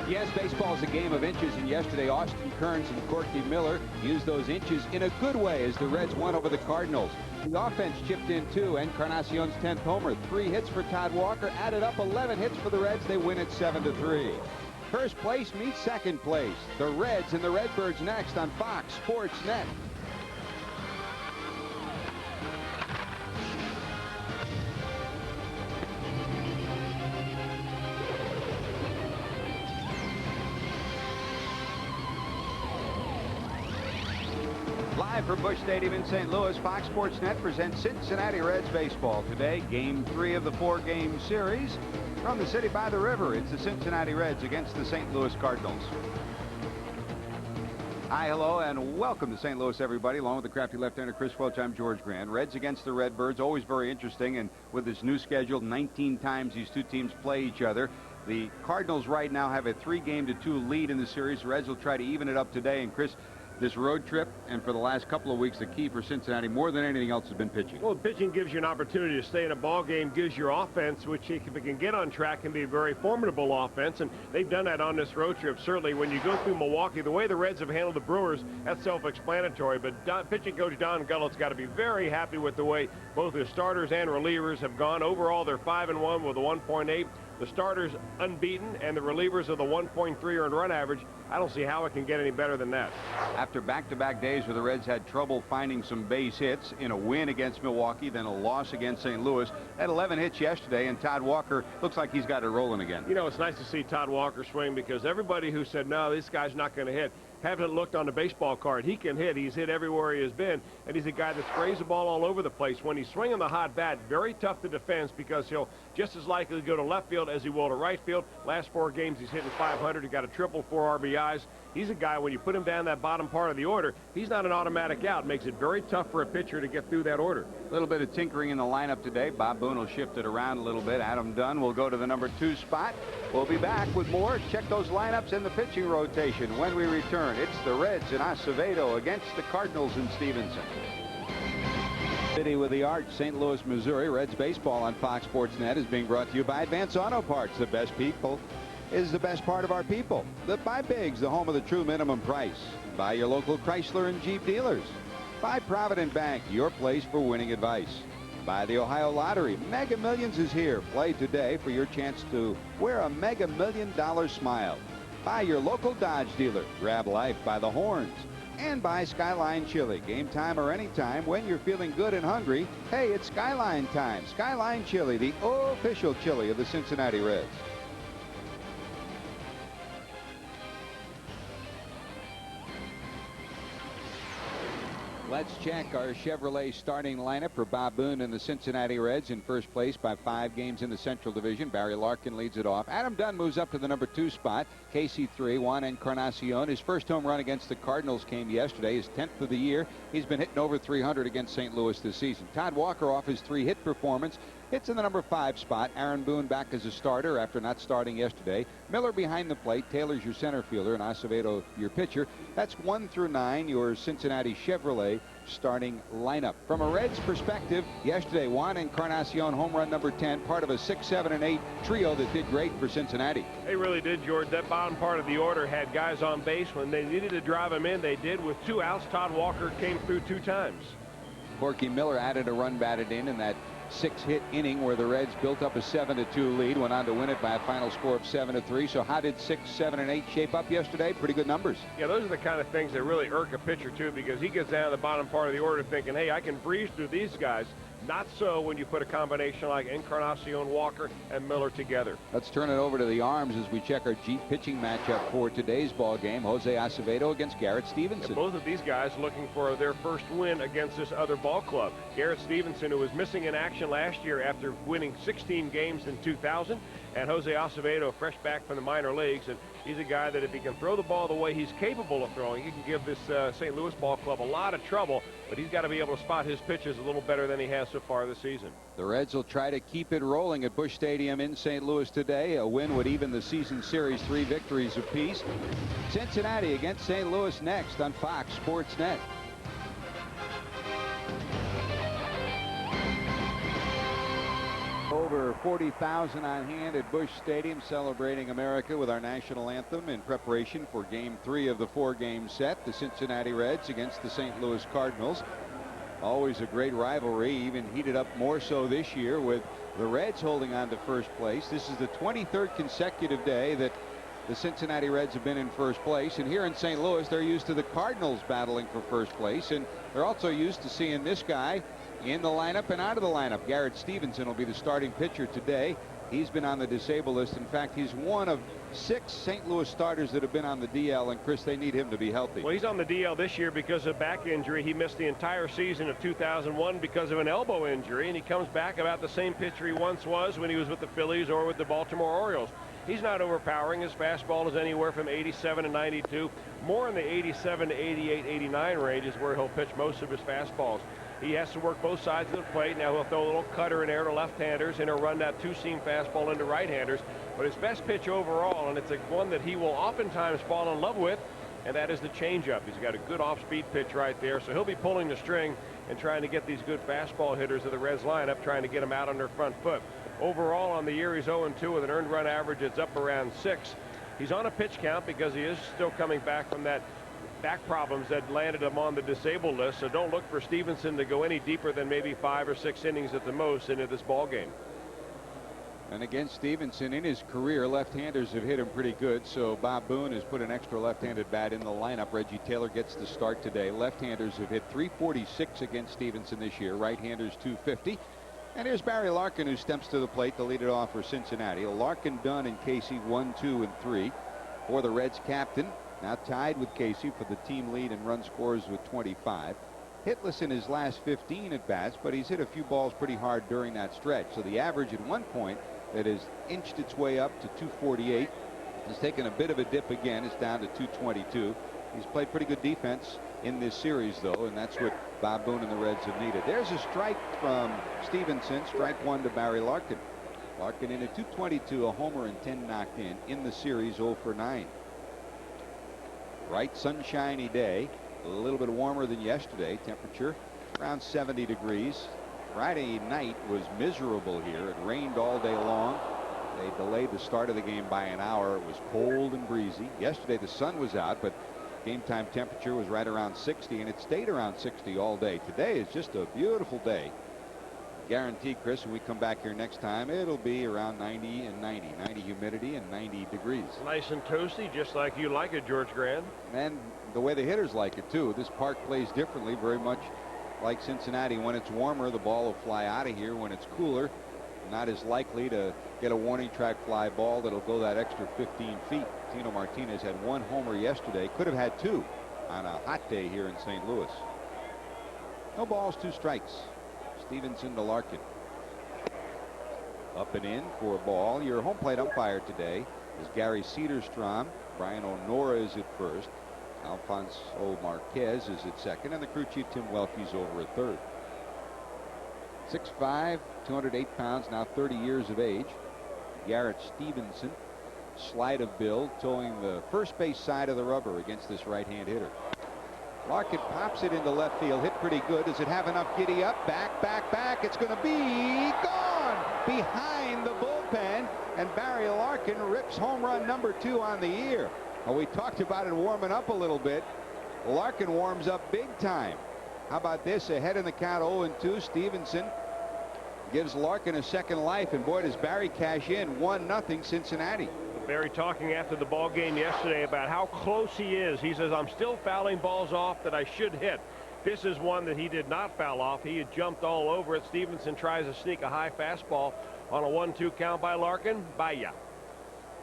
Yes, baseball is a game of inches, and yesterday Austin Kearns and Corky Miller used those inches in a good way as the Reds won over the Cardinals. The offense chipped in too. Encarnacion's 10th homer, 3 hits for Todd Walker, added up 11 hits for the Reds. They win it 7-3. First place meets second place. The Reds and the Redbirds next on Fox Sports Net. Live from Busch Stadium in St. Louis, Fox Sports Net presents Cincinnati Reds baseball. Today, Game 3 of the 4-game series. From the city by the river, it's the Cincinnati Reds against the St. Louis Cardinals. Hi, hello, and welcome to St. Louis, everybody. Along with the crafty left-hander Chris Welch, I'm George Grant. Reds against the Redbirds, always very interesting, and with this new schedule, 19 times these two teams play each other. The Cardinals right now have a 3-2 lead in the series. The Reds will try to even it up today, and Chris, this road trip, and for the last couple of weeks, the key for Cincinnati, more than anything else, has been pitching. Well, pitching gives you an opportunity to stay in a ball game, gives your offense, which if it can get on track, can be a very formidable offense, and they've done that on this road trip. Certainly, when you go through Milwaukee, the way the Reds have handled the Brewers, that's self-explanatory, but pitching coach Don Gullett's got to be very happy with the way both his starters and relievers have gone. Overall, they're 5-1 with a 1.8. The starters unbeaten, and the relievers of the 1.3 earned run average. I don't see how it can get any better than that. After back-to-back days where the Reds had trouble finding some base hits, in a win against Milwaukee, then a loss against St. Louis, had 11 hits yesterday, and Todd Walker looks like he's got it rolling again. You know, it's nice to see Todd Walker swing, because everybody who said, no, this guy's not going to hit, haven't looked on the baseball card. He can hit. He's hit everywhere he has been, and he's a guy that sprays the ball all over the place. When he's swinging the hot bat, very tough to defend, because he'll just as likely go to left field as he will to right field. Last 4 games, he's hitting .500. He got a triple, 4 RBIs. He's a guy, when you put him down that bottom part of the order, he's not an automatic out. Makes it very tough for a pitcher to get through that order. A little bit of tinkering in the lineup today. Bob Boone will shift it around a little bit. Adam Dunn will go to the number 2 spot. We'll be back with more. Check those lineups and the pitching rotation when we return. It's the Reds in Acevedo against the Cardinals in Stevenson. City with the Arch, St. Louis, Missouri. Reds baseball on Fox Sports Net is being brought to you by Advance Auto Parts. The best people is the best part of our people. By Biggs, the home of the true minimum price. By your local Chrysler and Jeep dealers. By Provident Bank, your place for winning advice. By the Ohio Lottery, Mega Millions is here. Play today for your chance to wear a Mega $1 Million smile. By your local Dodge dealer. Grab life by the horns. And by Skyline Chili. Game time or anytime when you're feeling good and hungry. Hey, it's Skyline time. Skyline Chili, the official chili of the Cincinnati Reds. Let's check our Chevrolet starting lineup for Bob Boone and the Cincinnati Reds. In first place by 5 games in the Central Division. Barry Larkin leads it off. Adam Dunn moves up to the number 2 spot. KC3, Juan Encarnacion. His first home run against the Cardinals came yesterday, his 10th of the year. He's been hitting over 300 against St. Louis this season. Todd Walker off his 3-hit performance. Hits in the number 5 spot. Aaron Boone back as a starter after not starting yesterday. Miller behind the plate. Taylor's your center fielder, and Acevedo your pitcher. That's 1 through 9, your Cincinnati Chevrolet starting lineup. From a Reds perspective, yesterday, Juan Encarnacion, home run number 10, part of a 6, 7, and 8 trio that did great for Cincinnati. They really did, George. That bottom part of the order had guys on base. When they needed to drive them in, they did. With 2 outs, Todd Walker came through 2 times. Corky Miller added a run batted in that 6-hit inning where the Reds built up a 7-2 lead, went on to win it by a final score of 7-3. So how did 6, 7, and 8 shape up yesterday? Pretty good numbers. Yeah, those are the kind of things that really irk a pitcher too, because he gets down to the bottom part of the order thinking, hey, I can breeze through these guys. Not so when you put a combination like Encarnacion, Walker, and Miller together. Let's turn it over to the arms as we check our Jeep pitching matchup for today's ball game. Jose Acevedo against Garrett Stevenson. Yeah, both of these guys looking for their first win against this other ball club. Garrett Stevenson, who was missing in action last year after winning 16 games in 2000, and Jose Acevedo, fresh back from the minor leagues. And he's a guy that if he can throw the ball the way he's capable of throwing, he can give this St. Louis ball club a lot of trouble, but he's got to be able to spot his pitches a little better than he has so far this season. The Reds will try to keep it rolling at Busch Stadium in St. Louis today. A win would even the season series, 3 victories apiece. Cincinnati against St. Louis next on Fox Sports Net. Over over 40,000 on hand at Busch Stadium, celebrating America with our national anthem in preparation for Game 3 of the 4-game set. The Cincinnati Reds against the St. Louis Cardinals. Always a great rivalry, even heated up more so this year with the Reds holding on to first place. This is the 23rd consecutive day that the Cincinnati Reds have been in first place, and here in St. Louis they're used to the Cardinals battling for first place, and they're also used to seeing this guy in the lineup and out of the lineup. Garrett Stevenson will be the starting pitcher today. He's been on the disabled list. In fact, he's one of 6 St. Louis starters that have been on the DL, and Chris, they need him to be healthy. Well, he's on the DL this year because of back injury. He missed the entire season of 2001 because of an elbow injury, and he comes back about the same pitcher he once was when he was with the Phillies or with the Baltimore Orioles. He's not overpowering. His fastball is anywhere from 87 to 92. More in the 87 to 88, 89 range is where he'll pitch most of his fastballs. He has to work both sides of the plate. Now he'll throw a little cutter in there to left-handers, and he'll run that two-seam fastball into right-handers. But his best pitch overall, and it's one that he will oftentimes fall in love with, and that is the changeup. He's got a good off-speed pitch right there, so he'll be pulling the string and trying to get these good fastball hitters of the Reds lineup, trying to get them out on their front foot. Overall on the year, he's 0-2 with an earned run average that's up around 6. He's on a pitch count because he is still coming back from that back problems that landed him on the disabled list, so don't look for Stevenson to go any deeper than maybe 5 or 6 innings at the most into this ball game. And again, Stevenson, in his career, left-handers have hit him pretty good, so Bob Boone has put an extra left-handed bat in the lineup. Reggie Taylor gets the start today. Left-handers have hit .346 against Stevenson this year, right-handers .250. And here's Barry Larkin, who steps to the plate to lead it off for Cincinnati. Larkin, Dunn, and Casey 1, 2, and 3 for the Reds captain. Now tied with Casey for the team lead in run scorers with 25. Hitless in his last 15 at bats, but he's hit a few balls pretty hard during that stretch. So the average at one point that has inched its way up to 248 has taken a bit of a dip again. It's down to 222. He's played pretty good defense in this series, though, and that's what Bob Boone and the Reds have needed. There's a strike from Stevenson. Strike 1 to Barry Larkin. Larkin in at 222, a homer and 10 knocked in the series, 0 for 9. Bright sunshiny day, a little bit warmer than yesterday. Temperature around 70 degrees. Friday night was miserable here. It rained all day long. They delayed the start of the game by an hour. It was cold and breezy. Yesterday the sun was out, but game time temperature was right around 60, and it stayed around 60 all day. Today is just a beautiful day. Guaranteed, Chris, when we come back here next time, it'll be around 90 and 90. 90 humidity and 90 degrees. Nice and toasty, just like you like it, George Grand. And the way the hitters like it, too. This park plays differently, very much like Cincinnati. When it's warmer, the ball will fly out of here. When it's cooler, not as likely to get a warning track fly ball that'll go that extra 15 feet. Tino Martinez had 1 homer yesterday. Could have had 2 on a hot day here in St. Louis. No balls, 2 strikes. Stevenson to Larkin. Up and in for a ball. Your home plate umpire today is Gary Cederstrom. Brian O'Nora is at first. Alfonso Marquez is at second, and the crew chief Tim Welke's over at third. 6'5", 208 pounds, now 30 years of age. Garrett Stevenson, slight of build, towing the first base side of the rubber against this right-hand hitter. Larkin pops it into left field, hit pretty good. Does it have enough giddy up? Back, back, back. It's going to be gone behind the bullpen, and Barry Larkin rips home run number 2 on the year. Well, we talked about it warming up a little bit. Larkin warms up big time. How about this? Ahead in the count, 0-2. Stevenson gives Larkin a second life, and boy, does Barry cash in. 1-0 Cincinnati. Barry talking after the ball game yesterday about how close he is. He says, I'm still fouling balls off that I should hit. This is one that he did not foul off. He had jumped all over it. Stevenson tries to sneak a high fastball on a 1-2 count by Larkin. Bye-ya.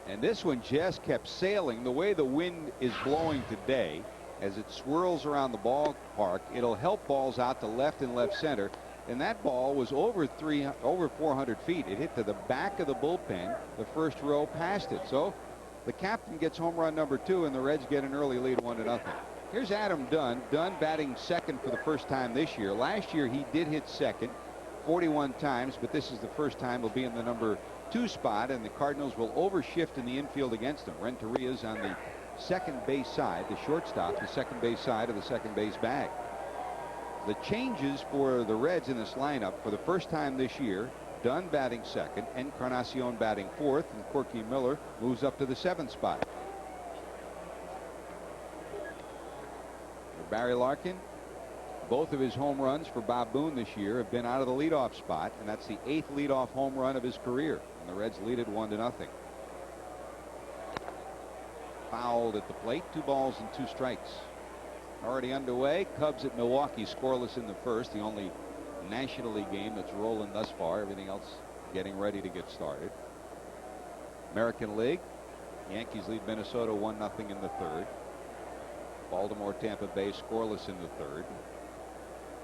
And this one just kept sailing. The way the wind is blowing today, as it swirls around the ballpark, it'll help balls out to left and left center. And that ball was over 400 feet. It hit to the back of the bullpen. The first row past it. So the captain gets home run number 2, and the Reds get an early lead, 1-0. Here's Adam Dunn. Dunn batting second for the first time this year. Last year he did hit second 41 times, but this is the first time he'll be in the number 2 spot, and the Cardinals will overshift in the infield against him. Renteria's on the second base side, the shortstop, the second base side of the second base bag. The changes for the Reds in this lineup for the first time this year: Dunn batting second, Encarnacion batting fourth, and Corky Miller moves up to the 7th spot. For Barry Larkin, both of his home runs for Bob Boone this year have been out of the leadoff spot, and that's the 8th leadoff home run of his career. And the Reds lead it 1-0. Fouled at the plate. 2 balls and 2 strikes. Already underway. Cubs at Milwaukee scoreless in the first. The only National League game that's rolling thus far. Everything else getting ready to get started. American League. Yankees lead Minnesota 1-0 in the third. Baltimore, Tampa Bay scoreless in the third.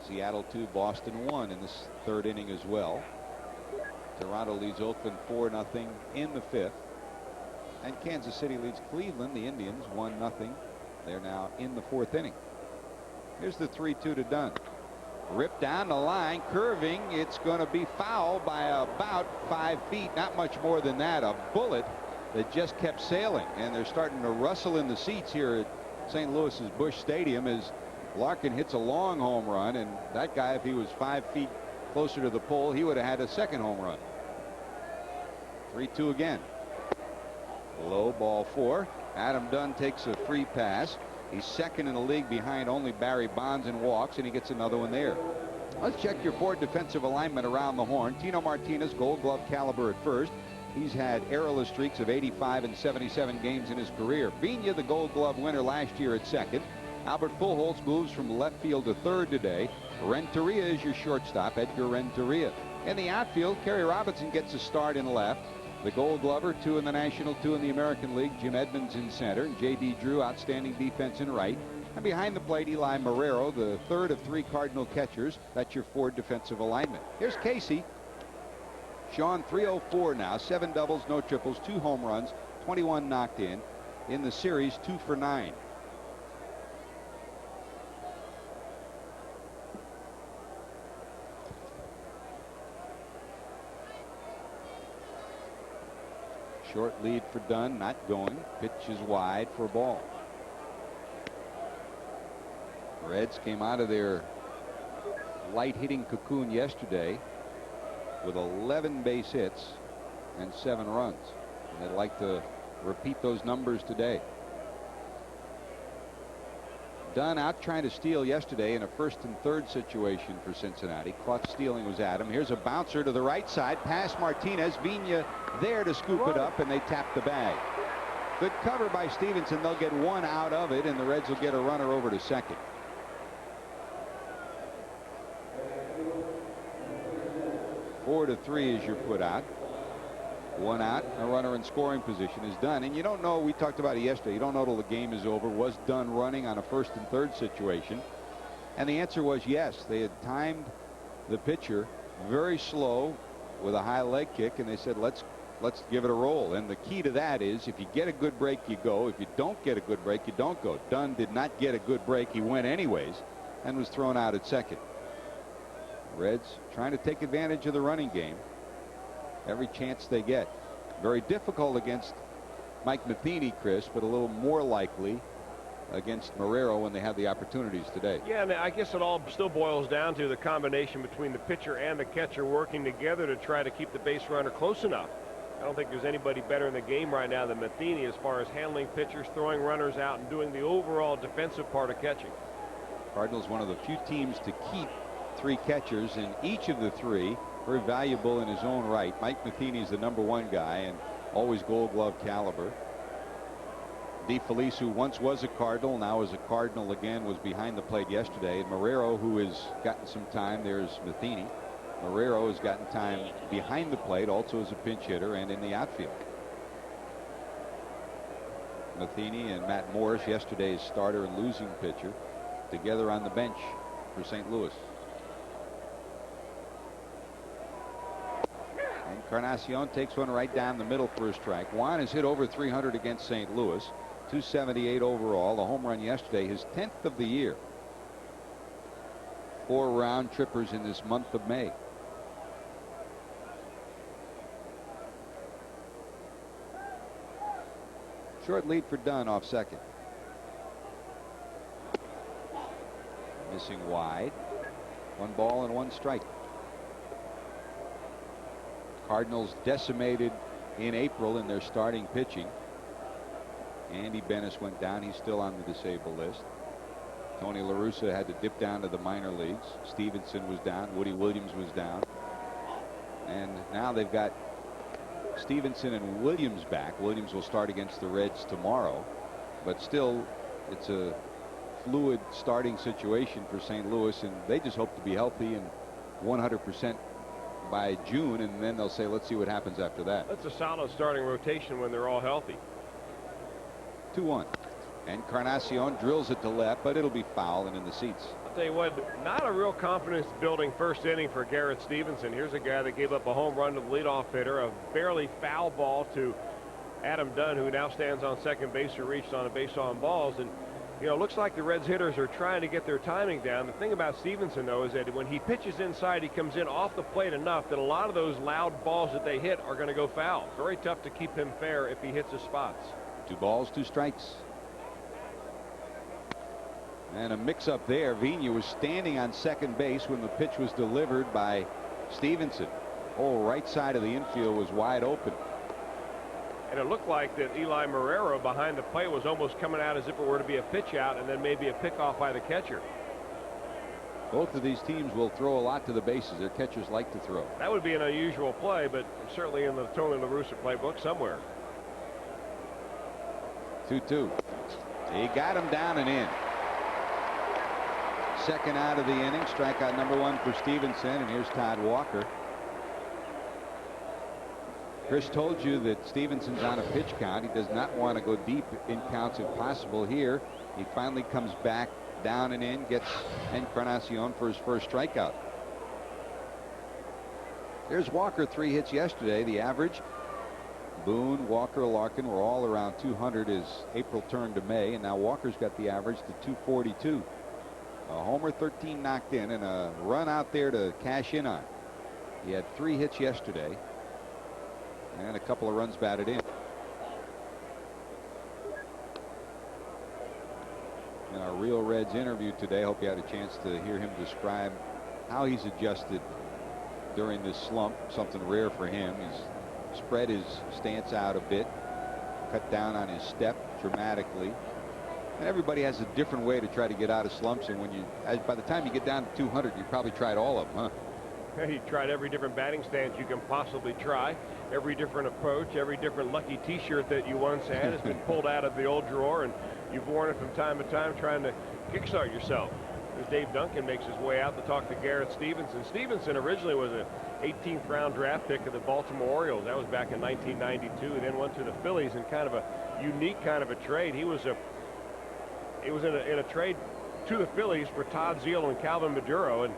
Seattle 2, Boston 1 in this third inning as well. Toronto leads Oakland 4-0 in the fifth. And Kansas City leads Cleveland, the Indians, 1-0. They're now in the fourth inning. Here's the 3-2 to Dunn. Ripped down the line, curving. It's going to be fouled by about 5 feet, not much more than that. A bullet that just kept sailing. And they're starting to rustle in the seats here at St. Louis's Busch Stadium as Larkin hits a long home run, and that guy, if he was 5 feet closer to the pole, he would have had a second home run. 3-2 again. Low, ball 4. Adam Dunn takes a free pass. He's second in the league behind only Barry Bonds in walks, and he gets another one there. Let's check your Ford defensive alignment around the horn. Tino Martinez, Gold Glove caliber at first. He's had errorless streaks of 85 and 77 games in his career. Vigna, the Gold Glove winner last year, at second. Albert Pujols moves from left field to third today. Renteria is your shortstop, Edgar Renteria. In the outfield, Kerry Robinson gets a start in left. The Gold Glover, 2 in the National, 2 in the American League. Jim Edmonds in center. J.D. Drew, outstanding defense in right. And behind the plate, Eli Marrero, the third of 3 Cardinal catchers. That's your Ford defensive alignment. Here's Casey. Sean, 304 now. 7 doubles, no triples, 2 home runs, 21 knocked in. In the series, 2 for 9. Short lead for Dunn, not going. Pitch is wide for a ball. Reds came out of their light hitting cocoon yesterday with 11 base hits and 7 runs. And they'd like to repeat those numbers today. Dunn out trying to steal yesterday in a first and third situation for Cincinnati. Caught stealing was Adam. Here's a bouncer to the right side. Past Martinez. Vigna there to scoop it up, and they tap the bag. Good cover by Stevenson. They'll get 1 out of it, and the Reds will get a runner over to second. Four to 3 is your put out. 1 out, a runner in scoring position is Dunn. And you don't know, we talked about it yesterday, you don't know till the game is over. Was Dunn running on a first and third situation? And the answer was yes. They had timed the pitcher very slow with a high leg kick, and they said let's give it a roll. And the key to that is if you get a good break, you go. If you don't get a good break, you don't go. Dunn did not get a good break. He went anyways and was thrown out at second. Reds trying to take advantage of the running game every chance they get. Very difficult against Mike Matheny, Chris, but a little more likely against Marrero when they have the opportunities today. Yeah, and I guess it all still boils down to the combination between the pitcher and the catcher working together to try to keep the base runner close enough. I don't think there's anybody better in the game right now than Matheny as far as handling pitchers, throwing runners out, and doing the overall defensive part of catching. Cardinals one of the few teams to keep 3 catchers, and each of the 3 very valuable in his own right. Mike Matheny is the #1 guy and always Gold Glove caliber. DeFelice, who once was a Cardinal, now is a Cardinal again, was behind the plate yesterday. And Marrero, who has gotten some time, there's Matheny. Marrero has gotten time behind the plate, also as a pinch hitter and in the outfield. Matheny and Matt Morris, yesterday's starter and losing pitcher, together on the bench for St. Louis. Encarnacion takes one right down the middle for a strike. Juan has hit over 300 against St. Louis. 278 overall. The home run yesterday, his 10th of the year. 4 round trippers in this month of May. Short lead for Dunn off second. Missing wide. 1 ball and 1 strike. Cardinals decimated in April in their starting pitching. Andy Bennis went down. He's still on the disabled list. Tony La Russa had to dip down to the minor leagues. Stevenson was down. Woody Williams was down. And now they've got Stevenson and Williams back. Williams will start against the Reds tomorrow. But still, it's a fluid starting situation for St. Louis, and they just hope to be healthy and 100% by June, and then they'll say, let's see what happens after that. That's a solid starting rotation when they're all healthy. 2-1. Encarnacion drills it to left, but it'll be foul and in the seats. I'll tell you what, not a real confidence building first inning for Garrett Stevenson. Here's a guy that gave up a home run to the leadoff hitter, a barely foul ball to Adam Dunn, who now stands on second base, who reached on a base on balls. And you know, it looks like the Reds hitters are trying to get their timing down. The thing about Stevenson, though, is that when he pitches inside, he comes in off the plate enough that a lot of those loud balls that they hit are going to go foul. Very tough to keep him fair if he hits his spots. 2 balls, 2 strikes. And a mix-up there. Vigna was standing on second base when the pitch was delivered by Stevenson. Oh, right side of the infield was wide open. And it looked like that Eli Marrero behind the plate was almost coming out as if it were to be a pitch out and then maybe a pickoff by the catcher. Both of these teams will throw a lot to the bases. Their catchers like to throw. That would be an unusual play, but certainly in the Tony La Russa playbook somewhere. 2-2. He got him down and in. Second out of the inning. Strikeout number 1 for Stevenson, and here's Todd Walker. Chris told you that Stevenson's on a pitch count. He does not want to go deep in counts if possible. Here he finally comes back down and in, gets Encarnacion for his first strikeout. There's Walker, 3 hits yesterday. The average, Boone, Walker, Larkin were all around 200 as April turned to May, and now Walker's got the average to 242. A homer, 13 knocked in, and a run out there to cash in on. He had 3 hits yesterday and a couple of runs batted in. In our Real Reds interview today, hope you had a chance to hear him describe how he's adjusted during this slump. Something rare for him. He's spread his stance out a bit, cut down on his step dramatically. And everybody has a different way to try to get out of slumps. And when by the time you get down to 200, you probably tried all of them, huh? He tried every different batting stance you can possibly try, every different approach, every different lucky T-shirt that you once had has been pulled out of the old drawer, and you've worn it from time to time trying to kickstart yourself. As Dave Duncan makes his way out to talk to Garrett Stevenson. Stevenson originally was an 18th round draft pick of the Baltimore Orioles. That was back in 1992. He then went to the Phillies in kind of a unique kind of a trade. He was in a trade to the Phillies for Todd Zeile and Calvin Maduro,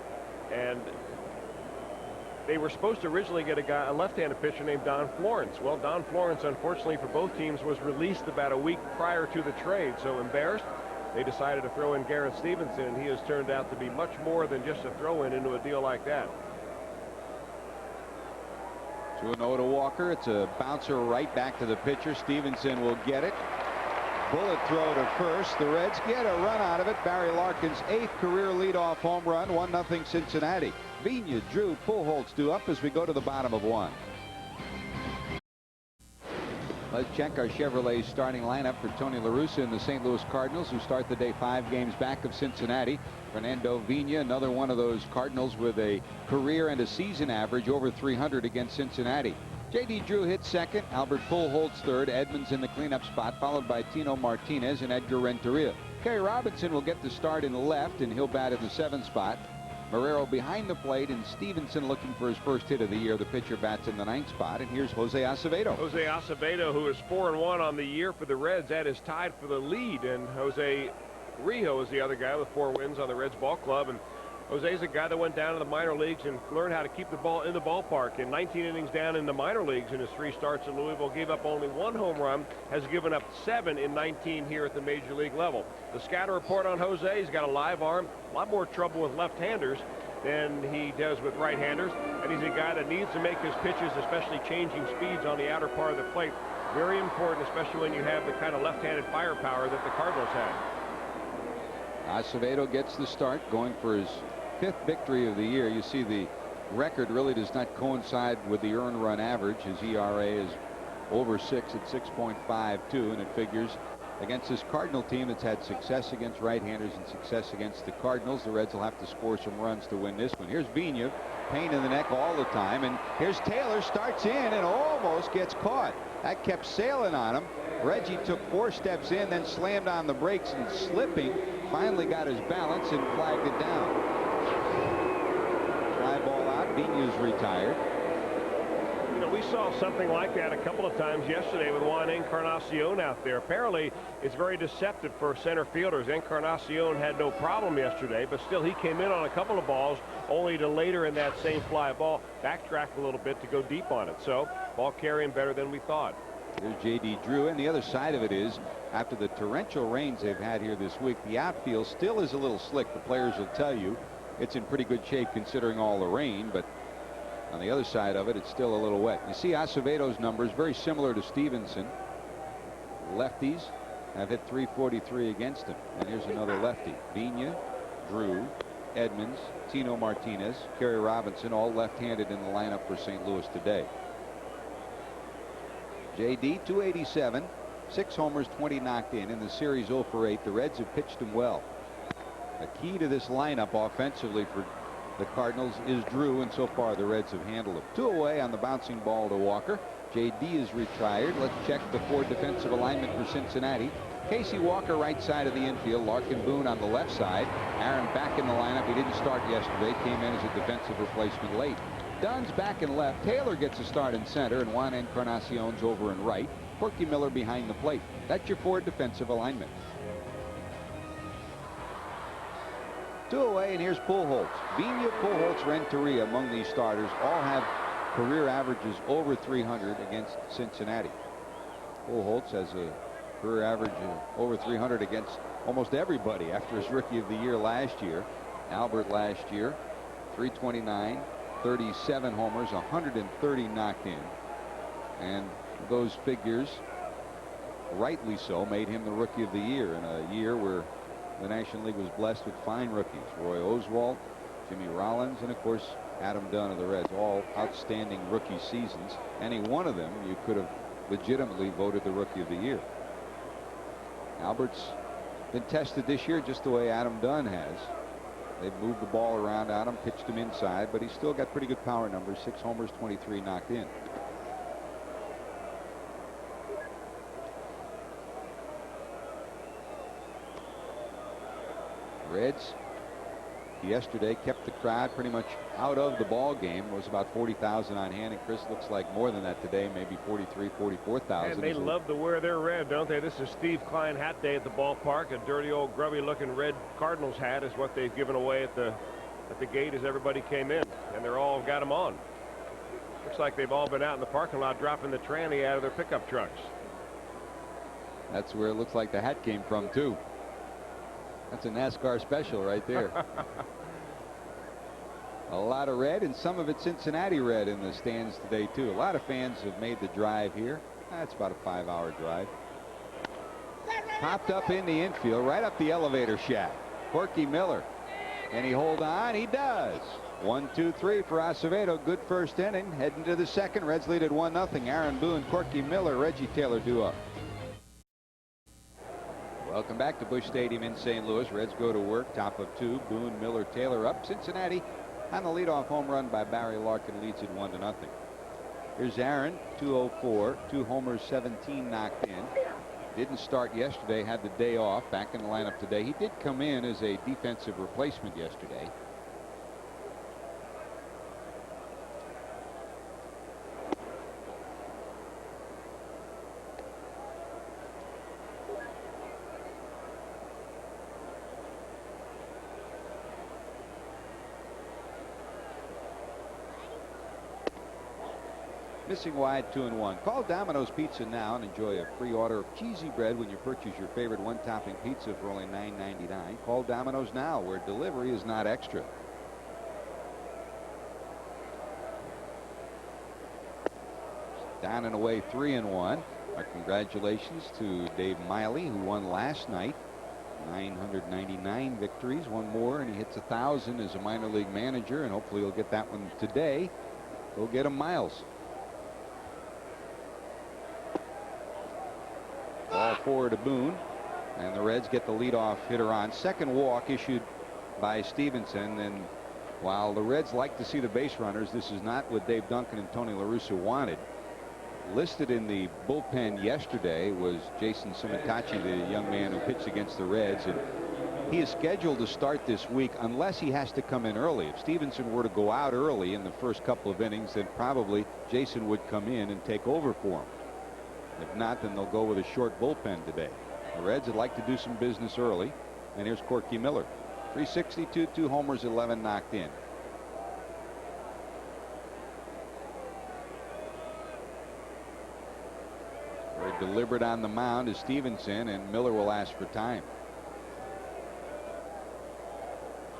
and they were supposed to originally get a left-handed pitcher named Don Florence. Well, Don Florence, unfortunately for both teams, was released about a week prior to the trade. So embarrassed, they decided to throw in Garrett Stevenson, and he has turned out to be much more than just a throw-in into a deal like that. 2-0 to Walker. It's a bouncer right back to the pitcher. Stevenson will get it. Bullet throw to first. The Reds get a run out of it. Barry Larkin's 8th career leadoff home run. 1-0 Cincinnati. Vigna, Drew, Pujols due up as we go to the bottom of 1. Let's check our Chevrolet starting lineup for Tony La Russa and the St. Louis Cardinals, who start the day 5 games back of Cincinnati. Fernando Vigna, another one of those Cardinals with a career and a season average over 300 against Cincinnati. J.D. Drew hits second. Albert Pujols third. Edmonds in the cleanup spot, followed by Tino Martinez and Edgar Renteria. Kerry Robinson will get the start in the left, and he'll bat in the 7th spot. Marrero behind the plate, and Stevenson looking for his first hit of the year. The pitcher bats in the 9th spot, and here's Jose Acevedo. Jose Acevedo, who is 4-1 on the year for the Reds, that is tied for the lead, and Jose Rijo is the other guy with 4 wins on the Reds ball club. And Jose's a guy that went down to the minor leagues and learned how to keep the ball in the ballpark. In 19 innings down in the minor leagues in his 3 starts in Louisville, gave up only 1 home run, has given up 7 in 19 here at the major league level. The scatter report on Jose, he's got a live arm, a lot more trouble with left-handers than he does with right-handers, and he's a guy that needs to make his pitches, especially changing speeds on the outer part of the plate, very important, especially when you have the kind of left-handed firepower that the Cardinals have. Acevedo gets the start, going for his 5th victory of the year. You see the record really does not coincide with the earned run average. His ERA is over 6 at 6.52, and it figures against this Cardinal team that's had success against right-handers and success against the Cardinals. The Reds will have to score some runs to win this one. Here's Vigna, pain in the neck all the time, and here's Taylor, starts in and almost gets caught. That kept sailing on him. Reggie took 4 steps in, then slammed on the brakes and slipping, finally got his balance and flagged it down. Fly ball out. Vigna's retired. You know, we saw something like that a couple of times yesterday with Juan Encarnacion out there. Apparently, it's very deceptive for center fielders. Encarnacion had no problem yesterday, but still he came in on a couple of balls, only to later in that same fly ball backtrack a little bit to go deep on it. So, ball carrying better than we thought. There's J.D. Drew, and the other side of it is, after the torrential rains they've had here this week, the outfield still is a little slick. The players will tell you it's in pretty good shape considering all the rain, but on the other side of it, it's still a little wet. You see Acevedo's numbers very similar to Stevenson. Lefties have hit .343 against him. And here's another lefty. Vigna, Drew, Edmonds, Tino Martinez, Kerry Robinson, all left-handed in the lineup for St. Louis today. J.D. 287, 6 homers, 20 knocked in the series 0 for 8. The Reds have pitched him well. The key to this lineup offensively for the Cardinals is Drew, and so far the Reds have handled him. 2 away on the bouncing ball to Walker. J.D. is retired. Let's check the 4 defensive alignment for Cincinnati. Casey Walker right side of the infield. Larkin Boone on the left side. Aaron back in the lineup. He didn't start yesterday. Came in as a defensive replacement late. Dunn's back in left. Taylor gets a start in center, and Juan Encarnacion's over in right. Corky Miller behind the plate. That's your 4 defensive alignment. 2 away, and here's Pujols. Vigna, Pujols, Renteria among these starters all have career averages over 300 against Cincinnati. Pujols has a career average of over 300 against almost everybody after his Rookie of the Year last year. Albert last year, 329, 37 homers, 130 knocked in. And those figures, rightly so, made him the Rookie of the Year in a year where the National League was blessed with fine rookies. Roy Oswalt, Jimmy Rollins, and of course Adam Dunn of the Reds, all outstanding rookie seasons. Any one of them you could have legitimately voted the Rookie of the Year. Albert's been tested this year just the way Adam Dunn has. They've moved the ball around on him, pitched him inside, but he's still got pretty good power numbers. 6 homers, 23 knocked in. Reds yesterday kept the crowd pretty much out of the ball game. It was about 40,000 on hand, and Chris, looks like more than that today, maybe 43, 44,000. And they love to wear their red, don't they? This is Steve Klein hat day at the ballpark. A dirty old grubby looking red Cardinals hat is what they've given away at the gate as everybody came in, and they're all got them on. Looks like they've all been out in the parking lot dropping the tranny out of their pickup trucks. That's where it looks like the hat came from too. That's a NASCAR special right there. A lot of red, and some of it Cincinnati red in the stands today too. A lot of fans have made the drive here. That's about a 5-hour drive. Popped up in the infield, right up the elevator shaft. Corky Miller. Can he hold on? He does. 1-2-3 for Acevedo. Good first inning. Heading to the second. Reds lead at 1-0. Aaron Boone, Corky Miller, Reggie Taylor due up. Welcome back to Busch Stadium in St. Louis. Reds go to work. Top of 2. Boone, Miller, Taylor up. Cincinnati on the leadoff home run by Barry Larkin leads it 1-0. Here's Aaron, 204, 2 homers, 17 knocked in. Didn't start yesterday, had the day off. Back in the lineup today. He did come in as a defensive replacement yesterday. Missing wide, 2-1. Call Domino's Pizza now and enjoy a free order of cheesy bread when you purchase your favorite one-topping pizza for only $9.99. Call Domino's now, where delivery is not extra. Down and away, 3-1. Our congratulations to Dave Miley, who won last night. 999 victories, one more, and he hits 1,000 as a minor league manager, and hopefully he'll get that one today. Go get him, Miles. Ball 4 to Boone, and the Reds get the leadoff hitter on. Second walk issued by Stevenson, and while the Reds like to see the base runners, this is not what Dave Duncan and Tony La Russa wanted. Listed in the bullpen yesterday was Jason Simitachi, the young man who pitched against the Reds, and he is scheduled to start this week unless he has to come in early. If Stevenson were to go out early in the first couple of innings, then probably Jason would come in and take over for him. If not, then they'll go with a short bullpen today. The Reds would like to do some business early, and here's Corky Miller. 362, 2 homers, 11 knocked in. Very deliberate on the mound is Stevenson, and Miller will ask for time.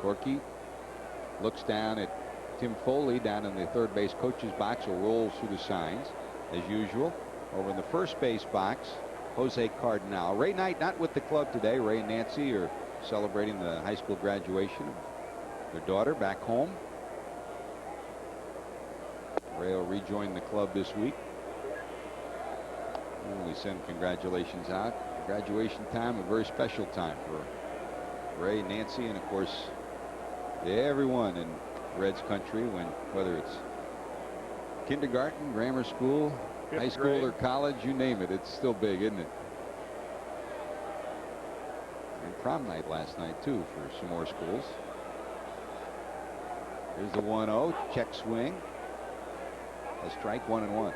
Corky looks down at Tim Foley down in the third base coach's box, or rolls through the signs as usual. Over in the first base box, Jose Cardinal. Ray Knight not with the club today. Ray and Nancy are celebrating the high school graduation of their daughter back home. Ray will rejoin the club this week. And we send congratulations out. Graduation time, a very special time for Ray, Nancy, and of course everyone in Reds country, whether it's kindergarten, grammar school, high school, or college, you name it, it's still big, isn't it? And prom night last night too for some more schools. Here's the 1-0 check swing. A strike, 1-1.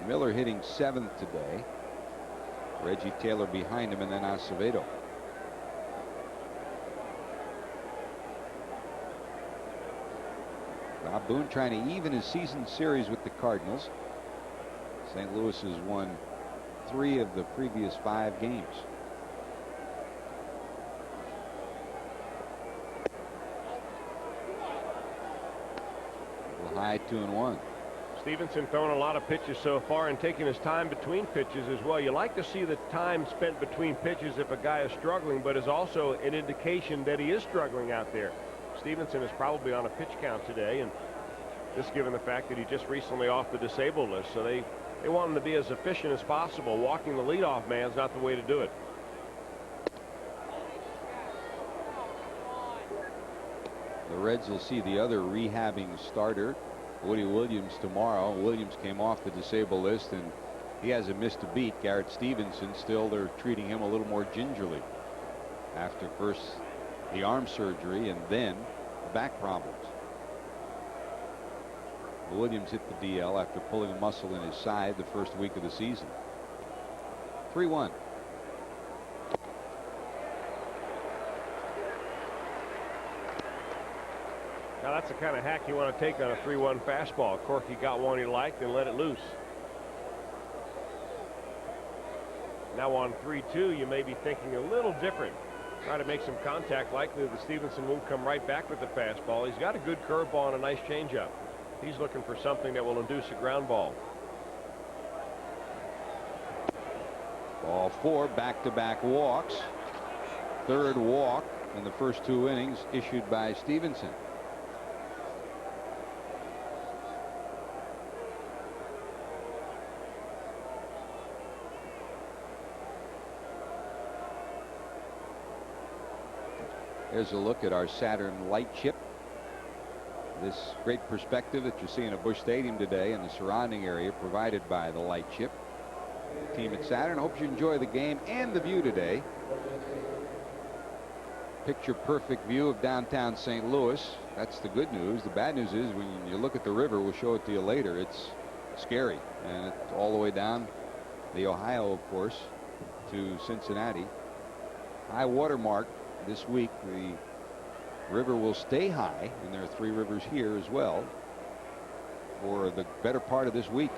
Miller hitting 7th today. Reggie Taylor behind him, and then Acevedo. Rob Boone trying to even his season series with the Cardinals. St. Louis has won 3 of the previous 5 games. High 2-1. Stevenson throwing a lot of pitches so far and taking his time between pitches as well. You like to see the time spent between pitches if a guy is struggling, but is also an indication that he is struggling out there. Stevenson is probably on a pitch count today, and just given the fact that he just recently off the disabled list, so they want him to be as efficient as possible. Walking the leadoff man is not the way to do it. The Reds will see the other rehabbing starter, Woody Williams, tomorrow. Williams came off the disabled list, and he hasn't missed a beat. Garrett Stevenson, still they're treating him a little more gingerly after first the arm surgery and then the back problems. Williams hit the DL after pulling a muscle in his side the first week of the season. 3-1. Now that's the kind of hack you want to take on a 3-1 fastball. Corky got one he liked and let it loose. Now on 3-2, you may be thinking a little different. Try to make some contact. Likely that Stevenson won't come right back with the fastball. He's got a good curveball and a nice changeup. He's looking for something that will induce a ground ball. Ball 4, back-to-back walks. Third walk in the first 2 innings issued by Stevenson. Here's a look at our Saturn light chip. This great perspective that you see in a Busch Stadium today and the surrounding area provided by the light chip. Team at Saturn. Hope you enjoy the game and the view today. Picture perfect view of downtown St. Louis. That's the good news. The bad news is when you look at the river, we'll show it to you later, it's scary, and it's all the way down the Ohio, of course, to Cincinnati. High water mark this week. The river will stay high, and there are 3 rivers here as well for the better part of this week.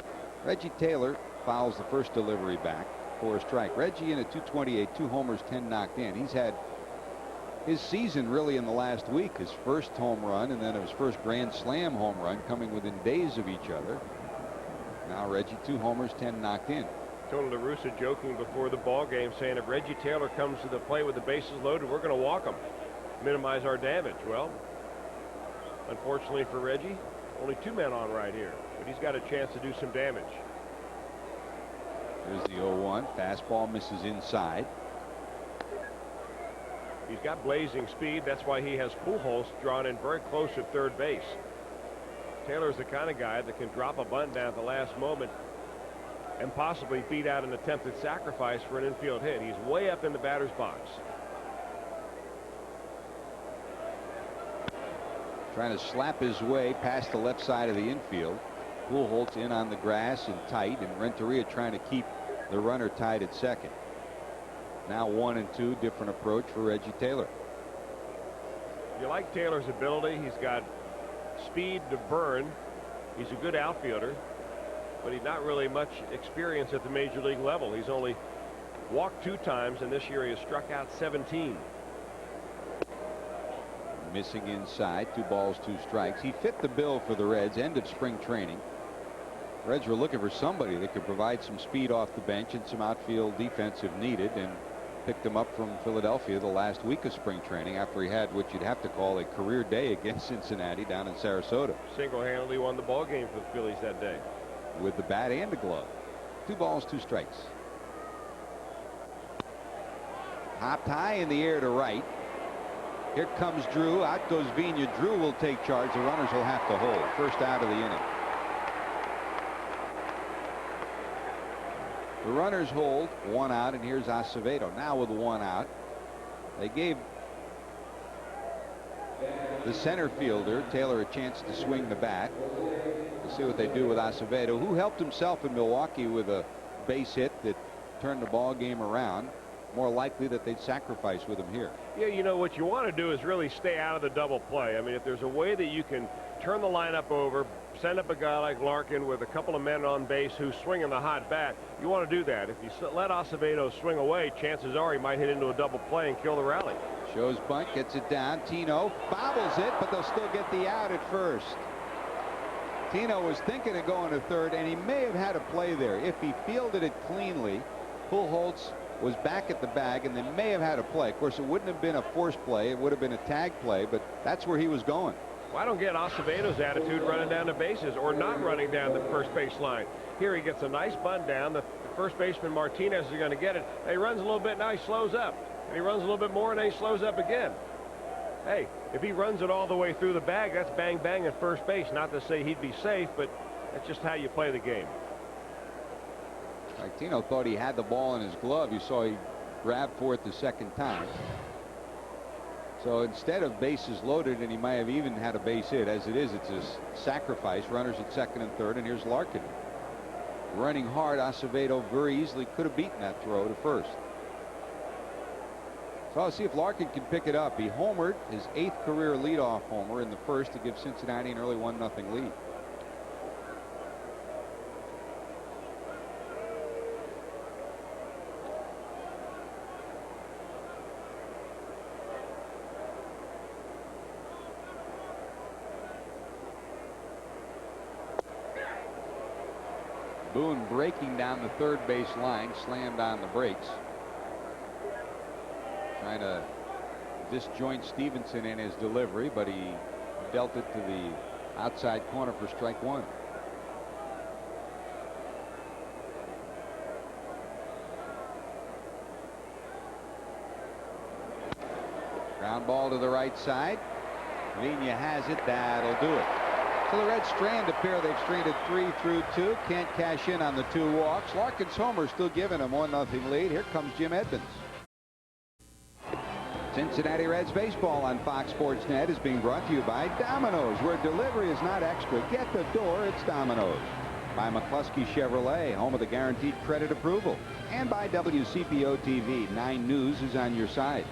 Reggie Taylor fouls the first delivery back for a strike. Reggie in at 228, 2 homers, 10 knocked in. He's had his season really in the last week. His first home run and then his first Grand Slam home run coming within days of each other. Now Reggie 2 homers, 10 knocked in. Tony La Russa joking before the ball game, saying if Reggie Taylor comes to the plate with the bases loaded, we're going to walk him, minimize our damage. Well, unfortunately for Reggie, only 2 men on right here, but he's got a chance to do some damage. Here's the 0-1 fastball, misses inside. He's got blazing speed. That's why he has Pujols drawn in very close at third base. Taylor's the kind of guy that can drop a bunt down at the last moment and possibly beat out an attempted sacrifice for an infield hit. He's way up in the batter's box. Trying to slap his way past the left side of the infield. Pujols in on the grass and tight, and Renteria trying to keep the runner tied at second. Now 1-2, different approach for Reggie Taylor. You like Taylor's ability. He's got speed to burn. He's a good outfielder, but he's not really much experience at the major league level. He's only walked 2 times, and this year he has struck out 17. Missing inside, 2 balls, 2 strikes. He fit the bill for the Reds, end of spring training. Reds were looking for somebody that could provide some speed off the bench and some outfield defense if needed, and picked him up from Philadelphia the last week of spring training after he had what you'd have to call a career day against Cincinnati down in Sarasota. Single-handedly won the ball game for the Phillies that day. With the bat and the glove. 2 balls, 2 strikes. Hopped high in the air to right. Here comes Drew. Out goes Vina. Drew will take charge. The runners will have to hold. First out of the inning. The runners hold, 1 out, and here's Acevedo now with 1 out. They gave the center fielder Taylor a chance to swing the bat. We'll see what they do with Acevedo, who helped himself in Milwaukee with a base hit that turned the ball game around. More likely that they'd sacrifice with him here. Yeah, you know what you want to do is really stay out of the double play. I mean, if there's a way that you can turn the lineup over, send up a guy like Larkin with a couple of men on base who's swinging the hot bat, you want to do that. If you let Acevedo swing away, chances are he might hit into a double play and kill the rally. Shows bunt, gets it down. Tino bobbles it, but they'll still get the out at first. Tino was thinking of going to third, and he may have had a play there. If he fielded it cleanly, Pujols was back at the bag, and they may have had a play. Of course, it wouldn't have been a forced play. It would have been a tag play, but that's where he was going. Well, I don't get Acevedo's attitude running down the bases or not running down the first base line. Here he gets a nice bunt down. The first baseman Martinez is going to get it. He runs a little bit, now he slows up. And he runs a little bit more, and then he slows up again. Hey, if he runs it all the way through the bag, that's bang bang at first base. Not to say he'd be safe, but that's just how you play the game. Tino thought he had the ball in his glove. You saw he grabbed for it the second time. So instead of bases loaded, and he might have even had a base hit, as it is, it's a sacrifice. Runners at second and third, and here's Larkin. Running hard, Acevedo very easily could have beaten that throw to first. So I'll see if Larkin can pick it up. He homered, his 8th career leadoff homer in the first to give Cincinnati an early 1-0 lead. Boone breaking down the third base line, slammed on the brakes. Trying to disjoint Stevenson in his delivery, but he dealt it to the outside corner for strike 1. Ground ball to the right side. Vina has it. That'll do it. So the Reds strand a pair. They've stranded 3 through 2. Can't cash in on the 2 walks. Larkin's homer still giving them 1-0 lead. Here comes Jim Edmonds. Cincinnati Reds baseball on Fox Sports Net is being brought to you by Domino's, where delivery is not extra. Get the door, it's Domino's. By McCluskey Chevrolet, home of the guaranteed credit approval. And by WCPO TV. 9 News is on your side.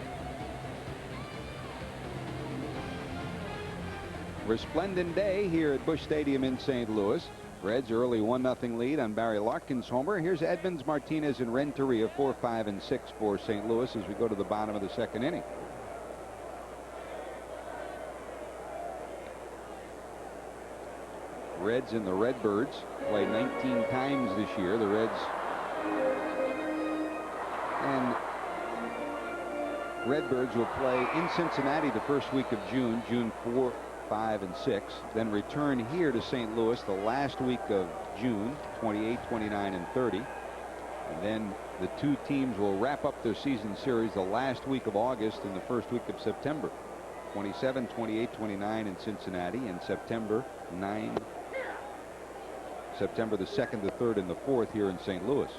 Resplendent day here at Busch Stadium in St. Louis. Reds early 1-0 lead on Barry Larkin's homer. Here's Edmonds, Martinez, and Renteria, 4, 5, and 6 for St. Louis as we go to the bottom of the 2nd inning. Reds and the Redbirds play 19 times this year. The Reds and Redbirds will play in Cincinnati the first week of June, June 4, 5, and 6. Then return here to St. Louis the last week of June, 28, 29, and 30. And then the two teams will wrap up their season series the last week of August and the first week of September. 27, 28, 29 in Cincinnati, and September the 2nd, the 3rd, and the 4th here in St. Louis.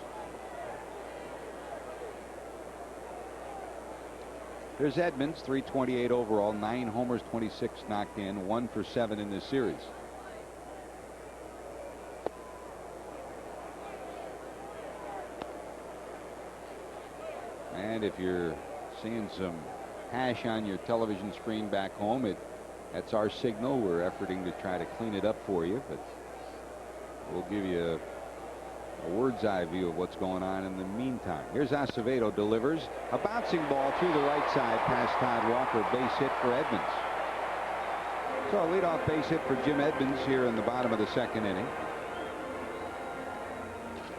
There's Edmonds, 328 overall, 9 homers, 26 knocked in, 1 for 7 in this series. And if you're seeing some hash on your television screen back home, that's our signal. We're efforting to try to clean it up for you, but we'll give you a bird's eye view of what's going on in the meantime. Here's Acevedo, delivers a bouncing ball through the right side past Todd Walker. Base hit for Edmonds. So a leadoff base hit for Jim Edmonds here in the bottom of the 2nd inning.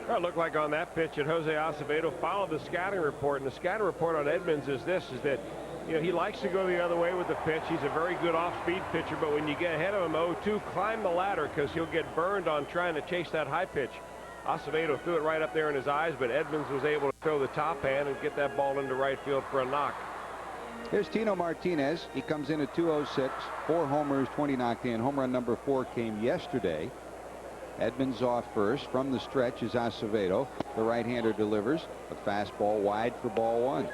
Well, it looked like on that pitch that Jose Acevedo followed the scouting report, and the scouting report on Edmonds is this, is that, you know, he likes to go the other way with the pitch. He's a very good off-speed pitcher, but when you get ahead of him 0-2, climb the ladder because he'll get burned on trying to chase that high pitch. Acevedo threw it right up there in his eyes, but Edmonds was able to throw the top hand and get that ball into right field for a knock. Here's Tino Martinez. He comes in at 206, 4 homers, 20 knocked in. Home run number 4 came yesterday. Edmonds off first. From the stretch is Acevedo. The right-hander delivers a fastball wide for ball 1.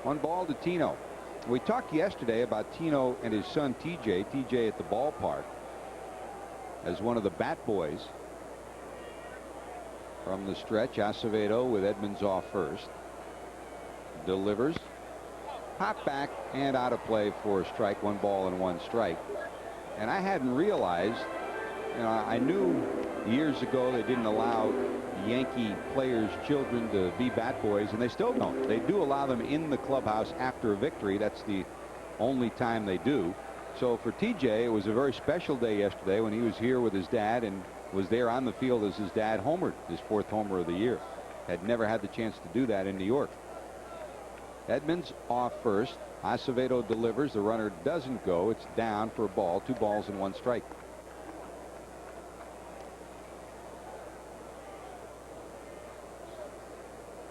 1 ball to Tino. We talked yesterday about Tino and his son TJ at the ballpark as one of the bat boys. From the stretch, Acevedo with Edmonds off first. Delivers. Pop back and out of play for a strike. 1 ball and 1 strike. And I hadn't realized, you know, I knew years ago they didn't allow Yankee players' children to be bat boys, and they still don't. They do allow them in the clubhouse after a victory. That's the only time they do. So for TJ, it was a very special day yesterday when he was here with his dad and was there on the field as his dad homered, his 4th homer of the year. Had never had the chance to do that in New York. Edmonds off first. Acevedo delivers. The runner doesn't go. It's down for a ball. 2 balls and 1 strike.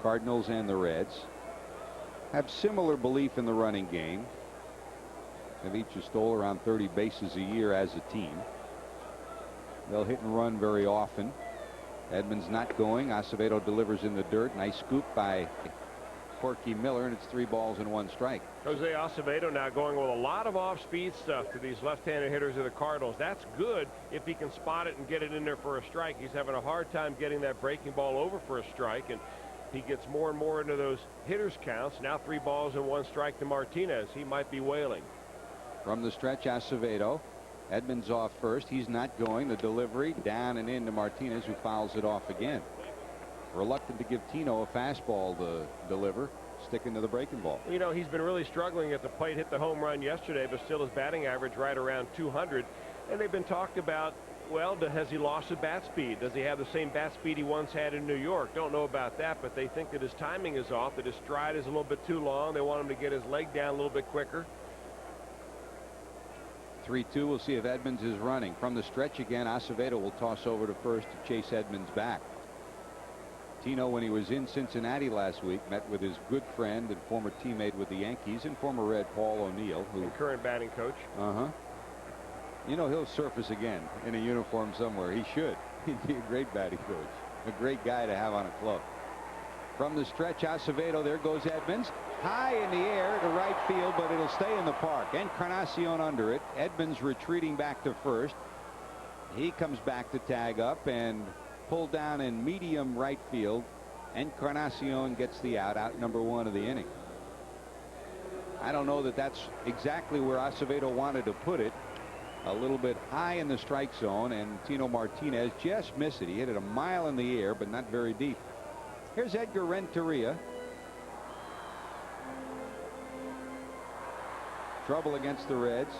Cardinals and the Reds have similar belief in the running game. They've each stole around 30 bases a year as a team. They'll hit and run very often. Edmonds not going. Acevedo delivers in the dirt. Nice scoop by Corky Miller, and it's 3 balls and 1 strike. Jose Acevedo now going with a lot of off-speed stuff to these left-handed hitters of the Cardinals. That's good if he can spot it and get it in there for a strike. He's having a hard time getting that breaking ball over for a strike, and he gets more and more into those hitters counts. Now 3 balls and 1 strike to Martinez. He might be wailing. From the stretch, Acevedo. Edmonds off first. He's not going. The delivery down and in to Martinez, who fouls it off again. Reluctant to give Tino a fastball to deliver, sticking to the breaking ball. You know, he's been really struggling at the plate. Hit the home run yesterday, but still his batting average right around 200. And they've been talked about, well, has he lost his bat speed? Does he have the same bat speed he once had in New York? Don't know about that, but they think that his timing is off, that his stride is a little bit too long. They want him to get his leg down a little bit quicker. 3-2. We'll see if Edmonds is running. From the stretch again, Acevedo will toss over to first to chase Edmonds back. Tino, when he was in Cincinnati last week, met with his good friend and former teammate with the Yankees and former Red Paul O'Neill, who current batting coach. You know, he'll surface again in a uniform somewhere. He should. He'd be a great batting coach, a great guy to have on a club. From the stretch, Acevedo, there goes Edmonds, high in the air to right field, but it'll stay in the park. Encarnacion under it. Edmonds retreating back to first. He comes back to tag up and pulled down in medium right field. Encarnacion gets the out number 1 of the inning. I don't know that that's exactly where Acevedo wanted to put it. A little bit high in the strike zone, and Tino Martinez just missed it. He hit it a mile in the air, but not very deep. Here's Edgar Renteria. Trouble against the Reds,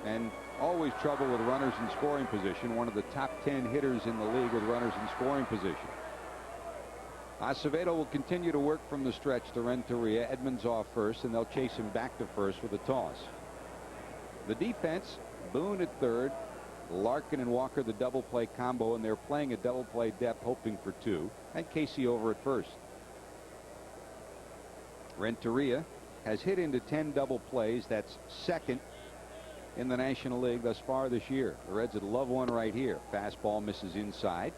and always trouble with runners in scoring position. One of the top 10 hitters in the league with runners in scoring position. Acevedo will continue to work from the stretch to Renteria. Edmonds off first, and they'll chase him back to first with a toss. The defense, Boone at third, Larkin and Walker the double play combo, and they're playing a double play depth hoping for two, and Casey over at first. Renteria has hit into 10 double plays. That's second in the National League thus far this year. The Reds would love one right here. Fastball misses inside.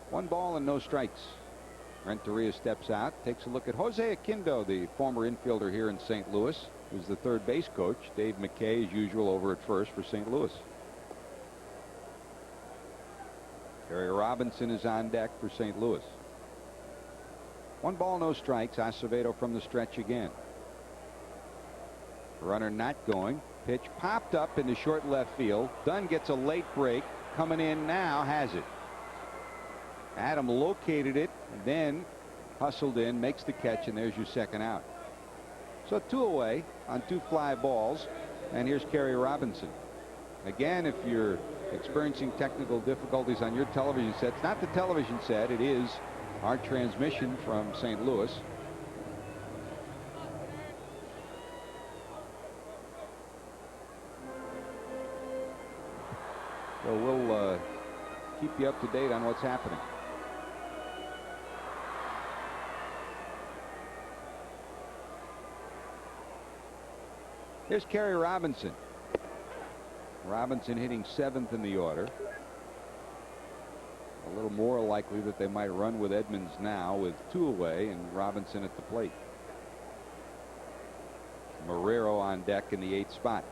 1 ball and no strikes. Renteria steps out, takes a look at Jose Aquindo, the former infielder here in St. Louis, who's the third base coach. Dave McKay, as usual, over at first for St. Louis. Gary Robinson is on deck for St. Louis. 1 ball, no strikes. Acevedo from the stretch again. Runner not going. Pitch popped up into short left field. Dunn gets a late break. Coming in now, has it. Adam located it, and then hustled in, makes the catch, and there's your second out. So 2 away on 2 fly balls, and here's Kerry Robinson. Again, if you're experiencing technical difficulties on your television set, it's not the television set, it is our transmission from St. Louis. So we'll keep you up to date on what's happening. Here's Kerry Robinson. Robinson hitting 7th in the order. A little more likely that they might run with Edmonds now with 2 away and Robinson at the plate. Marrero on deck in the 8th spot.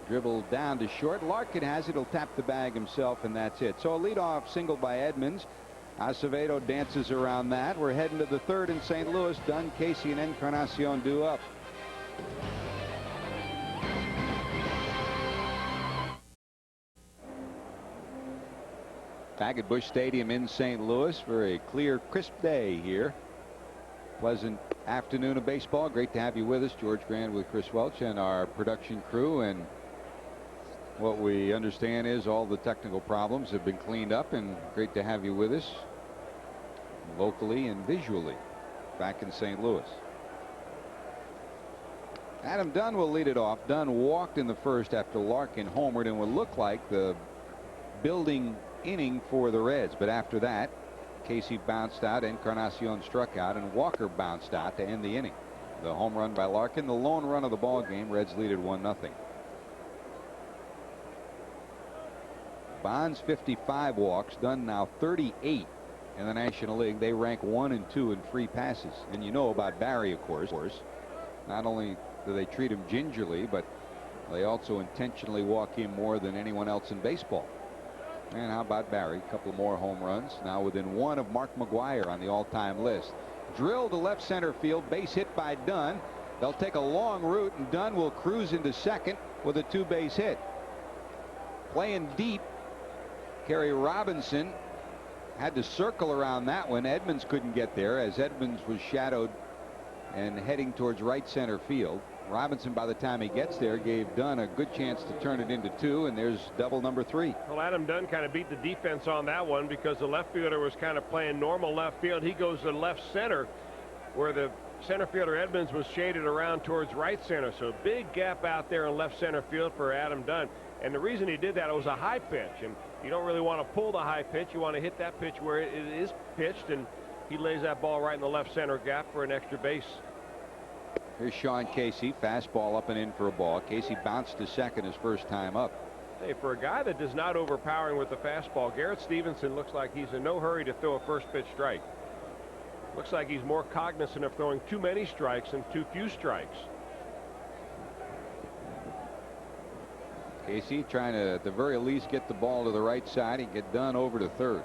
Dribbled down to short. Larkin has it. He'll tap the bag himself, and that's it. So a leadoff single by Edmonds. Acevedo dances around that. We're heading to the 3rd in St. Louis. Dunn, Casey, and Encarnacion due up. Back at Busch Stadium in St. Louis. Very clear, crisp day here. Pleasant afternoon of baseball. Great to have you with us. George Grand with Chris Welch and our production crew. And what we understand is all the technical problems have been cleaned up, and great to have you with us locally and visually back in St. Louis. Adam Dunn will lead it off. Dunn walked in the first after Larkin homered and would look like the building inning for the Reds. But after that, Casey bounced out, Encarnacion struck out, and Walker bounced out to end the inning. The home run by Larkin, the lone run of the ball game. Reds lead at 1-0. Bonds 55 walks. Dunn now 38 in the National League. They rank 1 and 2 in free passes. And you know about Barry, of course. Not only do they treat him gingerly, but they also intentionally walk him more than anyone else in baseball. And how about Barry? A couple more home runs. Now within 1 of Mark McGwire on the all-time list. Drilled to left center field. Base hit by Dunn. They'll take a long route, and Dunn will cruise into second with a 2-base hit. Playing deep. Kerry Robinson had to circle around that one. Edmonds couldn't get there as Edmonds was shadowed and heading towards right center field. Robinson, by the time he gets there, gave Dunn a good chance to turn it into 2, and there's double number 3. Well, Adam Dunn kind of beat the defense on that one because the left fielder was kind of playing normal left field. He goes to left center where the center fielder Edmonds was shaded around towards right center. So big gap out there in left center field for Adam Dunn. And the reason he did that, it was a high pitch, and you don't really want to pull the high pitch. You want to hit that pitch where it is pitched, and he lays that ball right in the left center gap for an extra base. Here's Sean Casey. Fastball up and in for a ball. Casey bounced to second his first time up. Hey, for a guy that is not overpowering with the fastball, Garrett Stevenson looks like he's in no hurry to throw a first pitch strike. Looks like he's more cognizant of throwing too many strikes than too few strikes. Casey trying to at the very least get the ball to the right side and get Dunn over to third.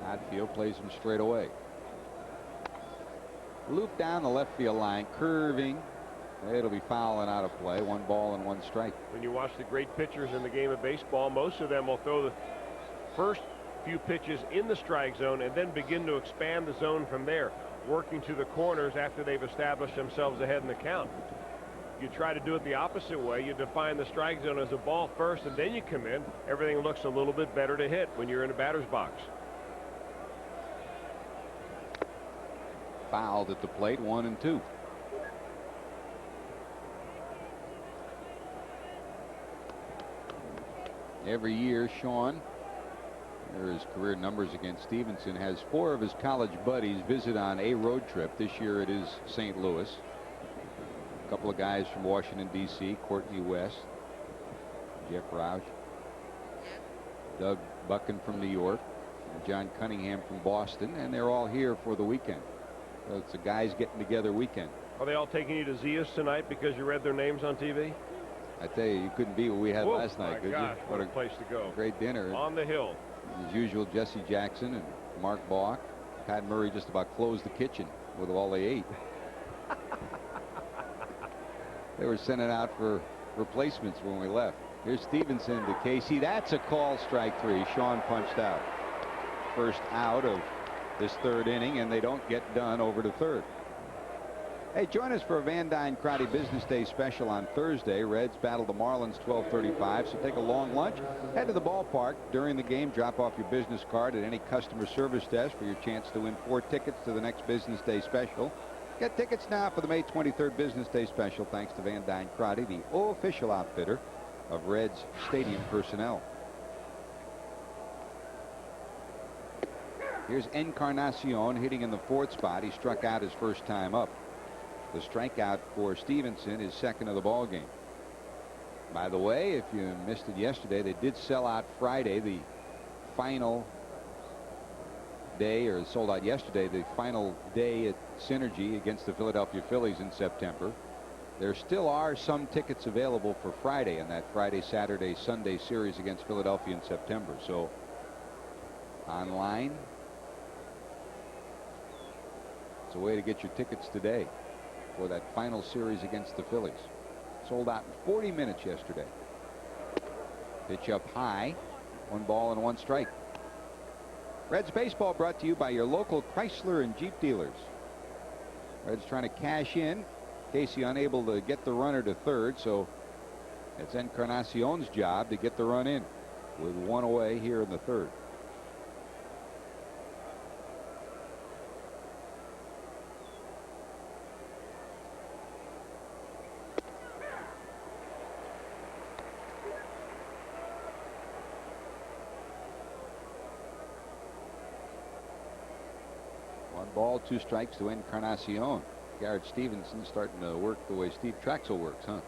Outfield plays him straight away. Loop down the left field line, curving. It'll be foul and out of play. 1 ball and 1 strike. When you watch the great pitchers in the game of baseball, most of them will throw the first few pitches in the strike zone and then begin to expand the zone from there. working to the corners after they've established themselves ahead in the count. You try to do it the opposite way. You define the strike zone as a ball first, and then you come in. Everything looks a little bit better to hit when you're in a batter's box. Fouled at the plate, 1-2. Every year, Sean, there are his career numbers against Stevenson, has 4 of his college buddies visit on a road trip. This year it is St. Louis. A couple of guys from Washington, D.C., Courtney West, Jeff Roush, Doug Buchan from New York, and John Cunningham from Boston, and they're all here for the weekend. So it's the guys getting together weekend. Are they all taking you to Zia's tonight because you read their names on TV? I tell you couldn't beat what we had last night, could gosh, you? what a place to go. Great dinner. On the hill. As usual, Jesse Jackson and Mark Balk. Pat Murray just about closed the kitchen with all they ate. They were sending out for replacements when we left. Here's Stevenson to Casey. That's a call, strike 3. Sean punched out. First out of this 3rd inning, and they don't get done over to 3rd. Hey, join us for a Van Dyne Crotty Business Day special on Thursday. Reds battle the Marlins 12:35, so take a long lunch. Head to the ballpark during the game. Drop off your business card at any customer service desk for your chance to win 4 tickets to the next Business Day special. Get tickets now for the May 23rd Business Day special, thanks to Van Dyne Crotty, the official outfitter of Reds stadium personnel. Here's Encarnacion hitting in the 4th spot. He struck out his first time up. The strikeout for Stevenson is 2nd of the ball game. By the way, if you missed it yesterday, they did sell out Friday, the final day, or sold out yesterday, the final day at Synergy against the Philadelphia Phillies in September. There still are some tickets available for Friday in that Friday, Saturday, Sunday series against Philadelphia in September. So online, it's a way to get your tickets today for that final series against the Phillies. Sold out in 40 minutes yesterday. Pitch up high, 1 ball and 1 strike. Reds baseball brought to you by your local Chrysler and Jeep dealers. Reds trying to cash in. Casey unable to get the runner to 3rd, so it's Encarnacion's job to get the run in with 1 away here in the 3rd. Ball, 2 strikes to Encarnacion. Garrett Stevenson starting to work the way Steve Traxel works, huh?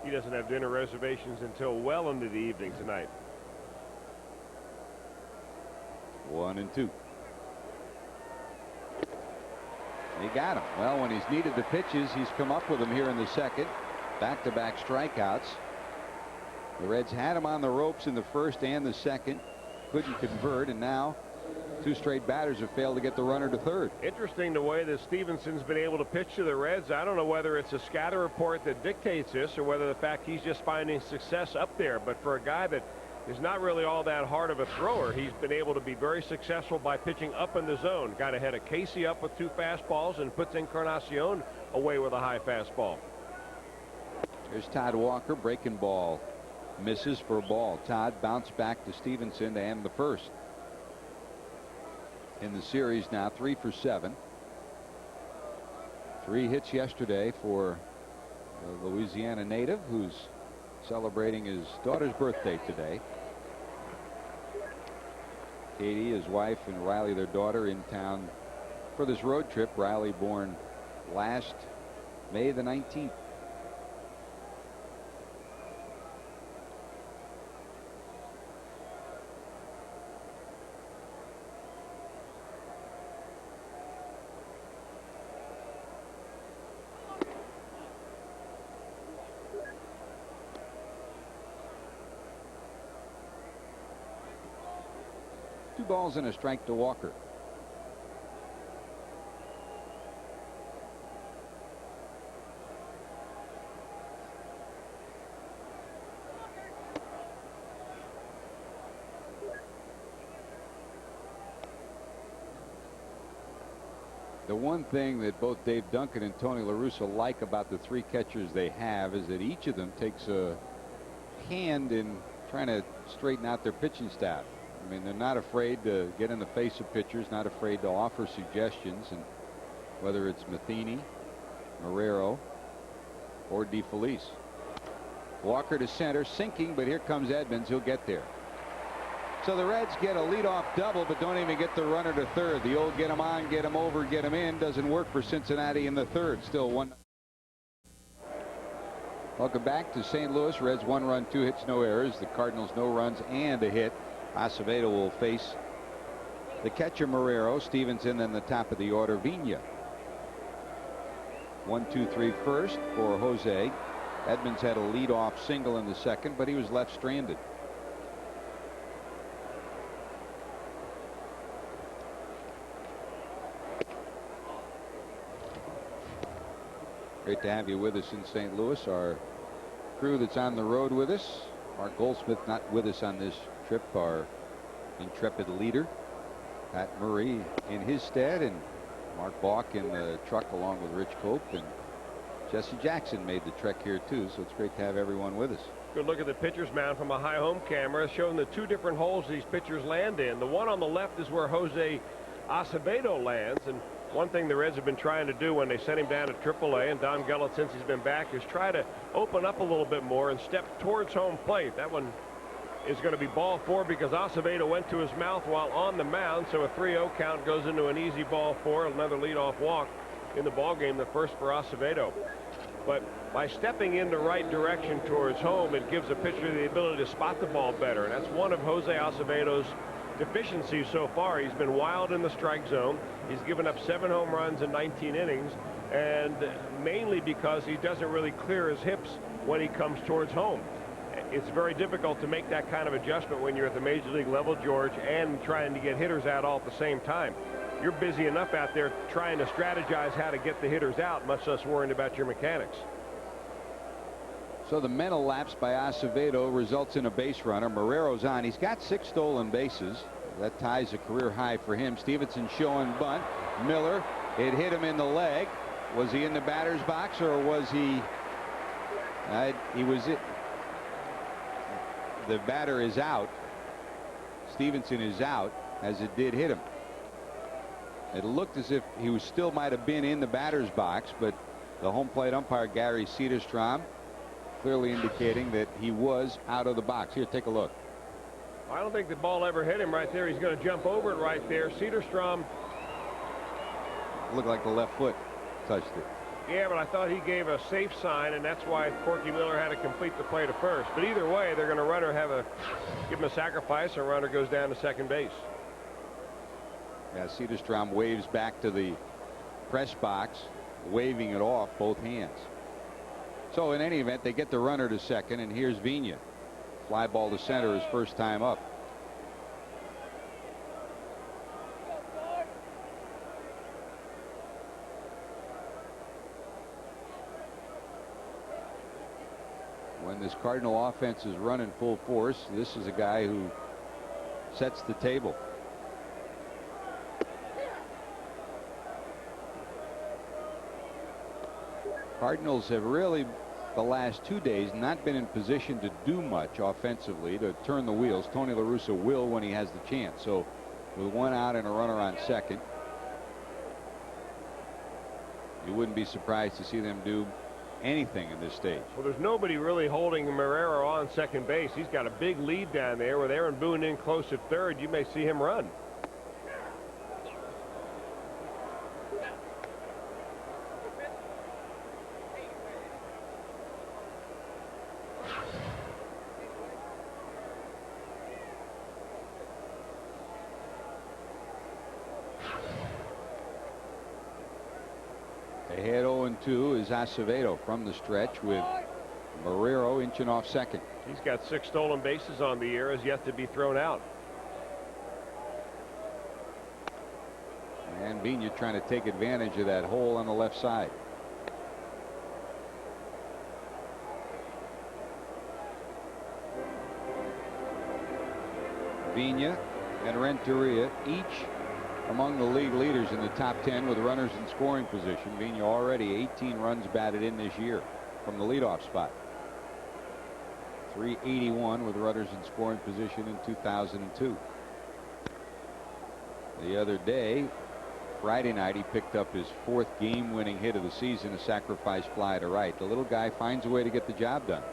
He doesn't have dinner reservations until well into the evening tonight. 1-2. He got him. Well, when he's needed the pitches, he's come up with them here in the 2nd. Back-to-back strikeouts. The Reds had him on the ropes in the 1st and the 2nd. Couldn't convert, and now 2 straight batters have failed to get the runner to 3rd. Interesting the way that Stevenson's been able to pitch to the Reds. I don't know whether it's a scatter report that dictates this or whether the fact he's just finding success up there. But for a guy that is not really all that hard of a thrower, he's been able to be very successful by pitching up in the zone. Got ahead of Casey up with 2 fastballs and puts Encarnacion away with a high fastball. Here's Todd Walker. Breaking ball misses for a ball. Todd bounced back to Stevenson to end the 1st. In the series now, 3 for 7. 3 hits yesterday for the Louisiana native who's celebrating his daughter's birthday today. Katie, his wife, and Riley, their daughter, in town for this road trip. Riley born last May the 19th. Two balls and a strike to Walker. The one thing that both Dave Duncan and Tony La Russa like about the three catchers they have is that each of them takes a hand in trying to straighten out their pitching staff. I mean, they're not afraid to get in the face of pitchers, not afraid to offer suggestions, and whether it's Matheny, Marrero, or DeFelice. Walker to center, sinking, but here comes Edmonds. He'll get there. So the Reds get a leadoff double, but don't even get the runner to third. The old get him on, get him over, get him in doesn't work for Cincinnati in the third. Still 1. Welcome back to St. Louis. Reds 1 run, 2 hits, no errors. The Cardinals no runs and a hit. Acevedo will face the catcher Marrero. Stevenson in the top of the order, Vina. 1-2-3 first for Jose. Edmonds had a leadoff single in the second, but he was left stranded. Great to have you with us in St. Louis. Our crew that's on the road with us. Mark Goldsmith not with us on this trip. Our intrepid leader, Pat Murray, in his stead, and Mark Balk in the truck along with Rich Cope, and Jesse Jackson made the trek here too. So it's great to have everyone with us. Good look at the pitcher's mound from a high home camera, showing the 2 different holes these pitchers land in. The one on the left is where Jose Acevedo lands, and one thing the Reds have been trying to do when they sent him down to AAA, and Don Gullett, since he's been back, is try to open up a little bit more and step towards home plate. That one is going to be ball 4 because Acevedo went to his mouth while on the mound, so a 3-0 count goes into an easy ball 4. Another leadoff walk in the ball game, the first for Acevedo. But by stepping in the right direction towards home, it gives a pitcher the ability to spot the ball better, and that's one of Jose Acevedo's deficiencies so far. He's been wild in the strike zone. He's given up 7 home runs in 19 innings, and mainly because he doesn't really clear his hips when he comes towards home. It's very difficult to make that kind of adjustment when you're at the major league level, George, and trying to get hitters out all at the same time. You're busy enough out there trying to strategize how to get the hitters out, much less worrying about your mechanics. So the mental lapse by Acevedo results in a base runner. Marrero's on. He's got 6 stolen bases. That ties a career high for him. Stevenson showing bunt. Miller, it hit him in the leg. Was he in the batter's box, or was he? He was it. The batter is out. Stevenson is out, as it did hit him. It looked as if he still might have been in the batter's box, but the home plate umpire, Gary Cederstrom, clearly indicating that he was out of the box. Here, take a look. I don't think the ball ever hit him right there. He's going to jump over it right there. Cederstrom. Looked like the left foot touched it. Yeah, but I thought he gave a safe sign, and that's why Corky Miller had to complete the play to first. But either way, they're going to give him a sacrifice, and runner goes down to second base. Yeah, Cederstrom waves back to the press box, waving it off both hands. So in any event, they get the runner to second, and here's Vina. Fly ball to center his first time up. When this Cardinal offense is running full force, this is a guy who sets the table. Cardinals have really, the last 2 days, not been in position to do much offensively to turn the wheels. Tony La Russa will when he has the chance. So with 1 out and a runner on second, you wouldn't be surprised to see them do anything in this stage. Well, there's nobody really holding Marrero on second base. He's got a big lead down there. With Aaron Boone in close at third, you may see him run. Ahead 0-2 is Acevedo from the stretch, with Marrero inching off second. He's got 6 stolen bases on the year, has yet to be thrown out. And Vina trying to take advantage of that hole on the left side. Vina and Renteria each among the league leaders in the top 10 with runners in scoring position. Vina already 18 runs batted in this year from the leadoff spot. 381 with runners in scoring position in 2002. The other day, Friday night, he picked up his 4th game-winning hit of the season, a sacrifice fly to right. The little guy finds a way to get the job done.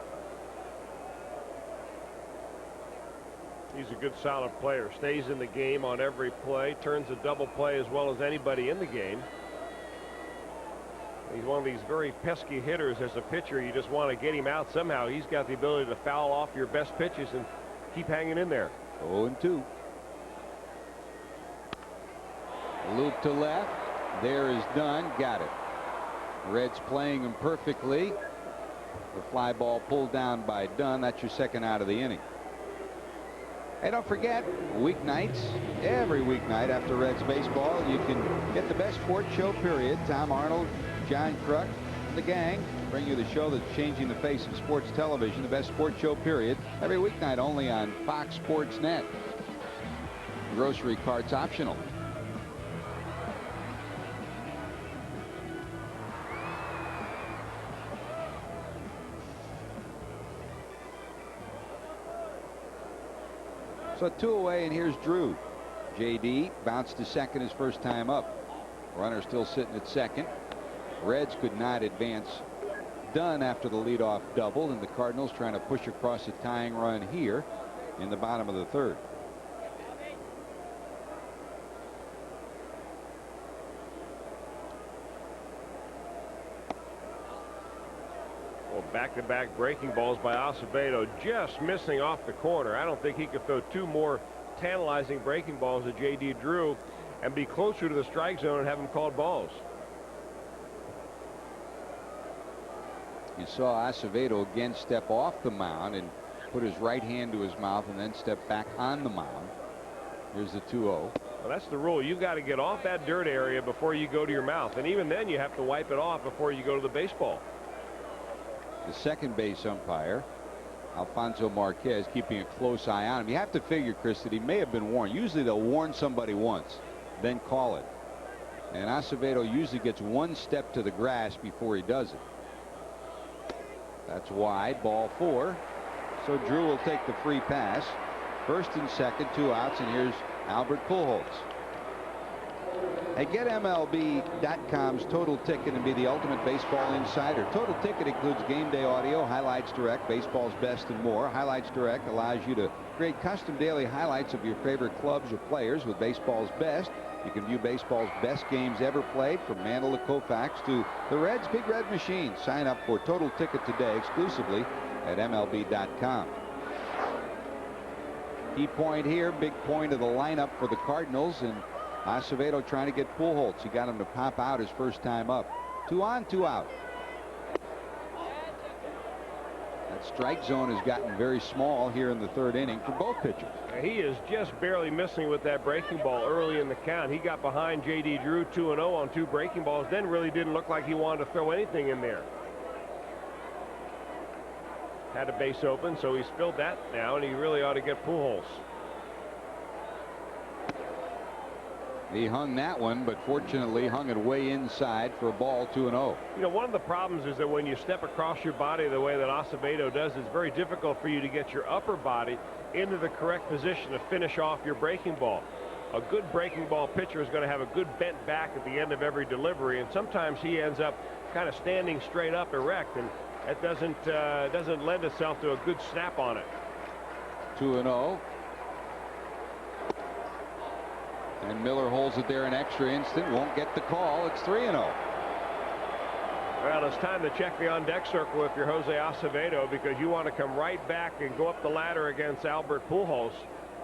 He's a good, solid player. Stays in the game on every play. Turns a double play as well as anybody in the game. He's one of these very pesky hitters as a pitcher. You just want to get him out somehow. He's got the ability to foul off your best pitches and keep hanging in there. 0-2. Loop to left. There is Dunn. Got it. Reds playing him perfectly. The fly ball pulled down by Dunn. That's your second out of the inning. Hey, don't forget, weeknights, every weeknight after Reds baseball, you can get the best sports show, period. Tom Arnold, John Kruk, the gang bring you the show that's changing the face of sports television, the best sports show, period. Every weeknight only on Fox Sports Net. Grocery cart's optional. So 2 away, and here's Drew. JD bounced to second his first time up. Runner still sitting at second. Reds could not advance Dunn after the leadoff double, and the Cardinals trying to push across a tying run here in the bottom of the 3rd. Well, back-to-back breaking balls by Acevedo, just missing off the corner. I don't think he could throw 2 more tantalizing breaking balls to J.D. Drew and be closer to the strike zone and have him called balls. You saw Acevedo again step off the mound and put his right hand to his mouth and then step back on the mound. Here's the 2-0. Well, that's the rule. You've got to get off that dirt area before you go to your mouth, and even then you have to wipe it off before you go to the baseball. The second base umpire, Alfonso Marquez, keeping a close eye on him. You have to figure, Chris, that he may have been warned. Usually they'll warn somebody once, then call it. And Acevedo usually gets 1 step to the grass before he does it. That's wide, ball 4. So Drew will take the free pass. First and second, 2 outs, and here's Albert Pujols. Hey, get MLB.com's Total Ticket and be the ultimate baseball insider. Total Ticket includes game day audio, Highlights Direct, baseball's best, and more. Highlights Direct allows you to create custom daily highlights of your favorite clubs or players with baseball's best. You can view baseball's best games ever played, from Mantle to Koufax to the Reds' Big Red Machine. Sign up for Total Ticket today exclusively at MLB.com. Key point here, big point of the lineup for the Cardinals, and Acevedo trying to get Pujols. He got him to pop out his first time up. 2 on, 2 out. That strike zone has gotten very small here in the 3rd inning for both pitchers. He is just barely missing with that breaking ball early in the count. He got behind J.D. Drew 2-0 on 2 breaking balls, then really didn't look like he wanted to throw anything in there. Had a base open, so he spilled that now, and he really ought to get Pujols. He hung that one, but fortunately hung it way inside for a ball, 2-0. You know, one of the problems is that when you step across your body the way that Acevedo does, it's very difficult for you to get your upper body into the correct position to finish off your breaking ball. A good breaking ball pitcher is going to have a good bent back at the end of every delivery, and sometimes he ends up kind of standing straight up erect, and that doesn't lend itself to a good snap on it. 2-0. And Miller holds it there an extra instant, won't get the call. It's 3-0. Well, it's time to check the on-deck circle if you're Jose Acevedo, because you want to come right back and go up the ladder against Albert Pujols.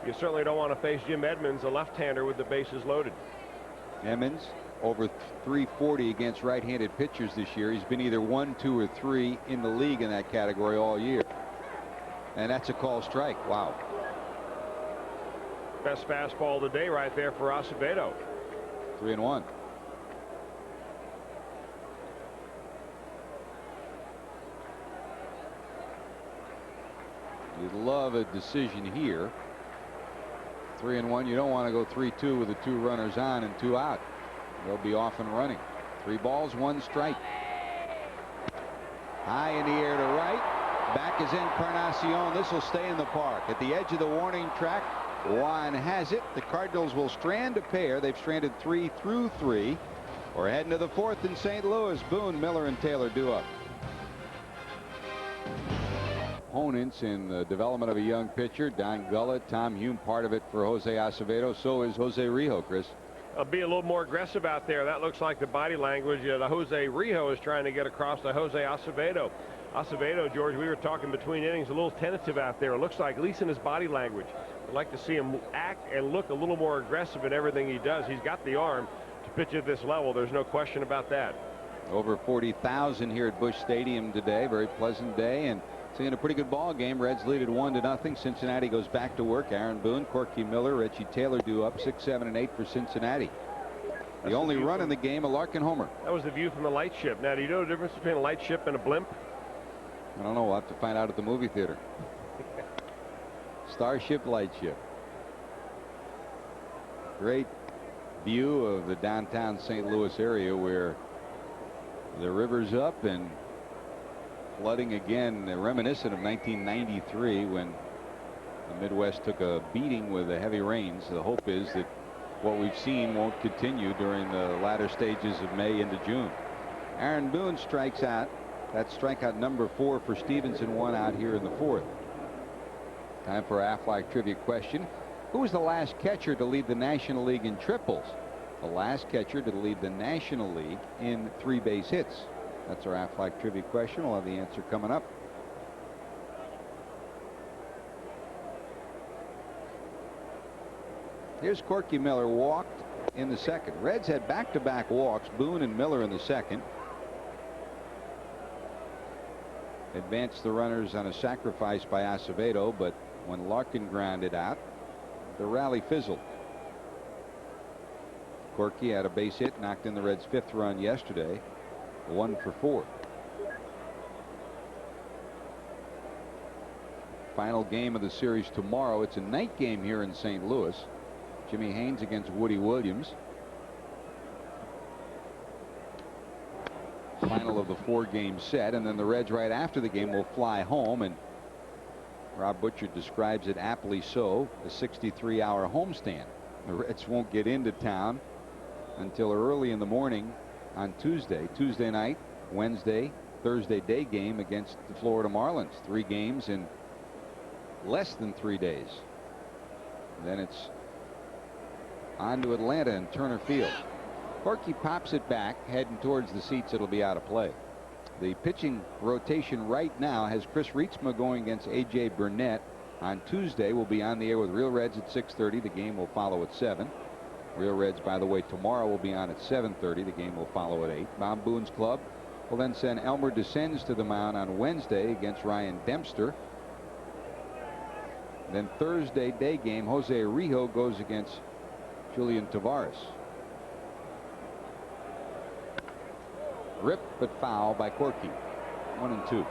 You certainly don't want to face Jim Edmonds, a left-hander with the bases loaded. Edmonds over 340 against right-handed pitchers this year. He's been either 1, 2, or 3 in the league in that category all year. And that's a call strike. Wow. Best fastball today right there for Acevedo. 3-1. You'd love a decision here. 3-1. You don't want to go 3-2 with the 2 runners on and 2 out. They'll be off and running. 3 balls, 1 strike. High in the air to right. Back is Encarnacion. This will stay in the park. At the edge of the warning track, Juan has it. The Cardinals will strand a pair. They've stranded 3 through 3. We're heading to the 4th in St. Louis. Boone, Miller, and Taylor due up. Opponents in the development of a young pitcher. Don Gullit, Tom Hume, part of it for Jose Acevedo. So is Jose Rijo, Chris. Be a little more aggressive out there. That looks like the body language that Jose Rijo is trying to get across to Jose Acevedo. Acevedo, George, we were talking between innings, a little tentative out there. It looks like, at least in his body language. I'd like to see him act and look a little more aggressive in everything he does. He's got the arm to pitch at this level. There's no question about that. Over 40,000 here at Busch Stadium today. Very pleasant day, and seeing a pretty good ball game. Reds lead at 1-0. Cincinnati goes back to work. Aaron Boone, Corky Miller, Reggie Taylor due up. 6, 7, and 8 for Cincinnati. The only run in the game, a Larkin homer. That was the view from the light ship. Now, do you know the difference between a light ship and a blimp? I don't know. We'll have to find out at the movie theater. Starship, light ship. Great view of the downtown St. Louis area where the river's up and flooding again, reminiscent of 1993 when the Midwest took a beating with the heavy rains. The hope is that what we've seen won't continue during the latter stages of May into June. Aaron Boone strikes out. That's strikeout number 4 for Stevenson. 1 out here in the 4th. Time for our Aflac trivia question. Who was the last catcher to lead the National League in triples? The last catcher to lead the National League in 3 base hits. That's our Aflac trivia question. We'll have the answer coming up. Here's Corky Miller, walked in the 2nd. Reds had back-to-back walks, Boone and Miller in the 2nd. Advanced the runners on a sacrifice by Acevedo, but when Larkin grounded out, the rally fizzled. Corky had a base hit, knocked in the Reds' 5th run yesterday. 1 for 4. Final game of the series tomorrow. It's a night game here in St. Louis. Jimmy Haynes against Woody Williams. Final of the 4-game set, and then the Reds right after the game will fly home, and Rob Butcher describes it aptly so, a 63-hour homestand. The Reds won't get into town until early in the morning on Tuesday night, Wednesday, Thursday day game against the Florida Marlins. 3 games in less than 3 days. Then it's on to Atlanta and Turner Field. Corky pops it back, heading towards the seats. It'll be out of play. The pitching rotation right now has Chris Rietsma going against A.J. Burnett. On Tuesday, we'll be on the air with Real Reds at 6:30. The game will follow at 7. Real Reds, by the way, tomorrow will be on at 7:30. The game will follow at 8. Bob Boone's club will then send Elmer Descends to the mound on Wednesday against Ryan Dempster. Then Thursday day game, Jose Rijo goes against Julian Tavares. Ripped but foul by Corky. 1-2.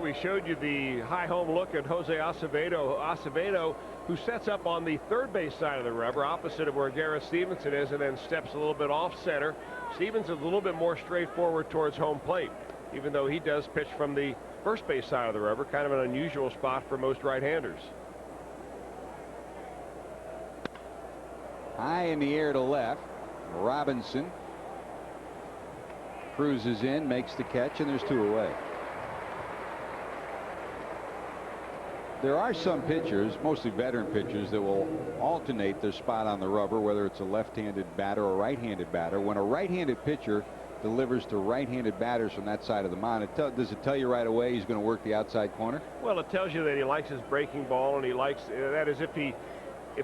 We showed you the high home look at Jose Acevedo. Acevedo, who sets up on the 3rd base side of the rubber, opposite of where Garrett Stevenson is, and then steps a little bit off center. Stevenson's a little bit more straightforward towards home plate, even though he does pitch from the 1st base side of the rubber. Kind of an unusual spot for most right-handers. High in the air to left. Robinson cruises in, makes the catch, and there's 2 away. There are some pitchers, mostly veteran pitchers, that will alternate their spot on the rubber, whether it's a left-handed batter or right-handed batter. When a right-handed pitcher delivers to right-handed batters from that side of the mound, does it tell you right away he's going to work the outside corner? Well, it tells you that he likes his breaking ball, and he likes that is if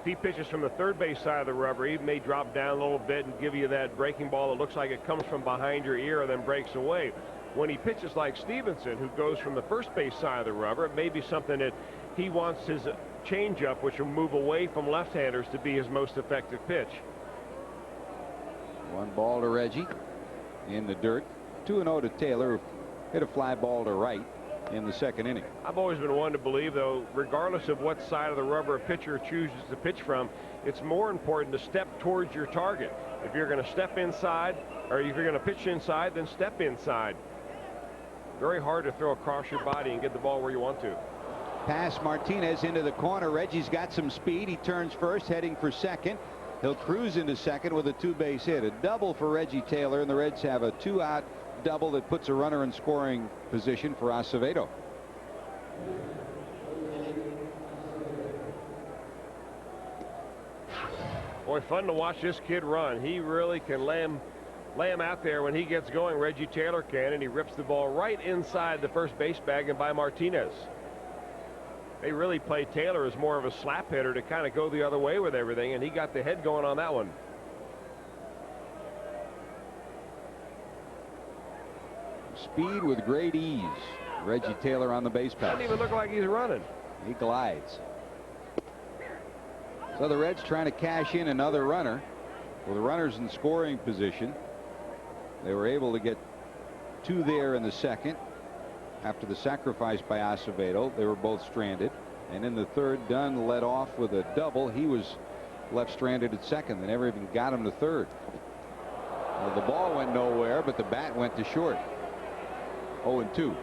he pitches from the 3rd base side of the rubber, he may drop down a little bit and give you that breaking ball that looks like it comes from behind your ear and then breaks away. When he pitches like Stevenson, who goes from the 1st base side of the rubber, it may be something that he wants his changeup, which will move away from left-handers, to be his most effective pitch. 1 ball to Reggie in the dirt. 2-0 to Taylor, who hit a fly ball to right. in the second inning. I've always been one to believe, though, regardless of what side of the rubber a pitcher chooses to pitch from, it's more important to step towards your target. If you're going to step inside, or if you're going to pitch inside, then step inside. Very hard to throw across your body and get the ball where you want to. Pass Martinez into the corner. Reggie's got some speed. He turns first, heading for second. He'll cruise into second with a two-base hit. A double for Reggie Taylor, and the Reds have a two-out double that puts a runner in scoring position for Acevedo. Boy, fun to watch this kid run. He really can lay him out there when he gets going. Reggie Taylor can, and he rips the ball right inside the first base bag and by Martinez. They really play Taylor as more of a slap hitter to kind of go the other way with everything, and he got the head going on that one. Speed with great ease. Reggie Taylor on the base path. Doesn't even look like he's running. He glides. So the Reds trying to cash in another runner. With the runners in scoring position, they were able to get two there in the second. After the sacrifice by Acevedo, they were both stranded. And in the third, Dunn led off with a double. He was left stranded at second. They never even got him to third. Well, the ball went nowhere, but the bat went to short. 0-2.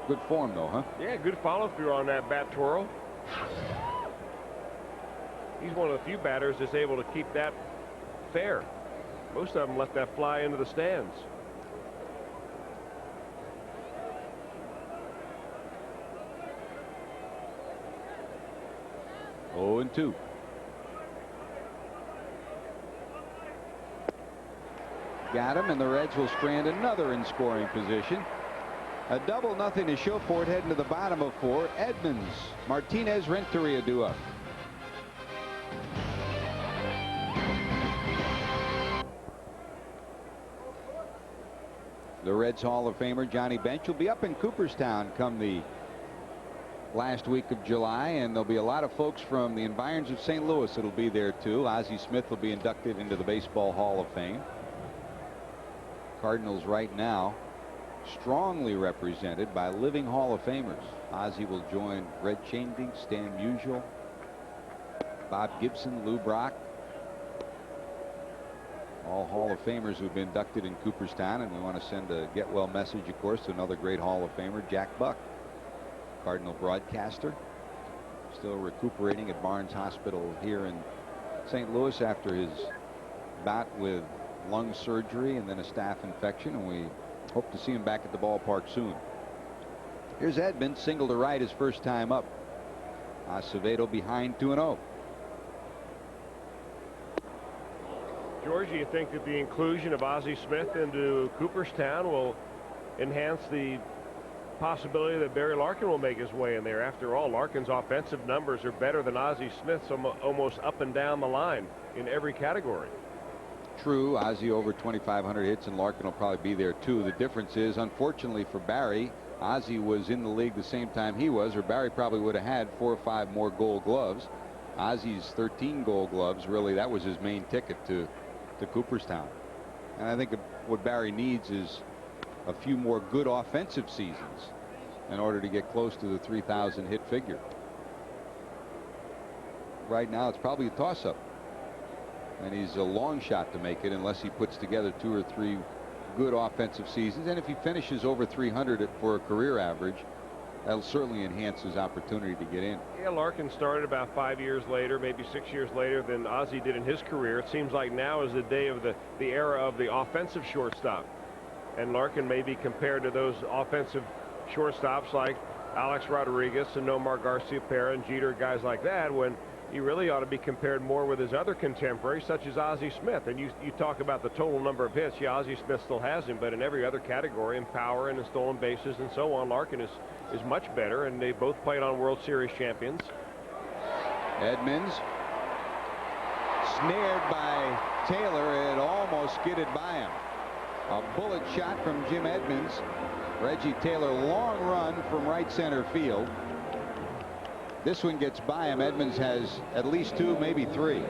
Good form, though, huh? Yeah, good follow-through on that bat twirl. He's one of the few batters that's able to keep that fair. Most of them let that fly into the stands. Oh, and 2. Got him, and the Reds will strand another in scoring position. A 2-0 to show for it, heading to the bottom of 4. Edmonds, Martinez, Renteria do up. The Reds Hall of Famer Johnny Bench will be up in Cooperstown come the last week of July, and there'll be a lot of folks from the environs of St. Louis that'll be there too. Ozzie Smith will be inducted into the Baseball Hall of Fame. Cardinals right now strongly represented by living Hall of Famers. Ozzie will join Red Cheney, Stan Musial, Bob Gibson, Lou Brock. All Hall of Famers who've been inducted in Cooperstown, and we want to send a get well message, of course, to another great Hall of Famer, Jack Buck, Cardinal broadcaster, still recuperating at Barnes Hospital here in St. Louis after his bout with lung surgery and then a staph infection, and we hope to see him back at the ballpark soon. Here's Edmonds, single to right his first time up. Acevedo behind 2-0. George, do you think that the inclusion of Ozzie Smith into Cooperstown will enhance the possibility that Barry Larkin will make his way in there? After all, Larkin's offensive numbers are better than Ozzie Smith's almost up and down the line in every category. True. Ozzie over 2,500 hits, and Larkin will probably be there too. The difference is, unfortunately for Barry, Ozzie was in the league the same time he was, or Barry probably would have had 4 or 5 more Gold Gloves. Ozzie's 13 Gold Gloves, really, that was his main ticket to Cooperstown. And I think what Barry needs is a few more good offensive seasons in order to get close to the 3,000 hit figure. Right now it's probably a toss-up, and he's a long shot to make it unless he puts together 2 or 3 good offensive seasons. And if he finishes over 300 for a career average, that'll certainly enhance his opportunity to get in. Yeah, Larkin started about 5 years later, maybe 6 years later than Ozzie did in his career. It seems like now is the day of the era of the offensive shortstop. And Larkin may be compared to those offensive shortstops like Alex Rodriguez and Nomar Garcia-Pera and Jeter, guys like that, when he really ought to be compared more with his other contemporaries, such as Ozzie Smith. And you talk about the total number of hits. Yeah, Ozzie Smith still has him, but in every other category, in power and in stolen bases and so on, Larkin is much better, and they both played on World Series champions. Edmonds snared by Taylor. It almost skidded by him. A bullet shot from Jim Edmonds. Reggie Taylor, long run from right center field. This one gets by him. Edmonds has at least 2, maybe 3.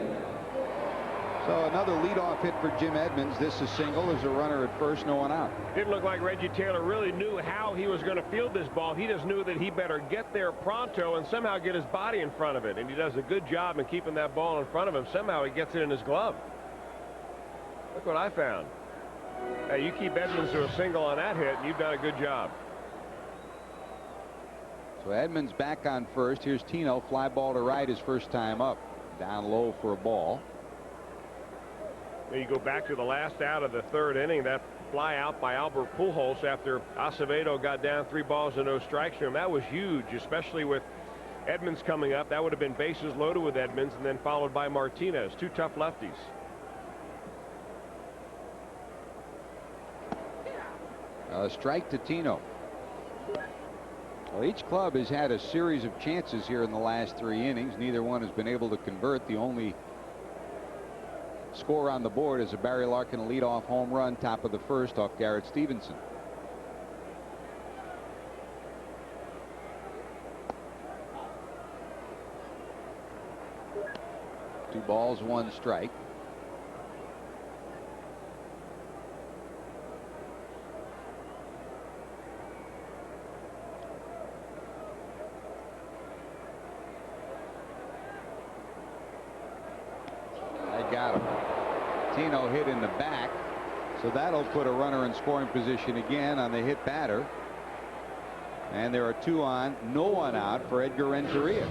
So another leadoff hit for Jim Edmonds. This is single. There's a runner at first, no one out. Didn't look like Reggie Taylor really knew how he was going to field this ball. He just knew that he better get there pronto and somehow get his body in front of it. And he does a good job in keeping that ball in front of him. Somehow he gets it in his glove. Look what I found. Hey, you keep Edmonds to a single on that hit, and you've done a good job. So Edmonds back on first. Here's Tino. Fly ball to right his first time up. Down low for a ball. You go back to the last out of the 3rd inning. That fly out by Albert Pujols after Acevedo got down 3 balls and no strikes to him. That was huge, especially with Edmonds coming up. That would have been bases loaded with Edmonds, and then followed by Martinez. 2 tough lefties. A strike to Tino. Well, each club has had a series of chances here in the last 3 innings. Neither one has been able to convert. The only score on the board is a Barry Larkin leadoff home run, top of the 1st, off Garrett Stevenson. Two balls, 1 strike. Got him. Tino hit in the back, so that'll put a runner in scoring position again on the hit batter. And there are 2 on, no one out for Edgar Renteria.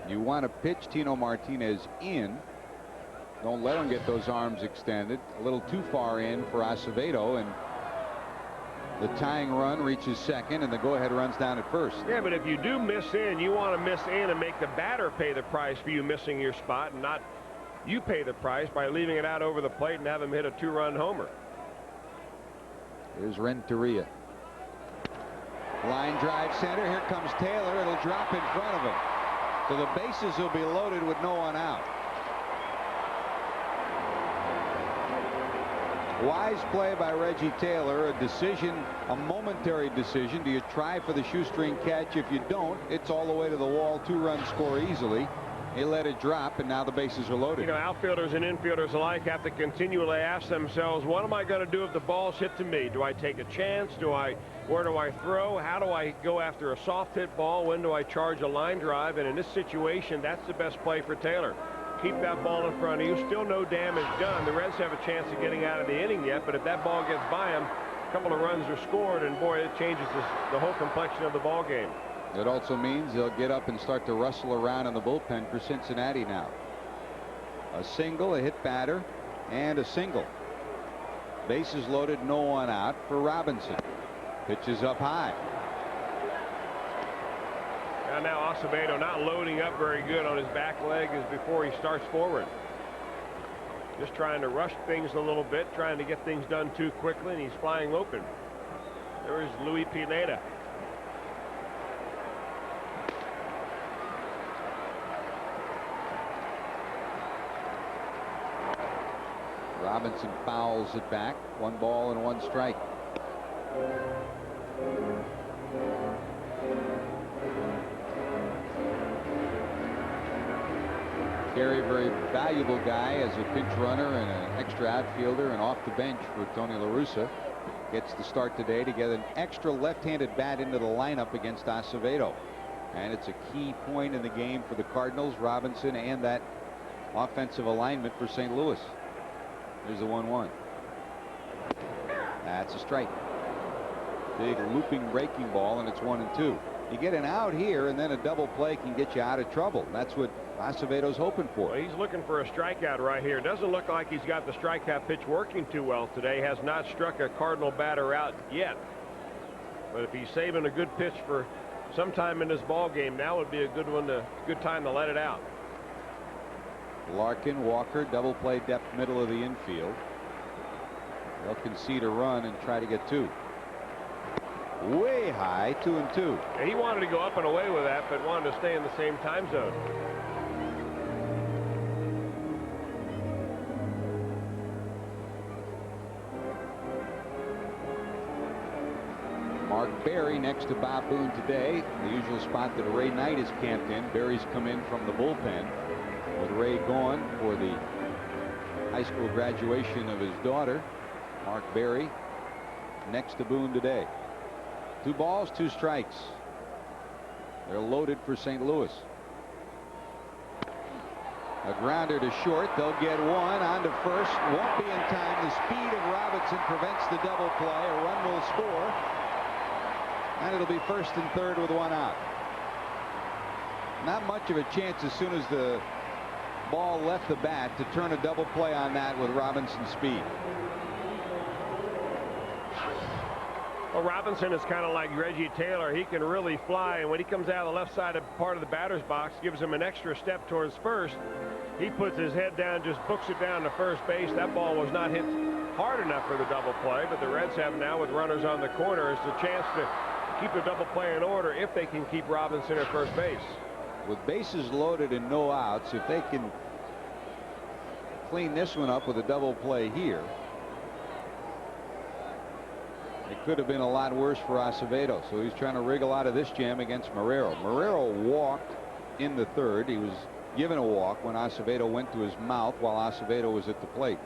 You want to pitch Tino Martinez in. Don't let him get those arms extended. A little too far in for Acevedo, and the tying run reaches second, and the go-ahead runs down at first. Yeah, but if you do miss in, you want to miss in and make the batter pay the price for you missing your spot, and not you pay the price by leaving it out over the plate and have him hit a 2-run homer. Here's Renteria. Line drive center. Here comes Taylor. It'll drop in front of him. So the bases will be loaded with no one out. Wise play by Reggie Taylor. A decision, a momentary decision. Do you try for the shoestring catch? If you don't, it's all the way to the wall. 2-run score easily. He let it drop, and now the bases are loaded. You know, outfielders and infielders alike have to continually ask themselves, what am I going to do if the ball's hit to me? Do I take a chance? Where do I throw? How do I go after a soft hit ball? When do I charge a line drive? And in this situation, that's the best play for Taylor. Keep that ball in front of you. Still no damage done. The Reds have a chance of getting out of the inning yet, but if that ball gets by them, a couple of runs are scored, and boy, it changes the whole complexion of the ball game. It also means they'll get up and start to rustle around in the bullpen for Cincinnati now. A single, a hit batter, and a single. Bases loaded, no one out for Robinson. Pitches up high. And now Acevedo not loading up very good on his back leg as before he starts forward. Just trying to rush things a little bit, trying to get things done too quickly, and he's flying open. There is Luis Pineda. Robinson fouls it back. 1 ball and 1 strike. Gary, very valuable guy as a pinch runner and an extra outfielder, and off the bench for Tony La Russa. Gets the start today to get an extra left-handed bat into the lineup against Acevedo. And it's a key point in the game for the Cardinals, Robinson, and that offensive alignment for St. Louis. There's the 1-1. That's a strike. Big looping breaking ball, and it's 1-2. You get an out here, and then a double play can get you out of trouble. That's what Acevedo's hoping for. Well, he's looking for a strikeout right here. Doesn't look like he's got the strikeout pitch working too well today. Has not struck a Cardinal batter out yet. But if he's saving a good pitch for sometime in this ball game, now would be a good time to let it out. Larkin, Walker, double play depth middle of the infield. They'll concede a run and try to get 2. Way high, 2-2. And he wanted to go up and away with that, but wanted to stay in the same time zone. Mark Berry next to Bob Boone today, the usual spot that Ray Knight is camped in. Berry's come in from the bullpen with Ray gone for the high school graduation of his daughter. Mark Berry next to Boone today. 2 balls, 2 strikes. They're loaded for St. Louis. A grounder to short. They'll get one on to first. Won't be in time. The speed of Robinson prevents the double play. A run will score. And it'll be first and third with 1 out. Not much of a chance as soon as the ball left the bat to turn a double play on that with Robinson's speed. Well, Robinson is kind of like Reggie Taylor. He can really fly, and when he comes out of the left side of part of the batter's box, gives him an extra step towards first. He puts his head down, just books it down to first base. That ball was not hit hard enough for the double play, but the Reds have now, with runners on the corners, the chance to keep the double play in order if they can keep Robinson at first base. With bases loaded and no outs, if they can clean this one up with a double play here, it could have been a lot worse for Acevedo. So he's trying to wriggle out of this jam against Marrero. Marrero walked in the third. He was given a walk when Acevedo went to his mouth while Acevedo was at the plate.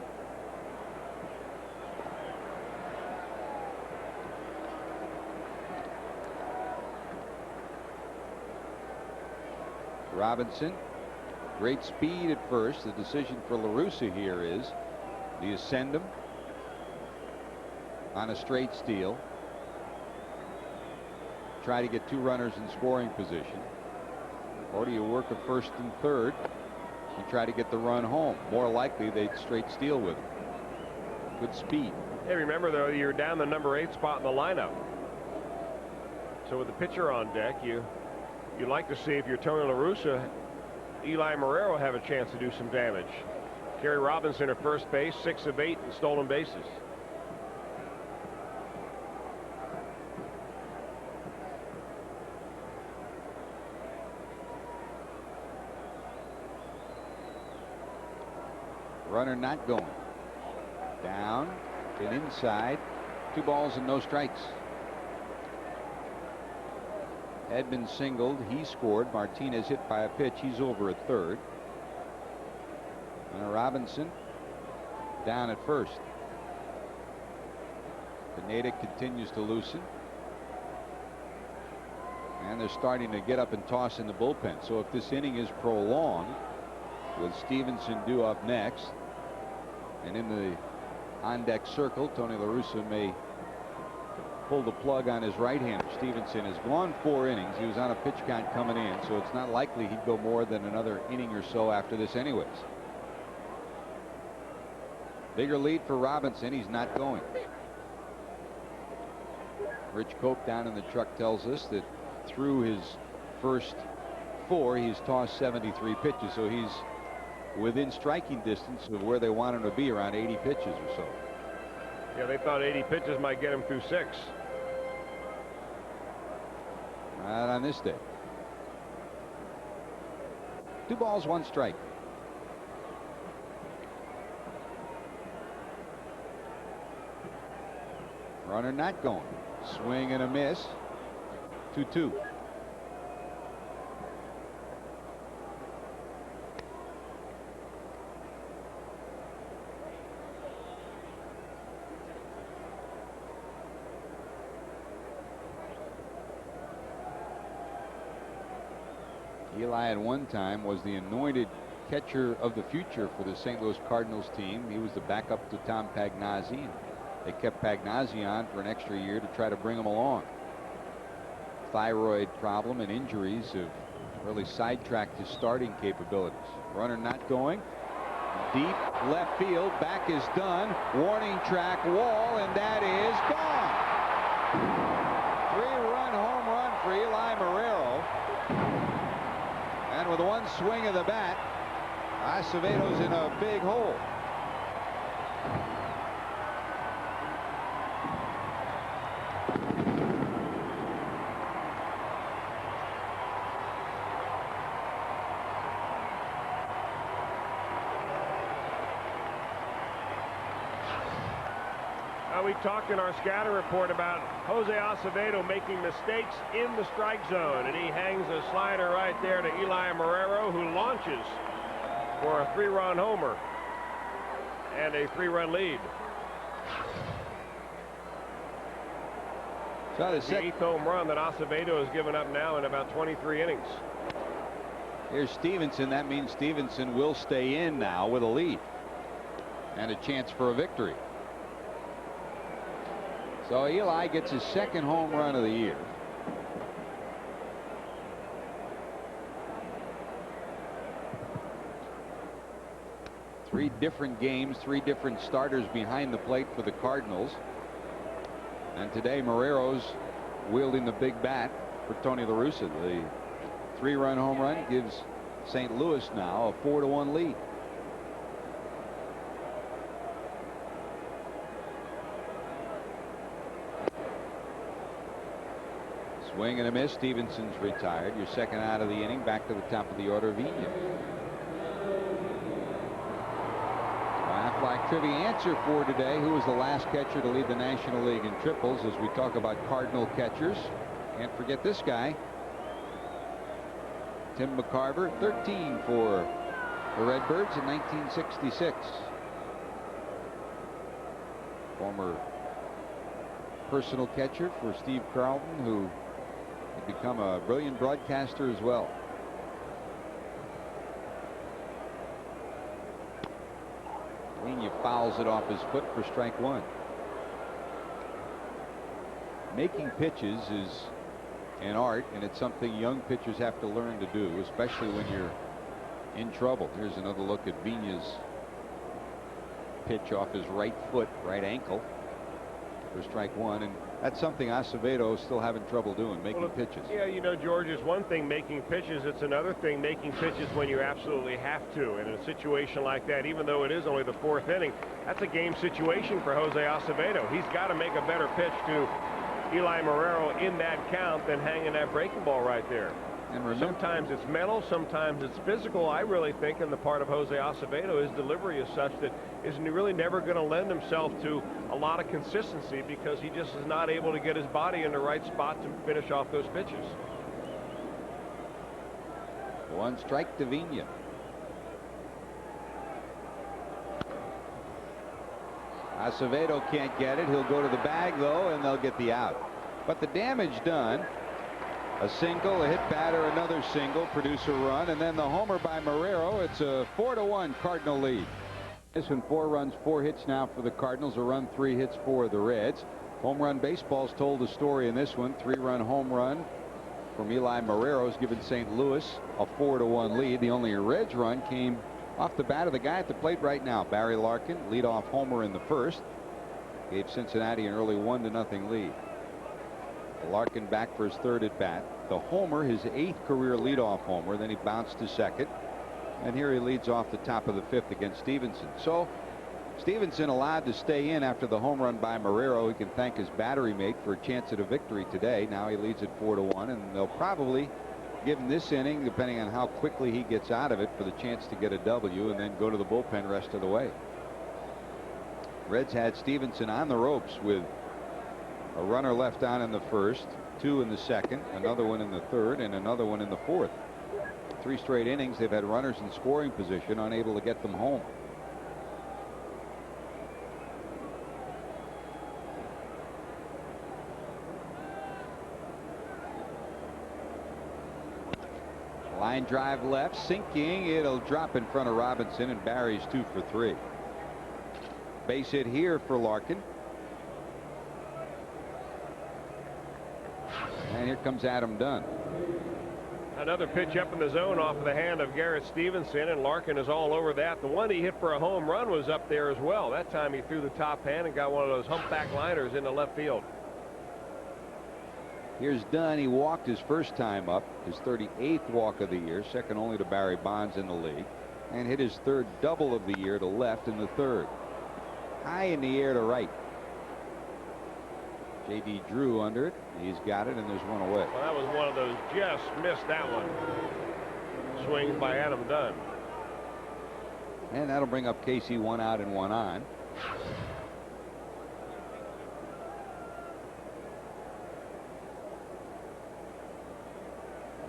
Robinson, great speed at first. The decision for La Russa here is, do you send him on a straight steal, try to get 2 runners in scoring position, or do you work a first and third and try to get the run home? More likely they'd straight steal with him. Good speed. Hey, remember though, you're down the number 8 spot in the lineup, so with the pitcher on deck, you'd like to see, if you're Tony La Russa, Eli Marrero have a chance to do some damage. Kerry Robinson at first base, 6 of 8 in stolen bases. Runner not going. Down and inside. 2 balls and no strikes. Edmund singled. He scored. Martinez hit by a pitch. He's over at third. And Robinson down at first. Pineda continues to loosen. And they're starting to get up and toss in the bullpen. So if this inning is prolonged, with Stevenson due up next, and in the on-deck circle, Tony La Russa may pull the plug on his right-hander. Stevenson has gone 4 innings. He was on a pitch count coming in, so it's not likely he'd go more than another inning or so after this anyways. Bigger lead for Robinson. He's not going. Rich Cope down in the truck tells us that through his first 4, he's tossed 73 pitches, so he's within striking distance of where they want him to be, around 80 pitches or so. Yeah, they thought 80 pitches might get him through 6. Not on this day. 2 balls, 1 strike. Runner not going. Swing and a miss. 2-2. Eli at one time was the anointed catcher of the future for the St. Louis Cardinals team. He was the backup to Tom Pagnazzi, and they kept Pagnazzi on for an extra year to try to bring him along. Thyroid problem and injuries have really sidetracked his starting capabilities. Runner not going. Deep left field. Back is done. Warning track wall, and that is gone. 3-run home run for Eli Marrero. And with 1 swing of the bat, Acevedo's in a big hole. We talked in our scatter report about Jose Acevedo making mistakes in the strike zone, and he hangs a slider right there to Eli Marrero, who launches for a 3-run homer and a 3-run lead. So the 8th home run that Acevedo has given up now in about 23 innings. Here's Stevenson. That means Stevenson will stay in now with a lead and a chance for a victory. So Eli gets his 2nd home run of the year. Three different games, 3 different starters behind the plate for the Cardinals. And today Marrero's wielding the big bat for Tony La Russa. The 3-run home run gives St. Louis now a 4-1 lead. Swing and a miss. Stevenson's retired. Your 2nd out of the inning. Back to the top of the order, Vigna. Aflac trivia answer for today. Who was the last catcher to lead the National League in triples? As we talk about Cardinal catchers, can't forget this guy, Tim McCarver, 13 for the Redbirds in 1966. Former personal catcher for Steve Carlton, who had become a brilliant broadcaster as well. Vigna fouls it off his foot for strike 1. Making pitches is an art, and it's something young pitchers have to learn to do, especially when you're in trouble. Here's another look at Vigna's pitch off his right foot, right ankle, for strike 1, and that's something Acevedo is still having trouble doing, making pitches. Yeah, you know, George, is one thing making pitches. It's another thing making pitches when you absolutely have to. And in a situation like that, even though it is only the 4th inning, that's a game situation for Jose Acevedo. He's got to make a better pitch to Eli Marrero in that count than hanging that breaking ball right there. And remember, sometimes it's mental, sometimes it's physical. I really think in the part of Jose Acevedo, his delivery is such that is really never going to lend himself to a lot of consistency, because he just is not able to get his body in the right spot to finish off those pitches. 1 strike to Vigna. Acevedo can't get it. He'll go to the bag though, and they'll get the out. But the damage done. A single, a hit batter, another single, produce a run, and then the homer by Marrero. It's a 4-1 Cardinal lead. This one, 4 runs, 4 hits now for the Cardinals. A run, 3 hits for the Reds. Home run baseball's told the story in this one. 3-run home run from Eli Marrero has given St. Louis a 4-1 lead. The only Reds run came off the bat of the guy at the plate right now, Barry Larkin. Leadoff homer in the 1st. Gave Cincinnati an early 1-0 lead. Larkin back for his 3rd at bat. The homer, his 8th career leadoff homer. Then he bounced to 2nd. And here he leads off the top of the 5th against Stevenson. So Stevenson allowed to stay in after the home run by Marrero. He can thank his battery mate for a chance at a victory today. Now he leads at 4-1, and they'll probably give him this inning, depending on how quickly he gets out of it, for the chance to get a W and then go to the bullpen rest of the way. Reds had Stevenson on the ropes with a runner left on in the 1st, 2 in the 2nd, another one in the 3rd, and another one in the 4th. 3 straight innings they've had runners in scoring position, unable to get them home. Line drive left, sinking. It'll drop in front of Robinson, and Barry's 2 for 3. Base hit here for Larkin. And here comes Adam Dunn. Another pitch up in the zone off of the hand of Garrett Stevenson, and Larkin is all over that. The one he hit for a home run was up there as well. That time he threw the top hand and got one of those humpback liners into left field. Here's Dunn. He walked his first time up, his 38th walk of the year, second only to Barry Bonds in the league, and hit his 3rd double of the year to left in the 3rd. High in the air to right. J.D. Drew under it. He's got it, and there's one away. Well, that was one of those, just missed that one. Swings by Adam Dunn. And that'll bring up Casey, 1 out and 1 on.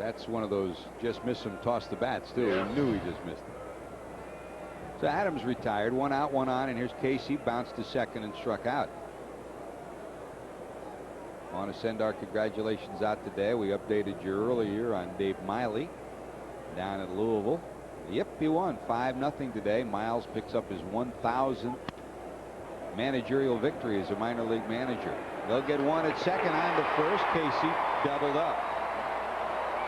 That's one of those just miss him, toss the bats too. He knew he just missed it. So Adams retired, 1 out, 1 on, and here's Casey, bounced to second and struck out. I want to send our congratulations out today. We updated you earlier on Dave Miley down at Louisville. Yep, he won 5-0 today. Miles picks up his 1,000th managerial victory as a minor league manager. They'll get one at second, on to first. Casey doubled up.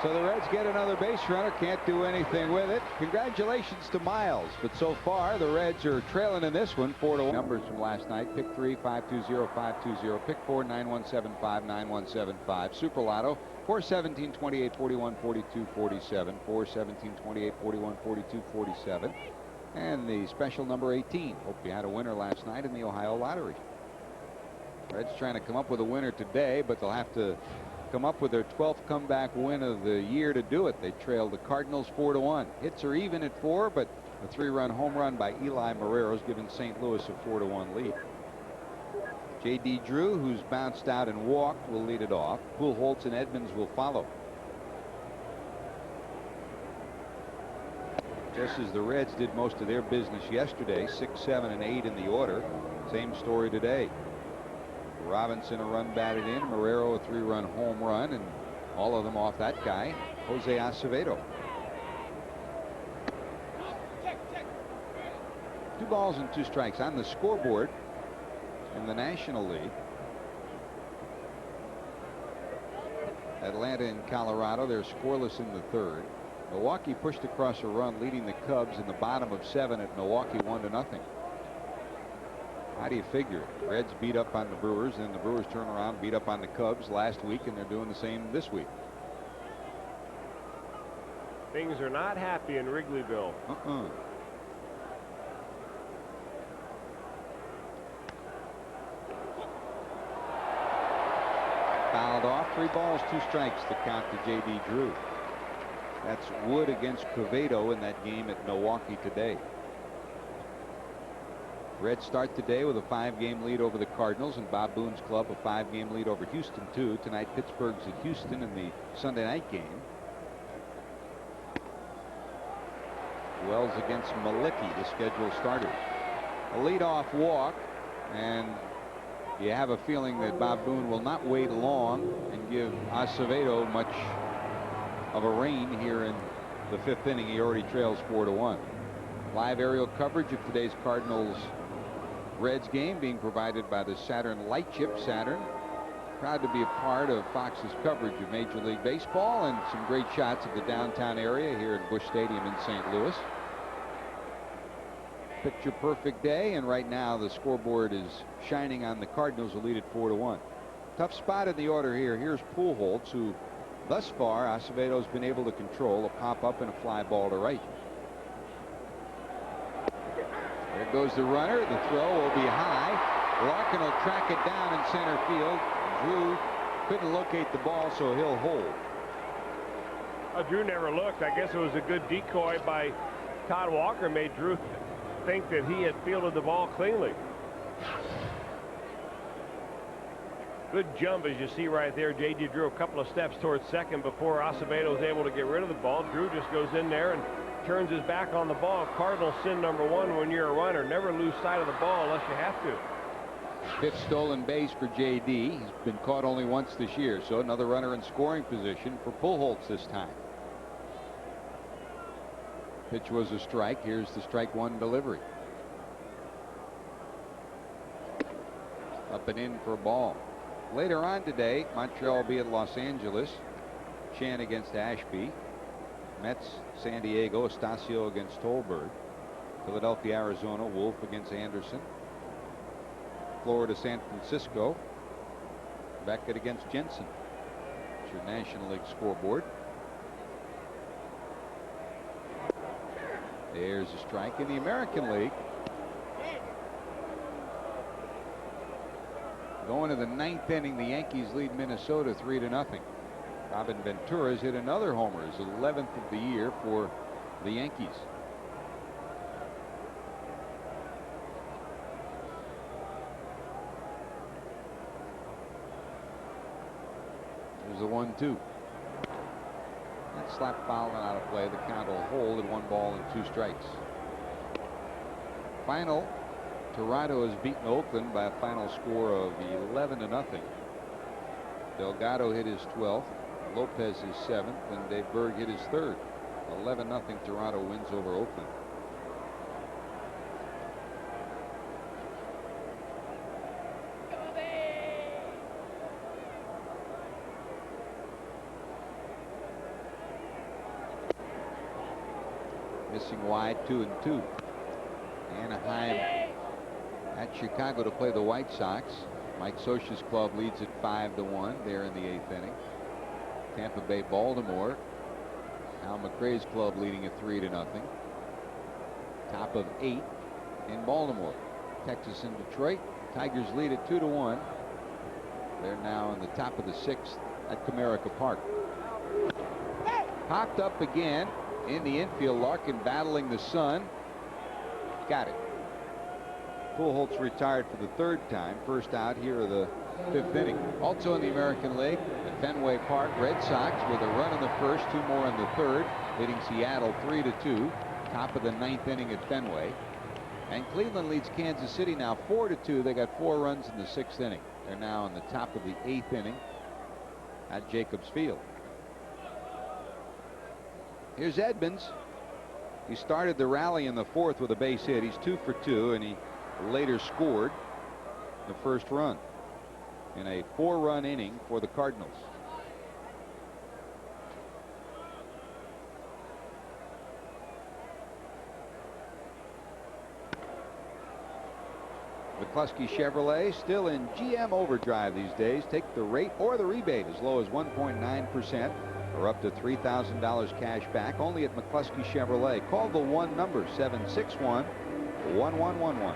So the Reds get another base runner. Can't do anything with it. Congratulations to Miles. But so far, the Reds are trailing in this one 4-1. Numbers from last night: pick 3, 520-520. Pick 4, 9175-9175. Super Lotto 417, 28, 41, 42, 47. 417, 28, 41, 42, 47. And the special number 18. Hope you had a winner last night in the Ohio Lottery. Reds trying to come up with a winner today, but they'll have to come up with their 12th comeback win of the year to do it. They trailed the Cardinals 4-1. Hits are even at 4, but a 3-run home run by Eli Marrero has given St. Louis a 4-1 lead. J.D. Drew, who's bounced out and walked, will lead it off. Pujols and Edmonds will follow. Just as the Reds did most of their business yesterday, 6, 7, and 8 in the order. Same story today. Robinson a run batted in, Marrero a 3-run home run, and all of them off that guy, Jose Acevedo. 2 balls and 2 strikes on the scoreboard in the National League. Atlanta and Colorado, they're scoreless in the 3rd. Milwaukee pushed across a run, leading the Cubs in the bottom of 7 at Milwaukee 1-0. How do you figure it? Reds beat up on the Brewers, and the Brewers turn around, beat up on the Cubs last week, and they're doing the same this week. Things are not happy in Wrigleyville. Fouled off. 3 balls, 2 strikes to count to J.D. Drew. That's Wood against Quevedo in that game at Milwaukee today. Reds start today with a 5-game lead over the Cardinals, and Bob Boone's club a 5-game lead over Houston too. Tonight Pittsburgh's at Houston in the Sunday night game. Wells against Malicki, the scheduled starters. A leadoff walk, and you have a feeling that Bob Boone will not wait long and give Acevedo much of a rein here in the 5th inning. He already trails 4-1. Live aerial coverage of today's Cardinals Reds game being provided by the Saturn Light Chip. Saturn, proud to be a part of Fox's coverage of Major League Baseball, and some great shots of the downtown area here at Busch Stadium in St. Louis. Picture perfect day, and right now the scoreboard is shining on the Cardinals, who lead at 4-1. Tough spot in the order here. Here's Pujols, who thus far Acevedo's been able to control. A pop up and a fly ball to right. There goes the runner. The throw will be high. Larkin will track it down in center field. Drew couldn't locate the ball, so he'll hold. Drew never looked. I guess it was a good decoy by Todd Walker, made Drew think that he had fielded the ball cleanly. Good jump, as you see right there. J.D. Drew a couple of steps towards second before Acevedo was able to get rid of the ball. Drew just goes in there and turns his back on the ball. Cardinal sin number 1 when you're a runner: never lose sight of the ball unless you have to. 5th stolen base for J.D. He's been caught only once this year, so another runner in scoring position for Pujols this time. Pitch was a strike. Here's the strike 1 delivery. Up and in for a ball. Later on today, Montreal will be at Los Angeles. Chan against Ashby. Mets, San Diego. Estacio against Tolberg. Philadelphia, Arizona. Wolf against Anderson. Florida, San Francisco. Beckett against Jensen. It's your National League scoreboard. There's a strike in the American League. Going to the 9th inning, the Yankees lead Minnesota 3-0. Robin Ventura's hit another homer, his 11th of the year for the Yankees. There's the 1-2. slap foul and out of play. The count will hold at 1 ball and 2 strikes. Final, Toronto has beaten Oakland by a final score of 11-0. Delgado hit his 12th, Lopez his 7th, and Dave Berg hit his 3rd. 11-0 Toronto wins over Oakland. Missing wide, 2-2. Anaheim at Chicago to play the White Sox. Mike Scioscia's club leads at 5-1 there in the 8th inning. Tampa Bay, Baltimore. Al McRae's club leading at 3-0. Top of 8 in Baltimore. Texas and Detroit. Tigers lead at 2-1. They're now in the top of the 6th at Comerica Park. Popped up again in the infield. Larkin battling the sun. Got it. Pujols retired for the 3rd time. First out here of the 5th inning. Also in the American League at Fenway Park, Red Sox with a run in the 1st, 2 more in the 3rd, leading Seattle 3-2. Top of the 9th inning at Fenway. And Cleveland leads Kansas City now 4-2. They got 4 runs in the 6th inning. They're now in the top of the 8th inning at Jacobs Field. Here's Edmonds. He started the rally in the 4th with a base hit. He's 2 for 2, and he later scored the first run in a 4-run inning for the Cardinals. McCluskey Chevrolet still in GM overdrive these days. Take the rate or the rebate as low as 1.9% or up to $3,000 cash back only at McCluskey Chevrolet. Call the 1 number 761-1111.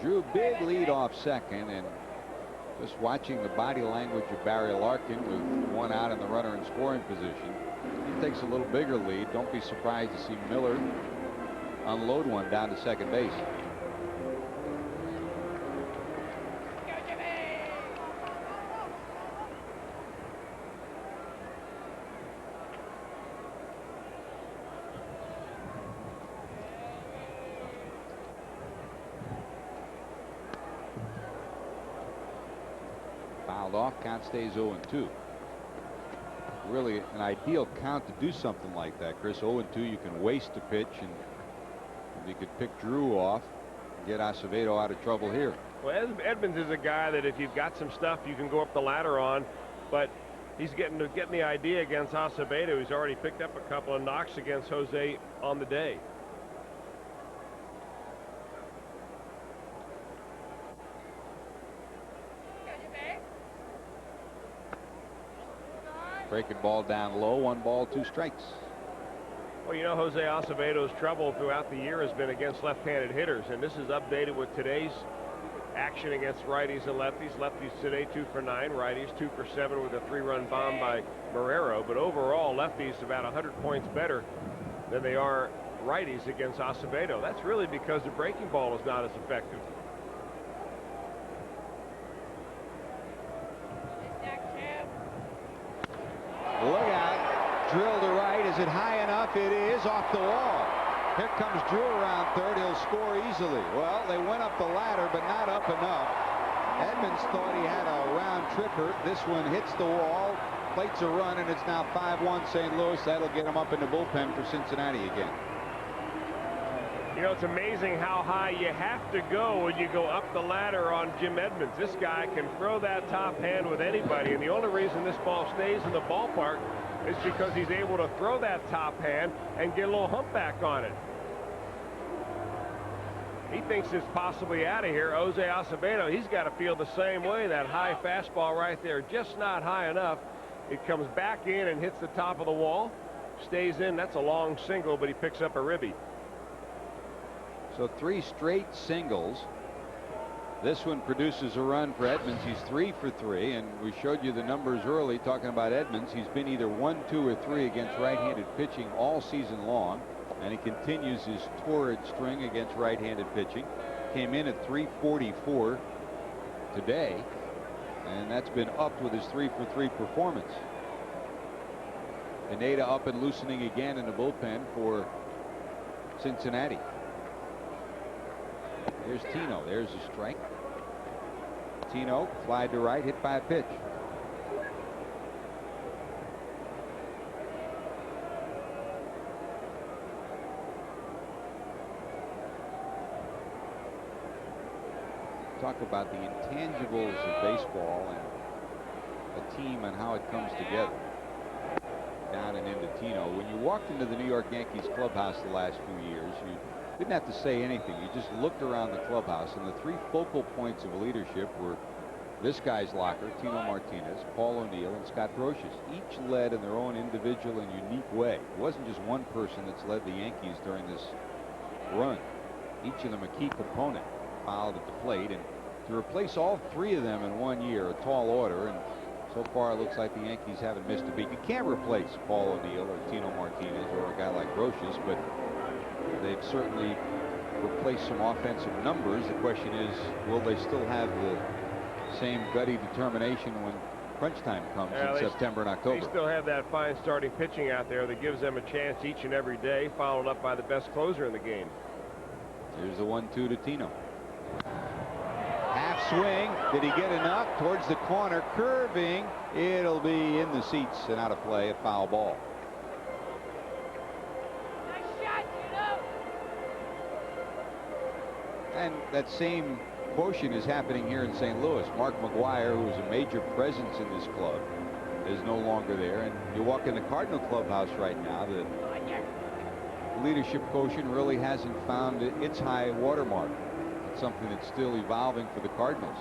Drew big lead off second, and just watching the body language of Barry Larkin with 1 out and the runner in scoring position. He takes a little bigger lead. Don't be surprised to see Miller unload one down to second base. Fouled off. Count stays 0-2. Really an ideal count to do something like that, Chris. 0-2, you can waste a pitch, and you could pick Drew off and get Acevedo out of trouble here. Well, Edmonds is a guy that if you've got some stuff you can go up the ladder on, but he's getting the idea against Acevedo. He's already picked up a couple of knocks against Jose on the day. Breaking ball down low. 1 ball, 2 strikes. Well, you know, Jose Acevedo's trouble throughout the year has been against left-handed hitters, and this is updated with today's action against righties and lefties. Lefties today 2 for 9, righties 2 for 7 with a 3-run bomb by Marrero. But overall, lefties about 100 points better than they are righties against Acevedo. That's really because the breaking ball is not as effective. Look out. Drill to right. Is it high enough? It is. Off the wall. Here comes Drew around third. He'll score easily. Well, they went up the ladder, but not up enough. Edmonds thought he had a round tripper. This one hits the wall, plates a run, and it's now 5-1 St. Louis. That'll get him up in the bullpen for Cincinnati again. You know, it's amazing how high you have to go when you go up the ladder on Jim Edmonds. This guy can throw that top hand with anybody, and the only reason this ball stays in the ballpark is because he's able to throw that top hand and get a little humpback on it. He thinks it's possibly out of here. Jose Acevedo, he's got to feel the same way. That high fastball right there, just not high enough. It comes back in and hits the top of the wall. Stays in. That's a long single, but he picks up a ribby. So 3 straight singles This one produces a run for Edmonds. He's 3 for 3, and we showed you the numbers early talking about Edmonds. He's been either 1, 2, or 3 against right-handed pitching all season long, and he continues his torrid string against right-handed pitching. Came in at 344 today, and that's been upped with his 3 for 3 performance. Pineda up and loosening again in the bullpen for Cincinnati. There's Tino. There's a strike. Tino fly to right, hit by a pitch. Talk about the intangibles of baseball and a team and how it comes together. Down and into Tino. When you walked into the New York Yankees clubhouse the last few years, you didn't have to say anything. You just looked around the clubhouse, and the 3 focal points of leadership were this guy's locker, Tino Martinez, Paul O'Neill, and Scott Brocious. Each led in their own individual and unique way. It wasn't just one person that's led the Yankees during this run. Each of them a key component. Fouled at the plate, and to replace all 3 of them in 1 year, a tall order, and so far it looks like the Yankees haven't missed a beat. You can't replace Paul O'Neill or Tino Martinez or a guy like Brocious, but they've certainly replaced some offensive numbers. The question is, will they still have the same gutty determination when crunch time comes in September and October? They still have that fine starting pitching out there that gives them a chance each and every day, followed up by the best closer in the game. Here's the 1-2 to Tino. Half swing. Did he get enough? Towards the corner, curving. It'll be in the seats and out of play. A foul ball. And that same quotient is happening here in St. Louis. Mark McGwire, who was a major presence in this club, is no longer there. And you walk in the Cardinal clubhouse right now, the leadership quotient really hasn't found its high watermark. It's something that's still evolving for the Cardinals.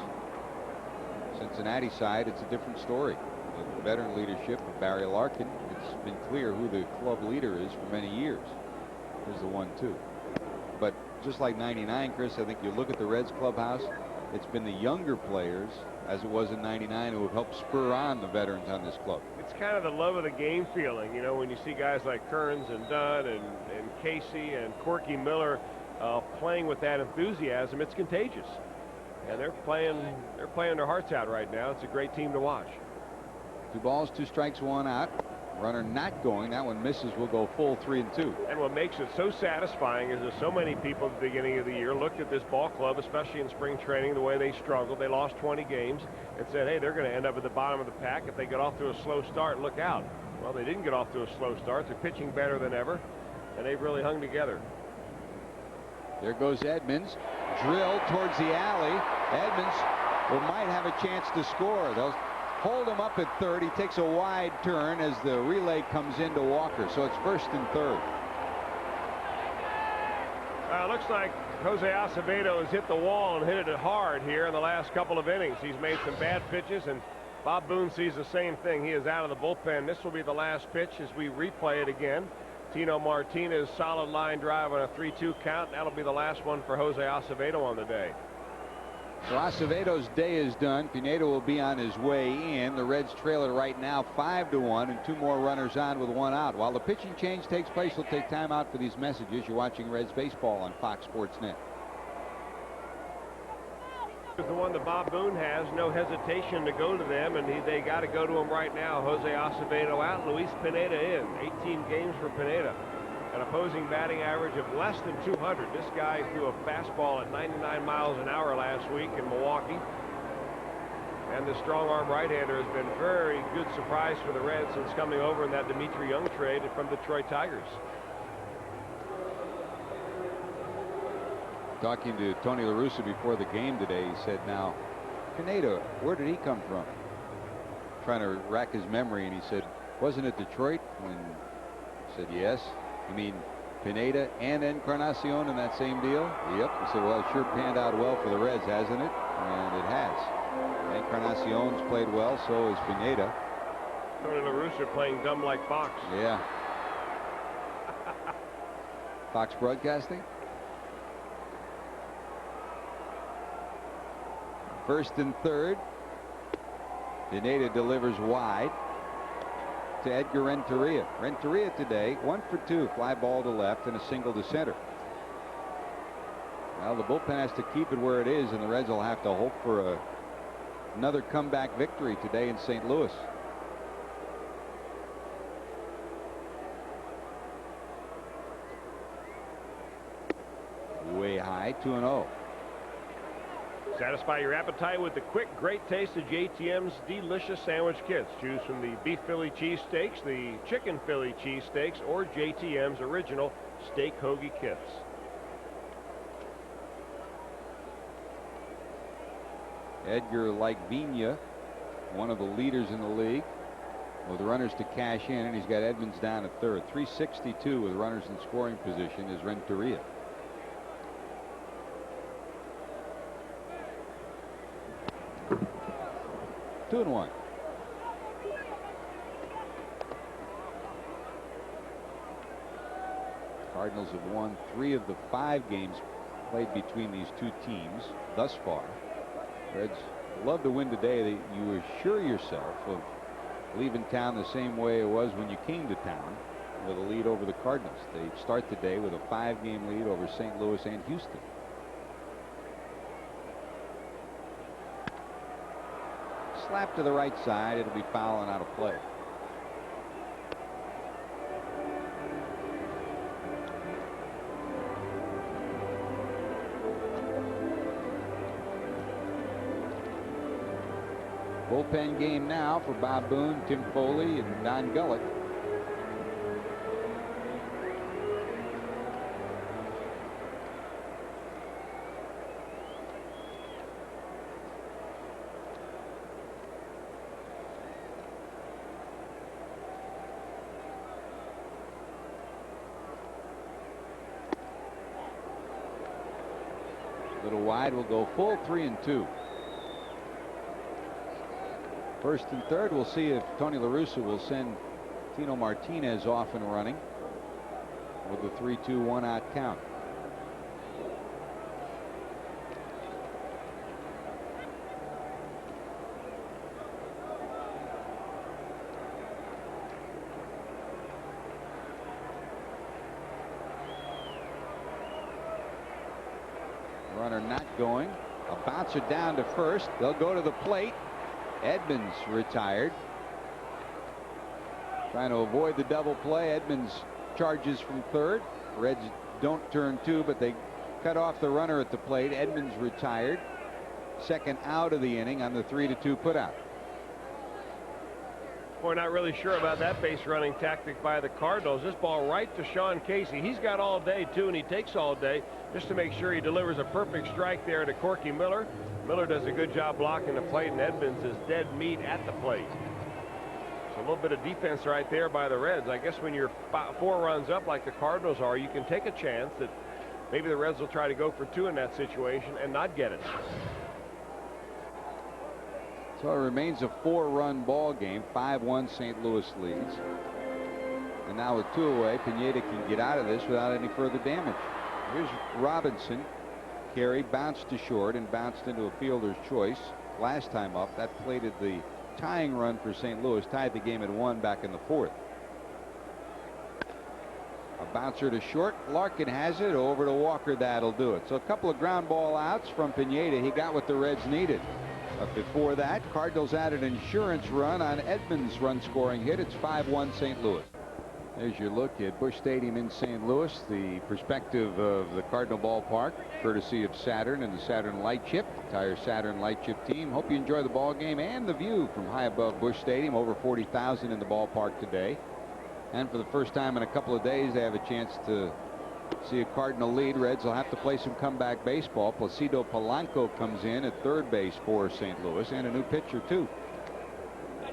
Cincinnati side, it's a different story. The veteran leadership of Barry Larkin, it's been clear who the club leader is for many years. Here's the 1-2. But just like '99, Chris, I think you look at the Reds clubhouse, it's been the younger players, as it was in '99, who have helped spur on the veterans on this club. It's kind of the love of the game feeling, you know, when you see guys like Kearns and Dunn and Casey and Corky Miller playing with that enthusiasm. It's contagious, and they're playing their hearts out right now. It's a great team to watch. 2 balls, 2 strikes, 1 out. Runner not going. That one misses. Will go full 3-2. And what makes it so satisfying is that so many people at the beginning of the year looked at this ball club, especially in spring training, the way they struggled. They lost 20 games and said, hey, they're going to end up at the bottom of the pack if they get off to a slow start. Look out. Well, they didn't get off to a slow start. They're pitching better than ever, and they've really hung together. There goes Edmonds. Drill towards the alley. Edmonds might have a chance to score. They'll hold him up at third. He takes a wide turn as the relay comes into Walker. So it's 1st and 3rd. Looks like Jose Acevedo has hit the wall and hit it hard here in the last couple of innings. He's made some bad pitches, and Bob Boone sees the same thing. He is out of the bullpen. This will be the last pitch as we replay it again. Tino Martinez, solid line drive on a 3-2 count. That'll be the last one for Jose Acevedo on the day. So Acevedo's day is done. Pineda will be on his way in. The Reds trail it right now 5-1, and 2 more runners on with 1 out. While the pitching change takes place, we'll take time out for these messages. You're watching Reds baseball on Fox Sports Net. The one that Bob Boone has, no hesitation to go to them, and they got to go to him right now. Jose Acevedo out, Luis Pineda in. 18 games for Pineda. An opposing batting average of less than 200. This guy threw a fastball at 99 miles an hour last week in Milwaukee. And the strong arm right-hander has been very good surprise for the Reds since coming over in that Dimitri Young trade from the Detroit Tigers. Talking to Tony La Russa before the game today, he said, now, Pineda, where did he come from? Trying to rack his memory, and he said, wasn't it Detroit? And he said, yes. You mean Pineda and Encarnacion in that same deal? Yep. He said, well, it sure panned out well for the Reds, hasn't it? And it has. Encarnacion's played well, so is Pineda. Tony La Russa playing dumb like Fox. Yeah. Fox Broadcasting? First and third. Pineda delivers wide to Edgar Renteria. Renteria today 1 for 2, fly ball to left and a single to center. Well, the bullpen has to keep it where it is, and the Reds will have to hope for another comeback victory today in St. Louis. Way high, 2-0. Satisfy your appetite with the quick, great taste of JTM's delicious sandwich kits. Choose from the beef Philly cheesesteaks, the chicken Philly cheesesteaks, or JTM's original steak hoagie kits. Edgar, like Vigna, one of the leaders in the league with runners to cash in, and he's got Edmonds down at third. 362 with runners in scoring position is Renteria. Two and one. Cardinals have won 3 of the 5 games played between these two teams thus far. Reds love to win today. You assure yourself of leaving town the same way it was when you came to town, with a lead over the Cardinals. They start the day with a 5-game lead over St. Louis and Houston. Slap to the right side. It'll be foul and out of play. Bullpen game now for Bob Boone, Tim Foley, and Don Gullett. Little wide, will go full, 3-2. First and third, we'll see if Tony La Russa will send Tino Martinez off and running with the 3-2 1-out count. Runner not going. A bouncer down to first. They'll go to the plate. Edmonds retired. Trying to avoid the double play. Edmonds charges from third. Reds don't turn 2, but they cut off the runner at the plate. Edmonds retired. Second out of the inning on the 3-2 putout. Boy, not really sure about that base running tactic by the Cardinals. This ball right to Sean Casey. He's got all day, too, and he takes all day just to make sure he delivers a perfect strike there to Corky Miller. Miller does a good job blocking the plate, and Edmonds is dead meat at the plate. So a little bit of defense right there by the Reds. I guess when you're 4 runs up like the Cardinals are, you can take a chance that maybe the Reds will try to go for 2 in that situation and not get it. So it remains a 4-run ball game. 5-1 St. Louis leads. And now with 2 away, Pineda can get out of this without any further damage. Here's Robinson. Carey bounced to short and bounced into a fielder's choice last time up. That plated the tying run for St. Louis, tied the game at 1 back in the 4th. A bouncer to short. Larkin has it over to Walker. That'll do it. So a couple of ground ball outs from Pineda. He got what the Reds needed. But before that, Cardinals added an insurance run on Edmonds' run scoring hit. It's 5-1 St. Louis. There's your look at Busch Stadium in St. Louis, the perspective of the Cardinal ballpark, courtesy of Saturn and the Saturn Light Chip, entire Saturn Light Chip team. Hope you enjoy the ball game and the view from high above Busch Stadium. Over 40,000 in the ballpark today. And for the first time in a couple of days, they have a chance to see a Cardinal lead. Reds will have to play some comeback baseball. Placido Polanco comes in at third base for St. Louis, and a new pitcher, too.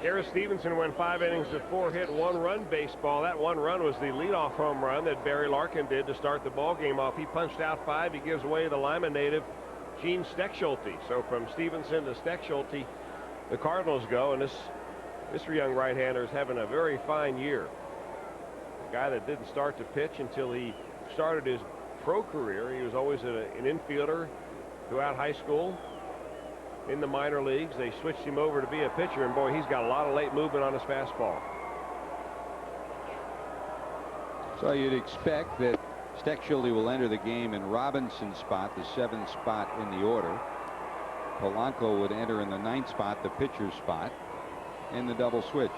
Harris Stevenson went 5 innings of 4-hit 1-run baseball. That 1 run was the leadoff home run that Barry Larkin did to start the ball game off. He punched out 5. He gives away the Lima native Gene Steckschulte. So from Stevenson to Steckschulte, the Cardinals go, and this young right-hander is having a very fine year. A guy that didn't start to pitch until he started his pro career. He was always an infielder throughout high school. in the minor leagues. They switched him over to be a pitcher, and boy, he's got a lot of late movement on his fastball. So you'd expect that Steckschulte will enter the game in Robinson's spot, the 7th spot in the order. Polanco would enter in the 9th spot, the pitcher's spot, in the double switch.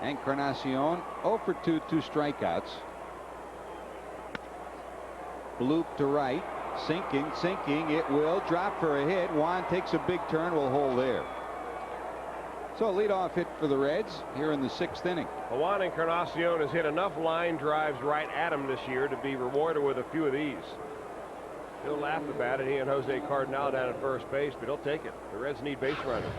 Encarnacion 0 for 2, 2 strikeouts. Bloop to right, sinking, it will drop for a hit. Juan takes a big turn, will hold there. So a leadoff hit for the Reds here in the 6th inning. Juan Encarnacion has hit enough line drives right at him this year to be rewarded with a few of these. He'll laugh about it, he and Jose Cardinal down at first base, but he'll take it. The Reds need base runners.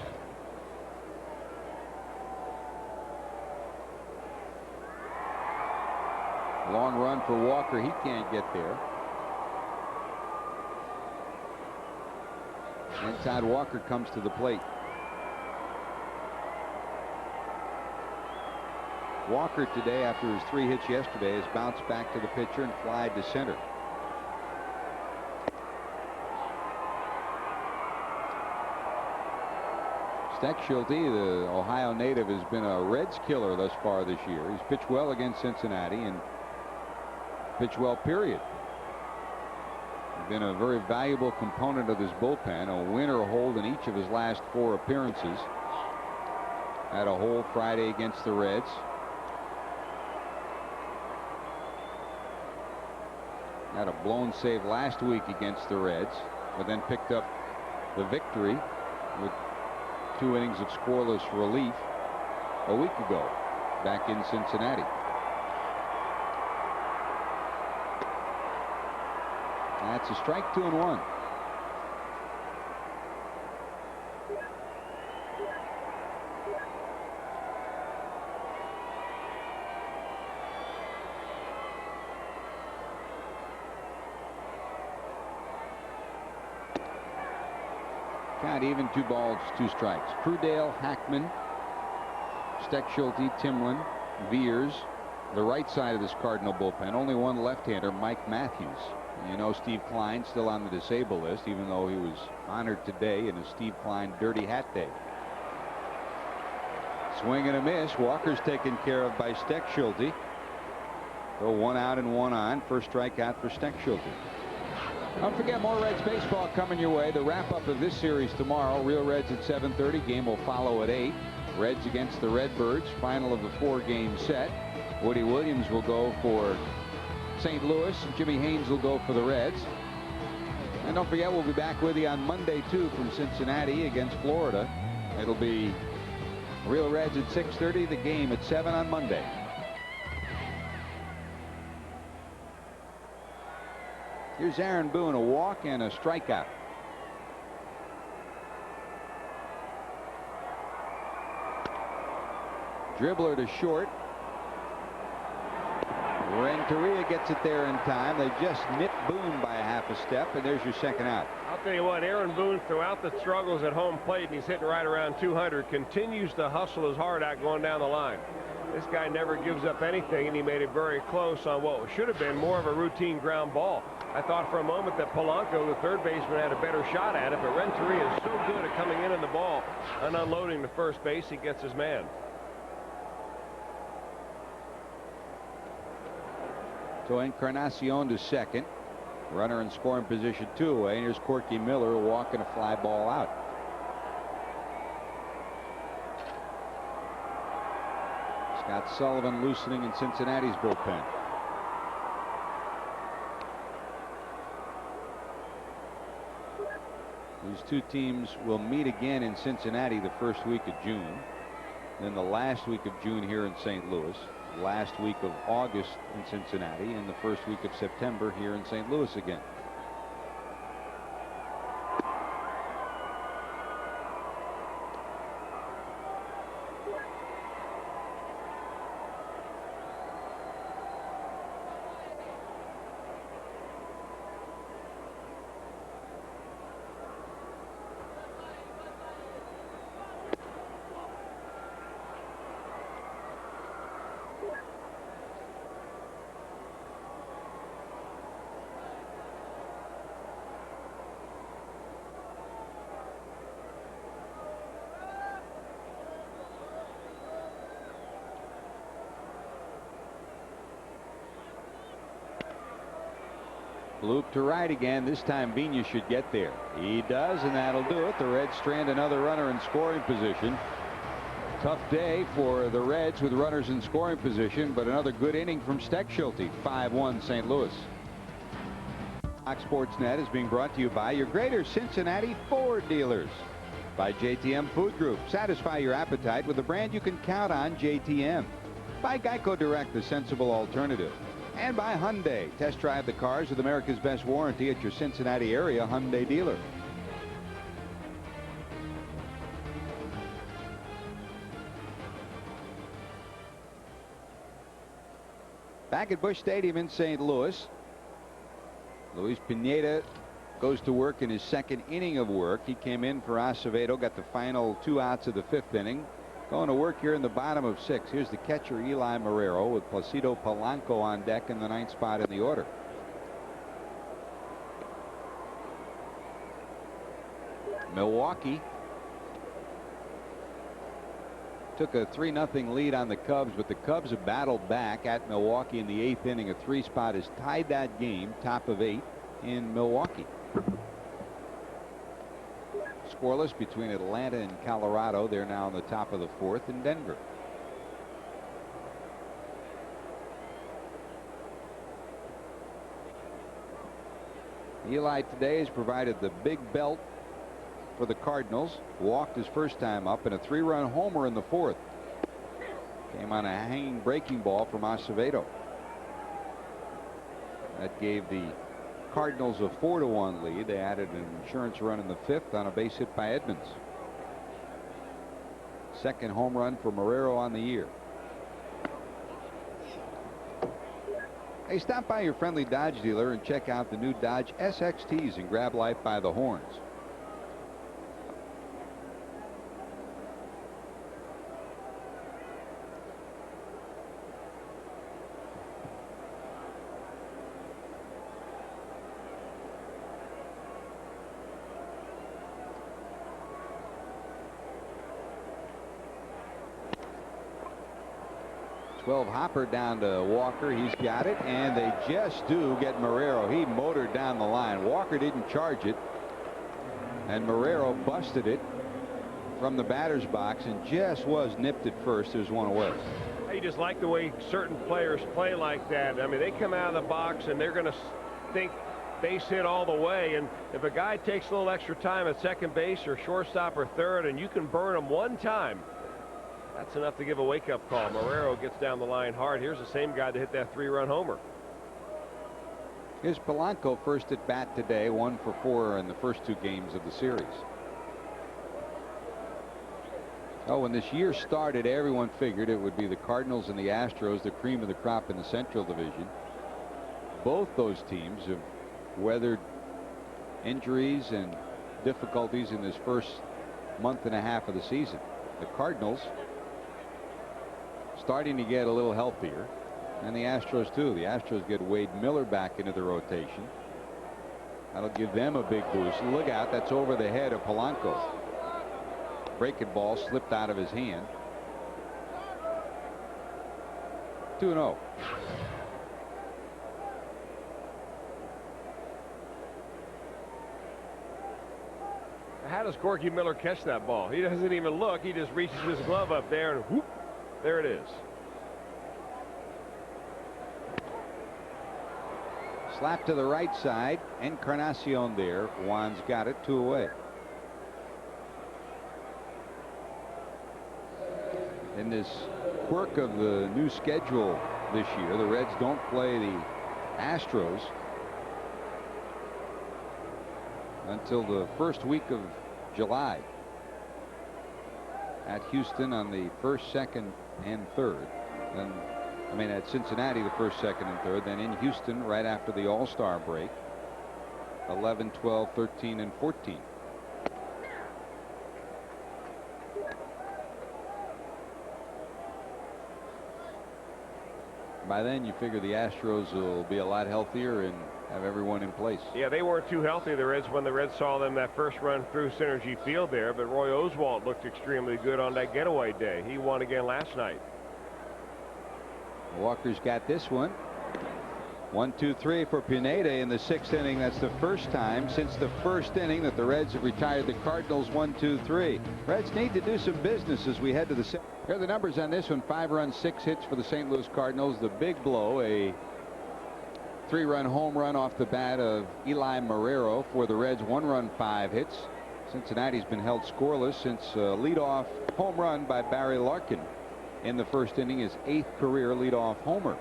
Long run for Walker, he can't get there. Inside, Walker comes to the plate. Walker today, after his 3 hits yesterday, has bounced back to the pitcher and flied to center. Steckschulte, the Ohio native, has been a Reds killer thus far this year. He's pitched well against Cincinnati and pitched well, period. He's been a very valuable component of this bullpen, a win or a hold in each of his last 4 appearances. Had a hold Friday against the Reds. Had a blown save last week against the Reds, but then picked up the victory with 2 innings of scoreless relief a week ago back in Cincinnati. That's a strike, 2-1. Count even, 2 balls, 2 strikes. Crudale, Hackman, Steckschulte, Timlin, Veers. The right side of this Cardinal bullpen, only one left-hander, Mike Matthews. You know, Steve Klein still on the disabled list, even though he was honored today in a Steve Klein Dirty Hat Day. Swing and a miss. Walker's taken care of by Steckschulte. So 1 out and 1 on. First strikeout for Steckschulte. Don't forget, more Reds baseball coming your way. The wrap-up of this series tomorrow. Real Reds at 7:30. Game will follow at 8. Reds against the Redbirds. Final of the 4-game set. Woody Williams will go for St. Louis. Jimmy Haynes will go for the Reds. And don't forget, we'll be back with you on Monday, too, from Cincinnati against Florida. It'll be Real Reds at 6:30. The game at 7 on Monday. Here's Aaron Boone, a walk and a strikeout. Dribbler to short. Renteria gets it there in time. They just nipped Boone by a half a step, and there's your second out. I'll tell you what, Aaron Boone, throughout the struggles at home plate, and he's hitting right around 200, continues to hustle his heart out going down the line. This guy never gives up anything, and he made it very close on what should have been more of a routine ground ball. I thought for a moment that Polanco, the third baseman, had a better shot at it, but Renteria is so good at coming in the ball and unloading the first base, he gets his man. So Encarnacion to second. Runner in scoring position 2 away. And here's Corky Miller walking a fly ball out. Scott Sullivan loosening in Cincinnati's bullpen. These 2 teams will meet again in Cincinnati the first week of June. Then the last week of June here in St. Louis. Last week of August in Cincinnati, and the first week of September here in St. Louis again. Loop to right again. This time Vigna should get there. He does, and that'll do it. The Reds strand another runner in scoring position. Tough day for the Reds with runners in scoring position, but another good inning from Steckschulte. 5-1 St. Louis. Fox Sports Net is being brought to you by your Greater Cincinnati Ford dealers. By JTM Food Group. Satisfy your appetite with a brand you can count on, JTM. By Geico Direct, the sensible alternative. And by Hyundai. Test drive the cars with America's best warranty at your Cincinnati area Hyundai dealer. Back at Busch Stadium in St. Louis, Luis Pineda goes to work in his second inning of work. He came in for Acevedo, got the final 2 outs of the 5th inning. Going to work here in the bottom of 6. Here's the catcher, Eli Marrero, with Placido Polanco on deck in the 9th spot in the order. Milwaukee took a 3-0 lead on the Cubs, but the Cubs have battled back at Milwaukee in the 8th inning. A 3 spot has tied that game, top of 8 in Milwaukee. Scoreless between Atlanta and Colorado. They're now on the top of the 4th in Denver. Eli today has provided the big belt for the Cardinals. Walked his first time up in a 3-run homer in the 4th. Came on a hanging breaking ball from Acevedo. That gave the Cardinals a 4-1 lead. They added an insurance run in the 5th on a base hit by Edmonds. Second home run for Marrero on the year. Hey, stop by your friendly Dodge dealer and check out the new Dodge SXTs and grab life by the horns. Hopper down to Walker. He's got it, and they just do get Marrero. He motored down the line. Walker didn't charge it, and Marrero busted it from the batter's box and just was nipped at first. There's one away. I just like the way certain players play like that. I mean, they come out of the box and they're going to think base hit all the way, and if a guy takes a little extra time at second base or shortstop or third and you can burn him one time, that's enough to give a wake-up call. Marrero gets down the line hard. Here's the same guy that hit that 3-run homer. Here's Polanco first at bat today, 1 for 4 in the first 2 games of the series. Oh, when this year started, everyone figured it would be the Cardinals and the Astros, the cream of the crop in the Central Division. Both those teams have weathered injuries and difficulties in this first month and a half of the season. The Cardinals starting to get a little healthier, and the Astros too. The Astros get Wade Miller back into the rotation. That'll give them a big boost. Look out, that's over the head of Polanco. Breaking ball slipped out of his hand. 2-0. How does Corky Miller catch that ball? He doesn't even look. He just reaches his glove up there and whoop, there it is. Slap to the right side. Encarnacion there. Juan's got it. 2 away. In this quirk of the new schedule this year, the Reds don't play the Astros until the first week of July at Houston on the 1st, 2nd, and 3rd. Then, I mean, at Cincinnati the 1st, 2nd, and 3rd. Then in Houston right after the All-Star break. 11, 12, 13, and 14. By then you figure the Astros will be a lot healthier and have everyone in place. Yeah, they weren't too healthy, the Reds, when the Reds saw them that first run through Synergy Field there, but Roy Oswalt looked extremely good on that getaway day. He won again last night. Walker's got this one. 1-2-3 for Pineda in the 6th inning. That's the first time since the first inning that the Reds have retired the Cardinals. 1-2-3. Reds need to do some business as we head to the 7th. Here are the numbers on this one. 5 runs, 6 hits for the St. Louis Cardinals. The big blow, a 3-run home run off the bat of Eli Marrero for the Reds. 1 run, 5 hits. Cincinnati's been held scoreless since leadoff home run by Barry Larkin in the first inning, his 8th career leadoff homer.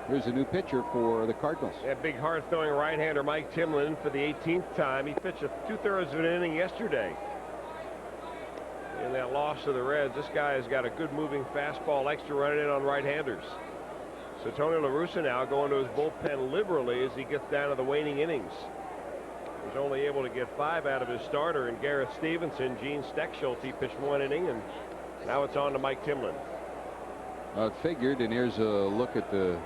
Here's a new pitcher for the Cardinals. Yeah, big hard-throwing right-hander Mike Timlin for the 18th time. He pitched 2/3 of an inning yesterday in that loss to the Reds. This guy has got a good moving fastball, likes to run it in on right-handers. So Tony La Russa now going to his bullpen liberally as he gets down to the waning innings. He was only able to get 5 out of his starter and Garrett Stevenson. Gene Steckschulte pitched 1 inning, and now it's on to Mike Timlin. It figured, and here's a look at the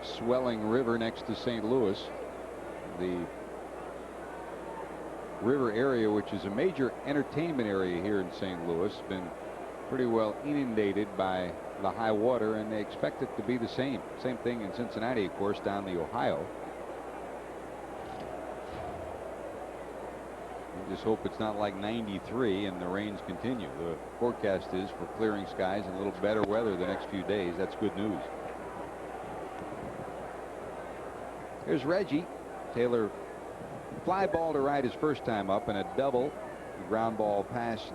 swelling river next to St. Louis. The river area, which is a major entertainment area here in St. Louis, been pretty well inundated by the high water, and they expect it to be the same thing in Cincinnati, of course, down the Ohio. I just hope it's not like 93 and the rains continue. The forecast is for clearing skies and a little better weather the next few days. That's good news. Here's Reggie. Taylor fly ball to right his first time up, and a double ground ball past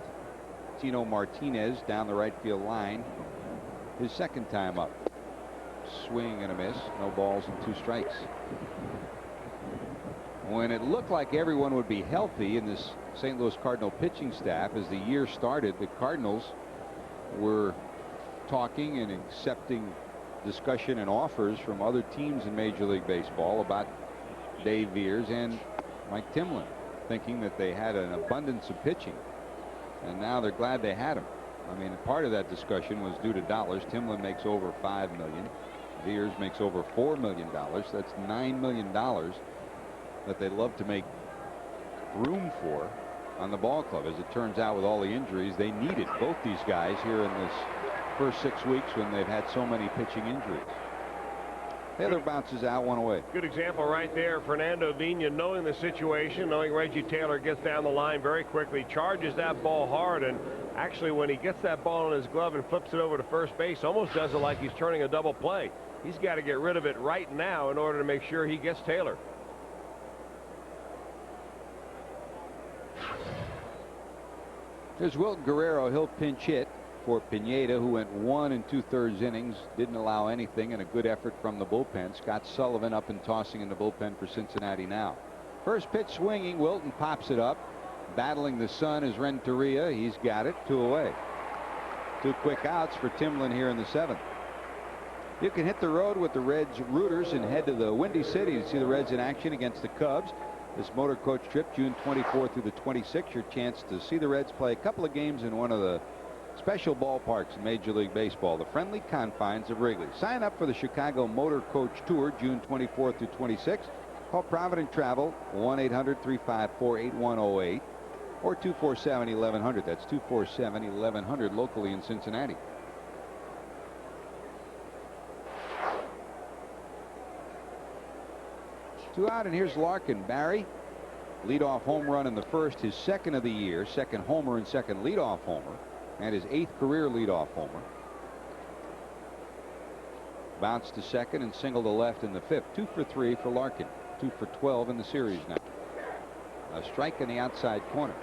Tino Martinez down the right field line his second time up. Swing and a miss. No balls and 2 strikes. When it looked like everyone would be healthy in this St. Louis Cardinal pitching staff as the year started, the Cardinals were talking and accepting discussion and offers from other teams in Major League Baseball about Dave Veers and Mike Timlin, thinking that they had an abundance of pitching, and now they're glad they had him. I mean, part of that discussion was due to dollars. Timlin makes over $5 million. Veers makes over $4 million. That's $9 million that they'd love to make room for on the ball club. As it turns out, with all the injuries, they needed both these guys here in this first 6 weeks when they've had so many pitching injuries. Taylor bounces out, 1 away. Good example right there. Fernando Vina, knowing the situation, knowing Reggie Taylor gets down the line very quickly, charges that ball hard, and actually when he gets that ball in his glove and flips it over to first base, almost does it like he's turning a double play. He's got to get rid of it right now in order to make sure he gets Taylor. Here's Wilton Guerrero. He'll pinch hit for Pineda, who went 1 2/3 innings, didn't allow anything, and a good effort from the bullpen. Scott Sullivan up and tossing in the bullpen for Cincinnati now. First pitch swinging. Wilton pops it up. Battling the sun is Renteria. He's got it. 2 away. 2 quick outs for Timlin here in the 7th. You can hit the road with the Reds rooters and head to the Windy City to see the Reds in action against the Cubs. This motor coach trip, June 24th through the 26th, your chance to see the Reds play a couple of games in one of the special ballparks in Major League Baseball, the friendly confines of Wrigley. Sign up for the Chicago Motor Coach Tour, June 24th through 26th. Call Provident Travel, 1-800-354-8108 or 247-1100. That's 247-1100 locally in Cincinnati. Two out, and here's Larkin. Barry, leadoff home run in the first, his 2nd of the year, 2nd homer and 2nd leadoff homer, and his 8th career leadoff homer. Bounced to 2nd and single to left in the 5th. 2 for 3 for Larkin. 2 for 12 in the series now. A strike in the outside corner.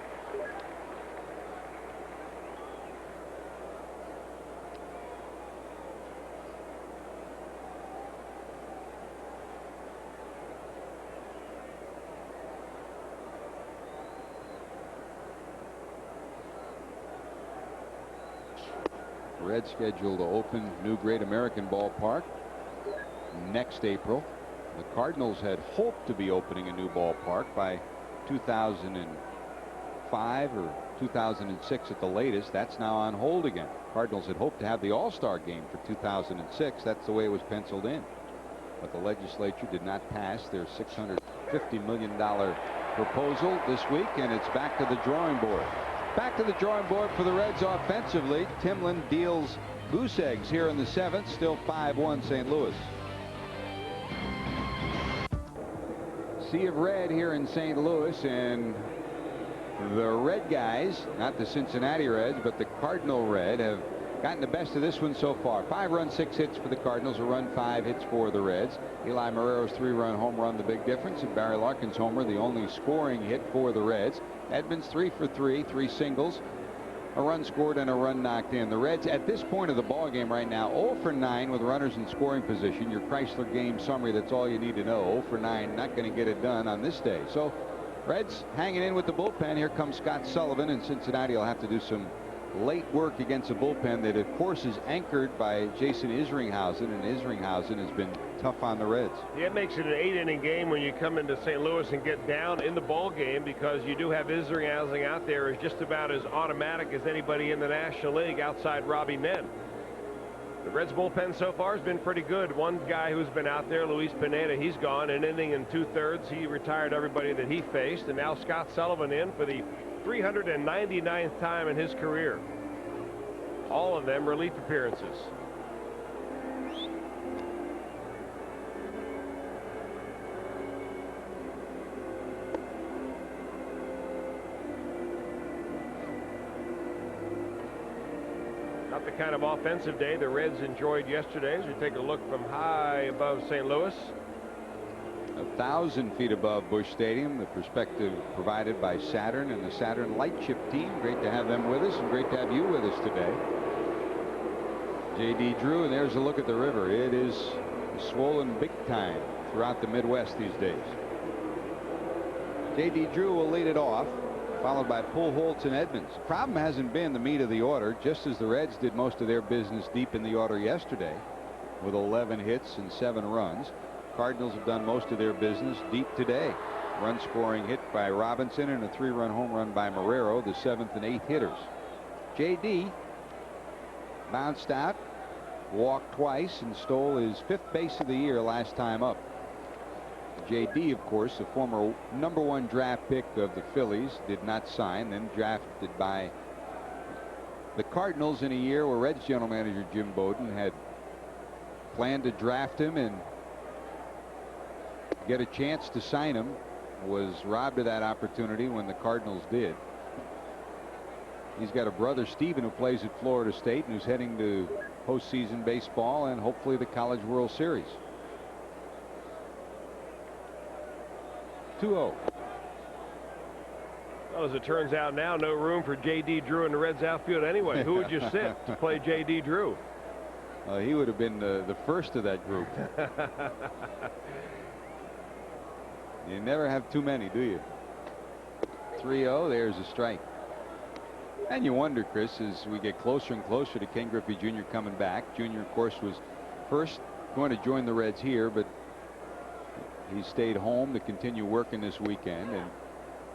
Reds scheduled to open new Great American Ballpark next April. The Cardinals had hoped to be opening a new ballpark by 2005 or 2006 at the latest. That's now on hold again. Cardinals had hoped to have the All-Star game for 2006. That's the way it was penciled in. But the legislature did not pass their $650 million proposal this week, and it's back to the drawing board. Back to the drawing board for the Reds offensively. Timlin deals goose eggs here in the 7th. Still 5-1 St. Louis. sea of red here in St. Louis, and the red guys, not the Cincinnati Reds, but the Cardinal Red, have gotten the best of this one so far. 5 runs, 6 hits for the Cardinals, a run, 5 hits for the Reds. Eli Marrero's 3-run home run, the big difference, and Barry Larkin's homer, the only scoring hit for the Reds. Edmonds 3 for 3, 3 singles, a run scored and a run knocked in. The Reds at this point of the ball game right now 0 for 9 with runners in scoring position. Your Chrysler game summary, that's all you need to know. 0 for 9, not going to get it done on this day. So Reds hanging in with the bullpen. Here comes Scott Sullivan, and Cincinnati will have to do some late work against a bullpen that of course is anchored by Jason Isringhausen, and Isringhausen has been tough on the Reds. Yeah, it makes it an 8-inning game when you come into St. Louis and get down in the ball game, because you do have Isringhausen out there as just about as automatic as anybody in the National League outside Robbie Nen. The Reds bullpen so far has been pretty good. One guy who's been out there, Luis Pineda, he's gone an inning and 2/3. He retired everybody that he faced, and now Scott Sullivan in for the 399th time in his career. All of them relief appearances. Not the kind of offensive day the Reds enjoyed yesterday. As we take a look from high above St. Louis. 1,000 feet above Busch Stadium, the perspective provided by Saturn and the Saturn Light Ship team. Great to have them with us, and great to have you with us today. J.D. Drew, and there's a look at the river. It is swollen big time throughout the Midwest these days. J.D. Drew will lead it off, followed by Pujols and Edmonds. The problem hasn't been the meat of the order, just as the Reds did most of their business deep in the order yesterday with 11 hits and 7 runs. Cardinals have done most of their business deep today. Run scoring hit by Robinson and a 3-run home run by Marrero, the 7th and 8th hitters. J.D. bounced out, walked twice, and stole his 5th base of the year last time up. J.D., of course, a former #1 draft pick of the Phillies, did not sign, then drafted by the Cardinals in a year where Reds general manager Jim Bowden had planned to draft him and get a chance to sign him. Was robbed of that opportunity when the Cardinals did. He's got a brother, Steven, who plays at Florida State and who's heading to postseason baseball and hopefully the College World Series. 2-0. Well, as it turns out now, no room for J.D. Drew in the Reds outfield anyway. Who would you sit to play J.D. Drew? He would have been the first of that group. You never have too many, do you? 3-0. There's a strike. And you wonder, Chris, as we get closer and closer to Ken Griffey Jr. coming back. Jr., of course, was first going to join the Reds here, but he stayed home to continue working this weekend, and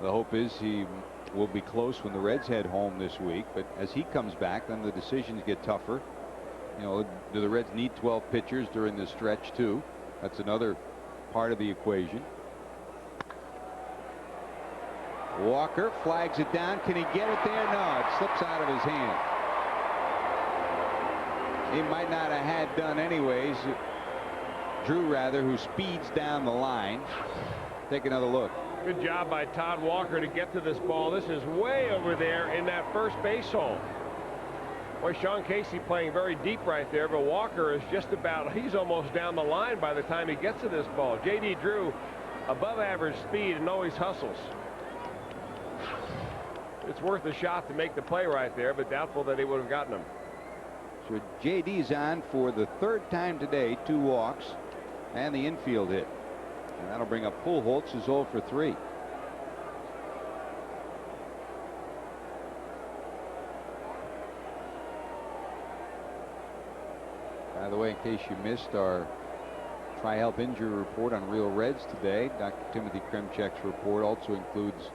the hope is he will be close when the Reds head home this week. But as he comes back, then the decisions get tougher. You know, do the Reds need 12 pitchers during this stretch too? That's another part of the equation. Walker flags it down. Can he get it there? No, it slips out of his hand. He might not have had done anyways. Drew, rather, who speeds down the line. Take another look. Good job by Todd Walker to get to this ball. This is way over there in that first base hole. Boy, Sean Casey playing very deep right there, but Walker is just about, he's almost down the line by the time he gets to this ball. J.D. Drew, above average speed and always hustles. It's worth a shot to make the play right there, but doubtful that he would have gotten him. So J.D.'s on for the 3rd time today, 2 walks and the infield hit. And that'll bring up Pujols, who's 0 for 3. By the way, in case you missed our tri-health injury report on Real Reds today, Dr. Timothy Kremchek's report also includes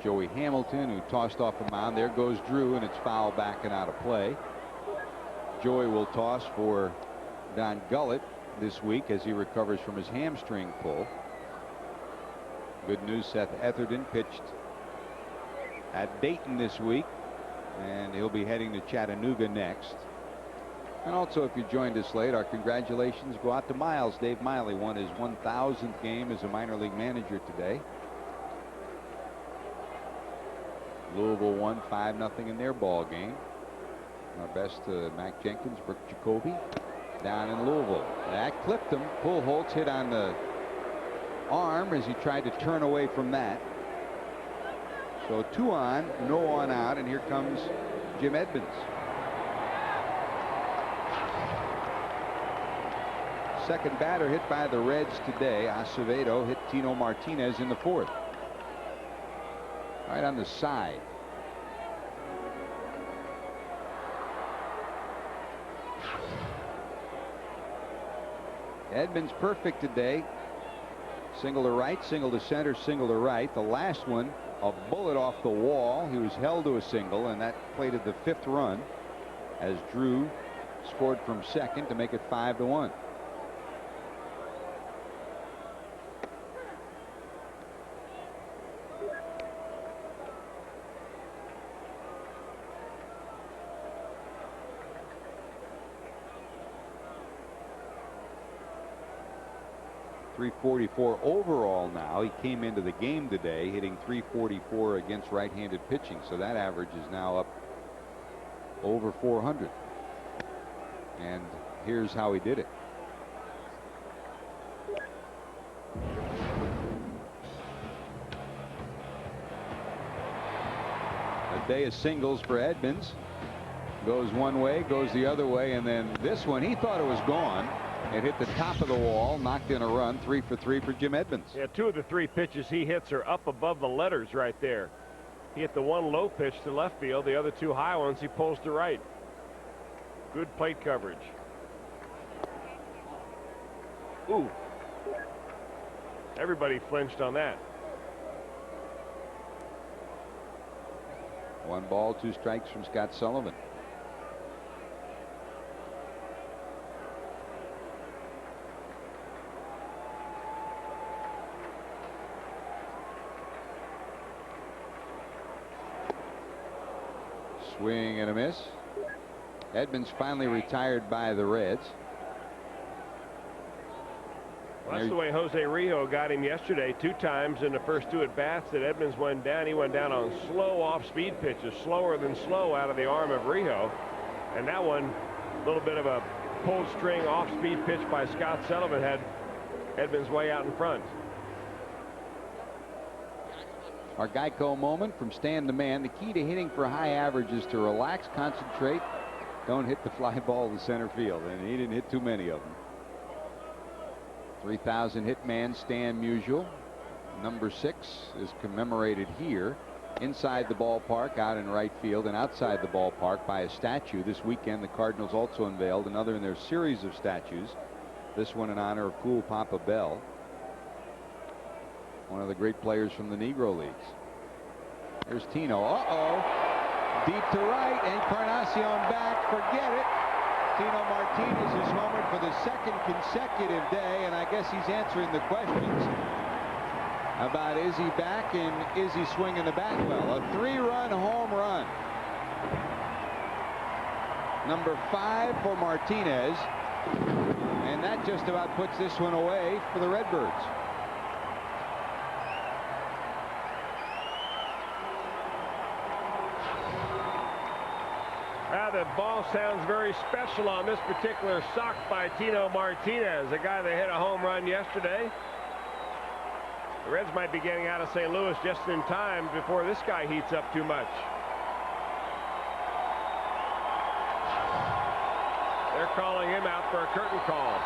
Joey Hamilton, who tossed off a mound. There goes Drew, and it's foul back and out of play. Joey will toss for Don Gullett this week as he recovers from his hamstring pull. Good news, Seth Etherton pitched at Dayton this week, and he'll be heading to Chattanooga next. And also, if you joined us late, our congratulations go out to Miles. Dave Miley won his 1,000th game as a minor league manager today. Louisville won 5-0 in their ball game. Our best to Mac Jenkins, Brooke Jacoby down in Louisville. That clipped him. Pujols hit on the arm as he tried to turn away from that. So 2 on, no one out, and here comes Jim Edmonds. Second batter hit by the Reds today. Acevedo hit Tino Martinez in the 4th. Right on the side. Edmonds perfect today. Single to right, single to center, single to right. The last one, a bullet off the wall. He was held to a single, and that plated the 5th run as Drew scored from second to make it 5-1. .344 overall now. He came into the game today hitting .344 against right-handed pitching, so that average is now up over 400. And here's how he did it. A day of singles for Edmonds. Goes one way, goes the other way, and then this one, he thought it was gone. It hit the top of the wall, knocked in a run. 3 for 3 for Jim Edmonds. Yeah, 2 of the 3 pitches he hits are up above the letters right there. He hit the one low pitch to left field. The other 2 high ones he pulls to right. Good plate coverage. Ooh. Everybody flinched on that. 1 ball, 2 strikes from Scott Sullivan. Swing and a miss. Edmonds finally retired by the Reds. Well, that's the way Jose Rijo got him yesterday. 2 times in the first 2 at-bats that Edmonds went down. He went down on slow off-speed pitches, slower than slow out of the arm of Rijo. And that one, a little bit of a pulled string off-speed pitch by Scott Sullivan, had Edmonds way out in front. Our Geico moment from Stan the Man. The key to hitting for high average is to relax, concentrate, don't hit the fly ball to center field, and he didn't hit too many of them. 3,000 hit man Stan Musial. Number 6 is commemorated here inside the ballpark, out in right field, and outside the ballpark by a statue. This weekend the Cardinals also unveiled another in their series of statues, this one in honor of Cool Papa Bell, one of the great players from the Negro Leagues. There's Tino. Deep to right. Encarnacion back. Forget it. Tino Martinez is homered for the 2nd consecutive day, and I guess he's answering the questions about is he back and is he swinging the bat well. A 3-run home run. Number 5 for Martinez, and that just about puts this one away for the Redbirds. The ball sounds very special on this particular sock by Tino Martinez, a guy that hit a home run yesterday. The Reds might be getting out of St. Louis just in time before this guy heats up too much. They're calling him out for a curtain call.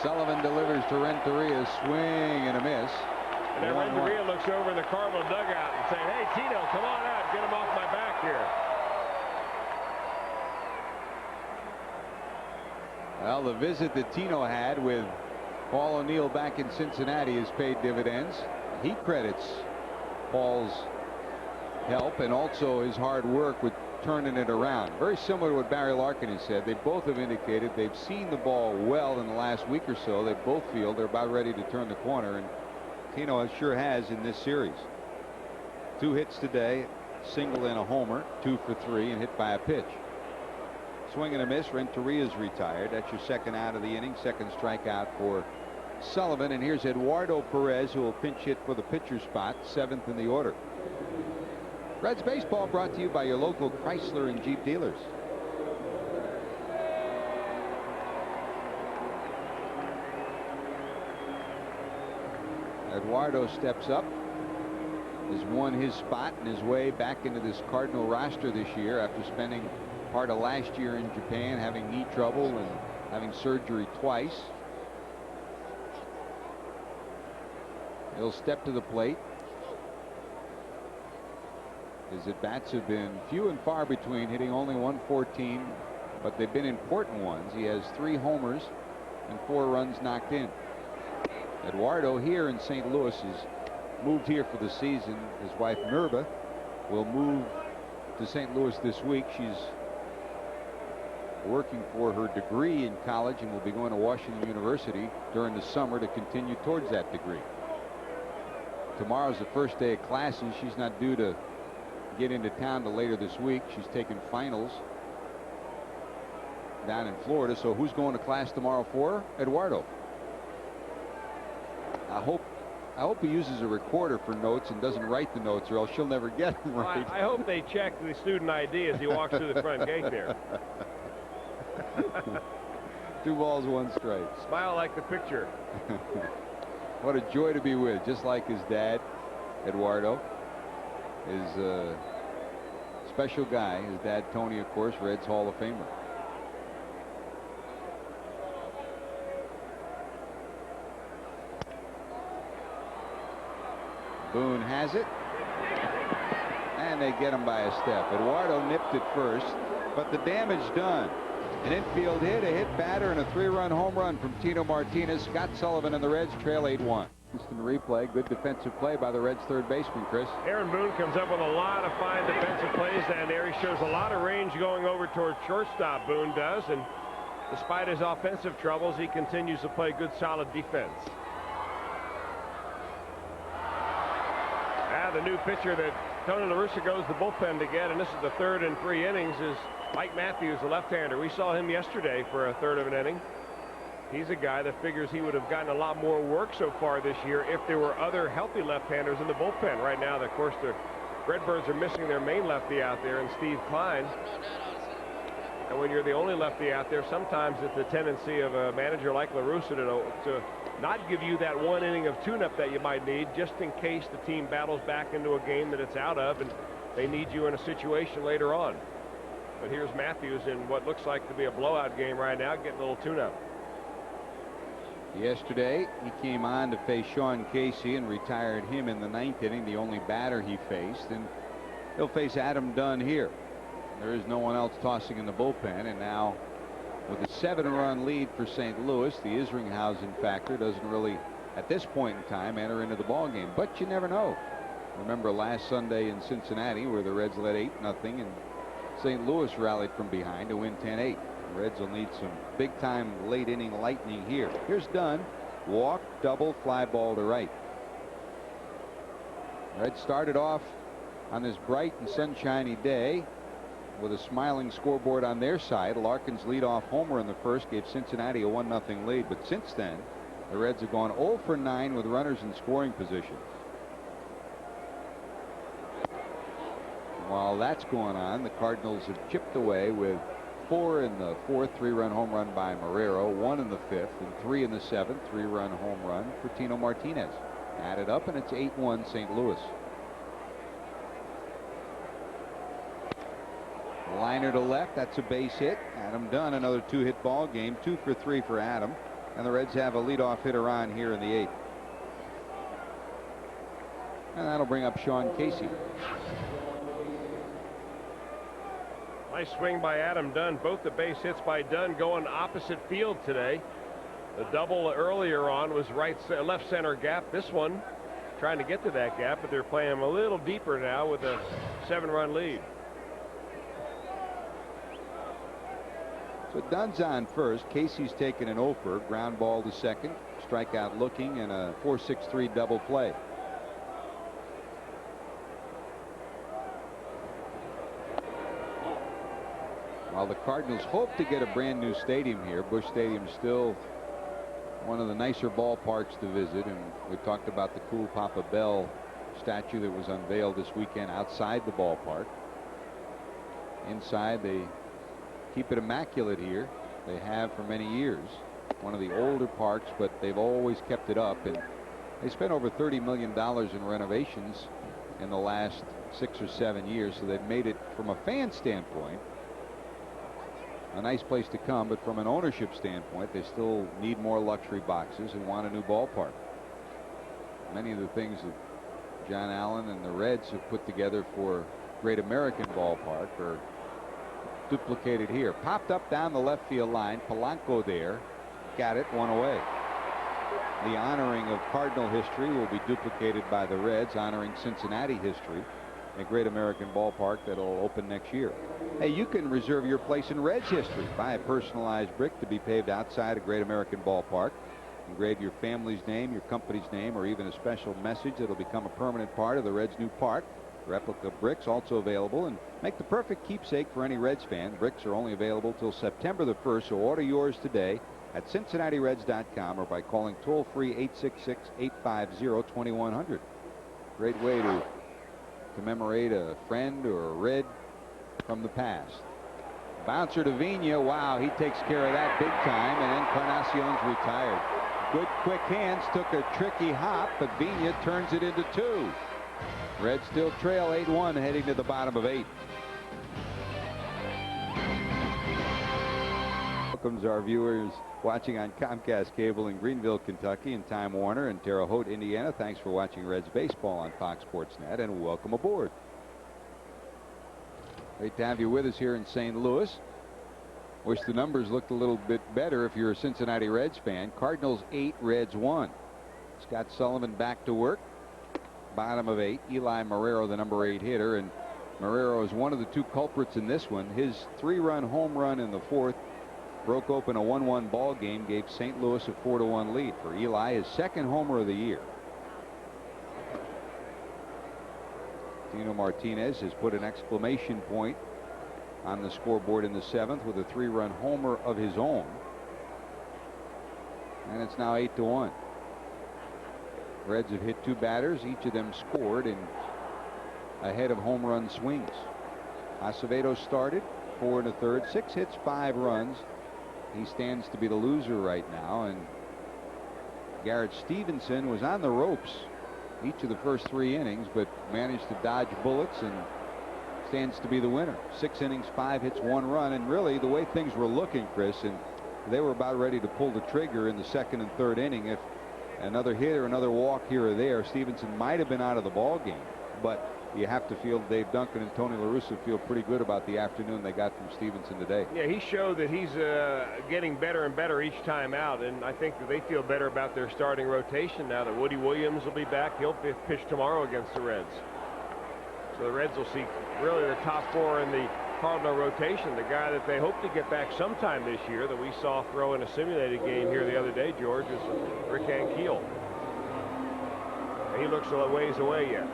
Sullivan delivers to Renteria, swing and a miss. And then Renteria looks over in the Cardinal dugout and saying, hey, Tino, come on out, get him off my back here. Well, the visit that Tino had with Paul O'Neill back in Cincinnati has paid dividends. He credits Paul's help and also his hard work with turning it around. Very similar to what Barry Larkin has said. They both have indicated they've seen the ball well in the last week or so. They both feel they're about ready to turn the corner, and Tino sure has in this series. 2 hits today, single and a homer, 2 for 3, and hit by a pitch. Swing and a miss. Renteria's retired. That's your second out of the inning. Second strikeout for Sullivan. And here's Eduardo Perez, who will pinch hit for the pitcher spot, 7th in the order. Reds baseball brought to you by your local Chrysler and Jeep dealers. Eduardo steps up, has won his spot and his way back into this Cardinal roster this year after spending part of last year in Japan, having knee trouble and having surgery twice. He'll step to the plate. His at-bats have been few and far between, hitting only 114, but they've been important ones. He has 3 homers and 4 runs knocked in. Eduardo here in St. Louis has moved here for the season. His wife Nerva will move to St. Louis this week. She's working for her degree in college and will be going to Washington University during the summer to continue towards that degree. Tomorrow's the first day of classes. She's not due to get into town till later this week. She's taking finals down in Florida. So who's going to class tomorrow for her? Eduardo. I hope he uses a recorder for notes and doesn't write the notes, or else she'll never get them right. I hope they check the student ID as he walks through the front gate there. 2 balls, 1 strike. Smile like the picture. What a joy to be with, just like his dad, Eduardo, is a special guy. His dad, Tony, of course, Reds Hall of Famer. Boone has it, and they get him by a step. Eduardo nipped it first, but the damage done. An infield hit, a hit batter, and a 3-run home run from Tino Martinez. Scott Sullivan and the Reds trail 8-1. Instant replay. Good defensive play by the Reds third baseman, Chris. Aaron Boone comes up with a lot of fine defensive plays down there. He shows a lot of range going over towards shortstop, Boone does, and despite his offensive troubles, he continues to play good, solid defense. The new pitcher that Tony La Russa goes to the bullpen to get, and this is the 3rd in 3 innings, is Mike Matthews, the left-hander. We saw him yesterday for a 1/3 of an inning. He's a guy that figures he would have gotten a lot more work so far this year if there were other healthy left-handers in the bullpen. Right now, of course, the Redbirds are missing their main lefty out there, and Steve Klein. And when you're the only lefty out there, sometimes it's the tendency of a manager like La Russa to not give you that 1 inning of tune-up that you might need, just in case the team battles back into a game that it's out of and they need you in a situation later on. But here's Matthews in what looks like to be a blowout game right now, getting a little tune-up. Yesterday, he came on to face Sean Casey and retired him in the 9th inning, the only batter he faced. And he'll face Adam Dunn here. There is no one else tossing in the bullpen, and now with a 7-run lead for St. Louis, the Isringhausen factor doesn't really, at this point in time, enter into the ball game. But you never know. Remember last Sunday in Cincinnati, where the Reds led 8-0, and St. Louis rallied from behind to win 10-8. The Reds will need some big-time late-inning lightning here. Here's Dunn. Walk, double, fly ball to right. Reds started off on this bright and sunshiny day with a smiling scoreboard on their side. Larkin's leadoff homer in the first gave Cincinnati a 1-0 lead. But since then, the Reds have gone 0 for 9 with runners in scoring position. While that's going on, the Cardinals have chipped away with 4 in the 4th, 3-run home run by Marrero, 1 in the 5th, and 3 in the 7th, 3-run home run for Tino Martinez. Added up, and it's 8-1 St. Louis. Liner to left, that's a base hit. Adam Dunn, another 2-hit ball game, 2 for 3 for Adam, and the Reds have a leadoff hitter on here in the 8th. And that'll bring up Sean Casey. Nice swing by Adam Dunn. Both the base hits by Dunn going opposite field today. The double earlier on was left center gap. This one trying to get to that gap, but they're playing him a little deeper now with a 7-run lead. So Dunn's on first. Casey's taken an 0-for, ground ball to second, strikeout looking and a 4.63 double play. While the Cardinals hope to get a brand new stadium here, Busch Stadium is still one of the nicer ballparks to visit, and we talked about the cool Papa Bell statue that was unveiled this weekend outside the ballpark. Inside, they keep it immaculate here. They have for many years. One of the older parks, but they've always kept it up, and they spent over $30 million in renovations in the last 6 or 7 years, so they've made it, from a fan standpoint, a nice place to come, but from an ownership standpoint, they still need more luxury boxes and want a new ballpark. Many of the things that John Allen and the Reds have put together for Great American Ballpark are duplicated here. Popped up down the left field line. Polanco there. Got it. One away. The honoring of Cardinal history will be duplicated by the Reds, honoring Cincinnati history. A Great American Ballpark that'll open next year. Hey, you can reserve your place in Reds history. Buy a personalized brick to be paved outside a Great American Ballpark. Engrave your family's name, your company's name, or even a special message that'll become a permanent part of the Reds' new park. Replica bricks also available, and make the perfect keepsake for any Reds fan. Bricks are only available till September the 1st, so order yours today at CincinnatiReds.com or by calling toll-free 866-850-2100. Great way to commemorate a friend or a Red from the past. Bouncer to Vigna. Wow, he takes care of that big time, and Encarnacion's retired. Good quick hands, took a tricky hop, but Vigna turns it into 2. Reds still trail 8-1 heading to the bottom of 8. Welcomes our viewers watching on Comcast Cable in Greenville, Kentucky, and Time Warner in Terre Haute, Indiana. Thanks for watching Reds baseball on Fox Sports Net, and welcome aboard. Great to have you with us here in St. Louis. Wish the numbers looked a little bit better if you're a Cincinnati Reds fan. Cardinals 8, Reds 1. Scott Sullivan back to work. Bottom of 8. Eli Marrero, the number 8 hitter, and Marrero is one of the 2 culprits in this one. His 3-run home run in the 4th broke open a 1-1 ball game, gave St. Louis a 4-1 lead. For Eli, his 2nd homer of the year. Tino Martinez has put an exclamation point on the scoreboard in the 7th with a 3-run homer of his own. And it's now 8-1. Reds have hit 2 batters. Each of them scored in ahead of home run swings. Acevedo started 4 1/3, 6 hits, 5 runs. He stands to be the loser right now, and Garrett Stevenson was on the ropes each of the first 3 innings, but managed to dodge bullets and stands to be the winner. 6 innings, 5 hits, 1 run, and really the way things were looking, Chris, and they were about ready to pull the trigger in the 2nd and 3rd inning. If another hit or another walk here or there, Stevenson might have been out of the ball game, but you have to feel Dave Duncan and Tony La Russa feel pretty good about the afternoon they got from Stevenson today. Yeah, he showed that he's getting better and better each time out, and I think that they feel better about their starting rotation now that Woody Williams will be back. He'll pitch tomorrow against the Reds. So the Reds will see really the top 4 in the Cardinal rotation. The guy that they hope to get back sometime this year that we saw throw in a simulated game here the other day, George, is Rick Ankiel. He looks a ways away yet.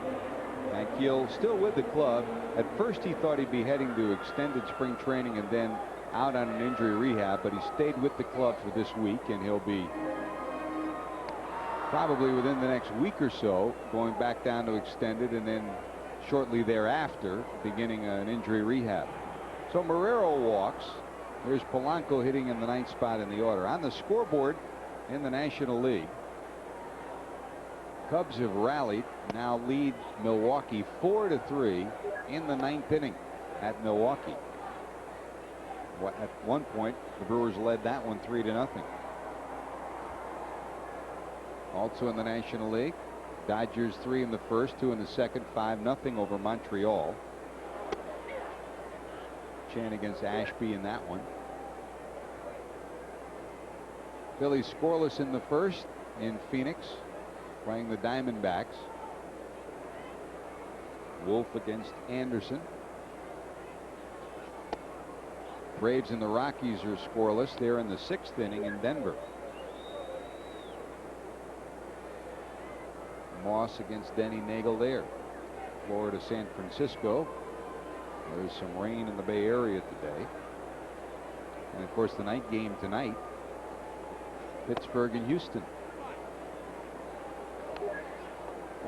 Ankiel still with the club. At first he thought he'd be heading to extended spring training and then out on an injury rehab, but he stayed with the club for this week, and he'll be probably within the next week or so going back down to extended, and then shortly thereafter beginning an injury rehab. So Marrero walks. There's Polanco hitting in the 9th spot in the order. On the scoreboard in the National League, Cubs have rallied, now lead Milwaukee 4-3 in the 9th inning at Milwaukee. At one point the Brewers led that one 3-0. Also in the National League, Dodgers 3 in the 1st, 2 in the 2nd, 5-0 over Montreal. Chan against Ashby in that one. Phillies scoreless in the 1st in Phoenix, playing the Diamondbacks. Wolf against Anderson. Braves and the Rockies are scoreless. They're in the 6th inning in Denver. Moss against Denny Nagel there. Florida, San Francisco. There's some rain in the Bay Area today. And of course the night game tonight, Pittsburgh and Houston.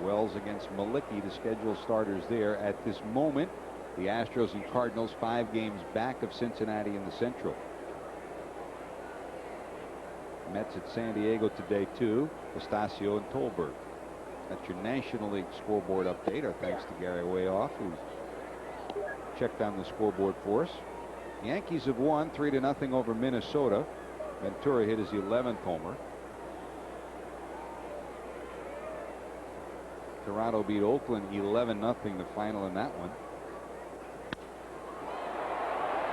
Wells against Malicki, the scheduled starters there. At this moment, the Astros and Cardinals 5 games back of Cincinnati in the Central. Mets at San Diego today too. Estacio and Tolberg. That's your National League scoreboard update. Our thanks to Gary Wayoff, who's checked on the scoreboard for us. Yankees have won 3-0 over Minnesota. Ventura hit his 11th homer. Toronto beat Oakland 11-0, the final in that one.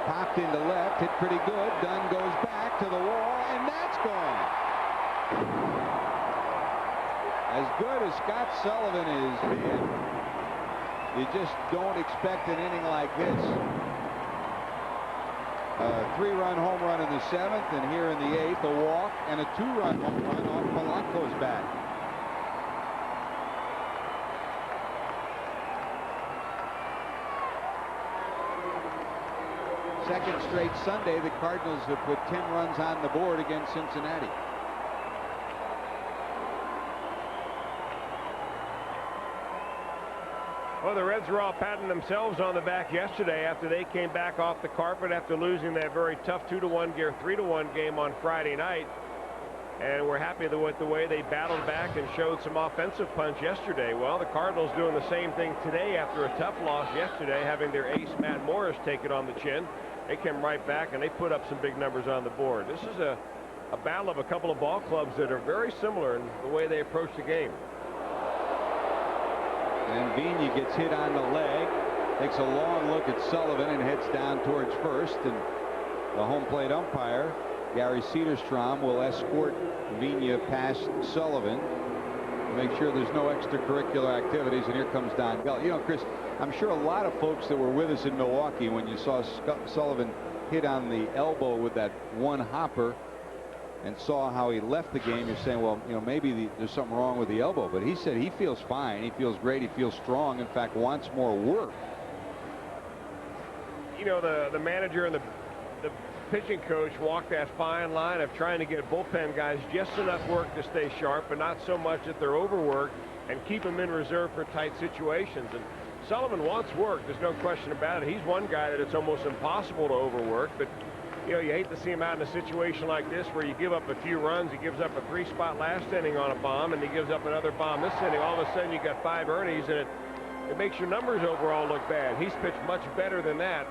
Popped into left, hit pretty good. Dunn goes back to the wall, and that's gone. As good as Scott Sullivan is, man, you just don't expect an inning like this. A 3-run home run in the 7th, and here in the 8th, a walk and a 2-run home run off Polanco's bat. Second straight Sunday, the Cardinals have put 10 runs on the board against Cincinnati. Well, the Reds were all patting themselves on the back yesterday after they came back off the carpet after losing that very tough 2-1 or 3-1 game on Friday night. And we're happy with the way they battled back and showed some offensive punch yesterday. Well, the Cardinals doing the same thing today after a tough loss yesterday, having their ace Matt Morris take it on the chin. They came right back and they put up some big numbers on the board. This is a battle of a couple of ball clubs that are very similar in the way they approach the game. And Vigna gets hit on the leg, takes a long look at Sullivan and heads down towards first, and the home plate umpire Gary Cederstrom will escort Vigna past Sullivan to make sure there's no extracurricular activities. And here comes Don Bell. You know, Chris, I'm sure a lot of folks that were with us in Milwaukee when you saw Sullivan hit on the elbow with that one hopper and saw how he left the game, you're saying, well, you know, maybe there's something wrong with the elbow. But he said he feels fine. He feels great. He feels strong. In fact, wants more work. You know, the manager and the pitching coach walked that fine line of trying to get bullpen guys just enough work to stay sharp, but not so much that they're overworked, and keep them in reserve for tight situations. And Sullivan wants work. There's no question about it. He's one guy that it's almost impossible to overwork, but you know, you hate to see him out in a situation like this where you give up a few runs. He gives up a 3-spot last inning on a bomb, and he gives up another bomb this inning. All of a sudden, you got 5 earnings, and it makes your numbers overall look bad. He's pitched much better than that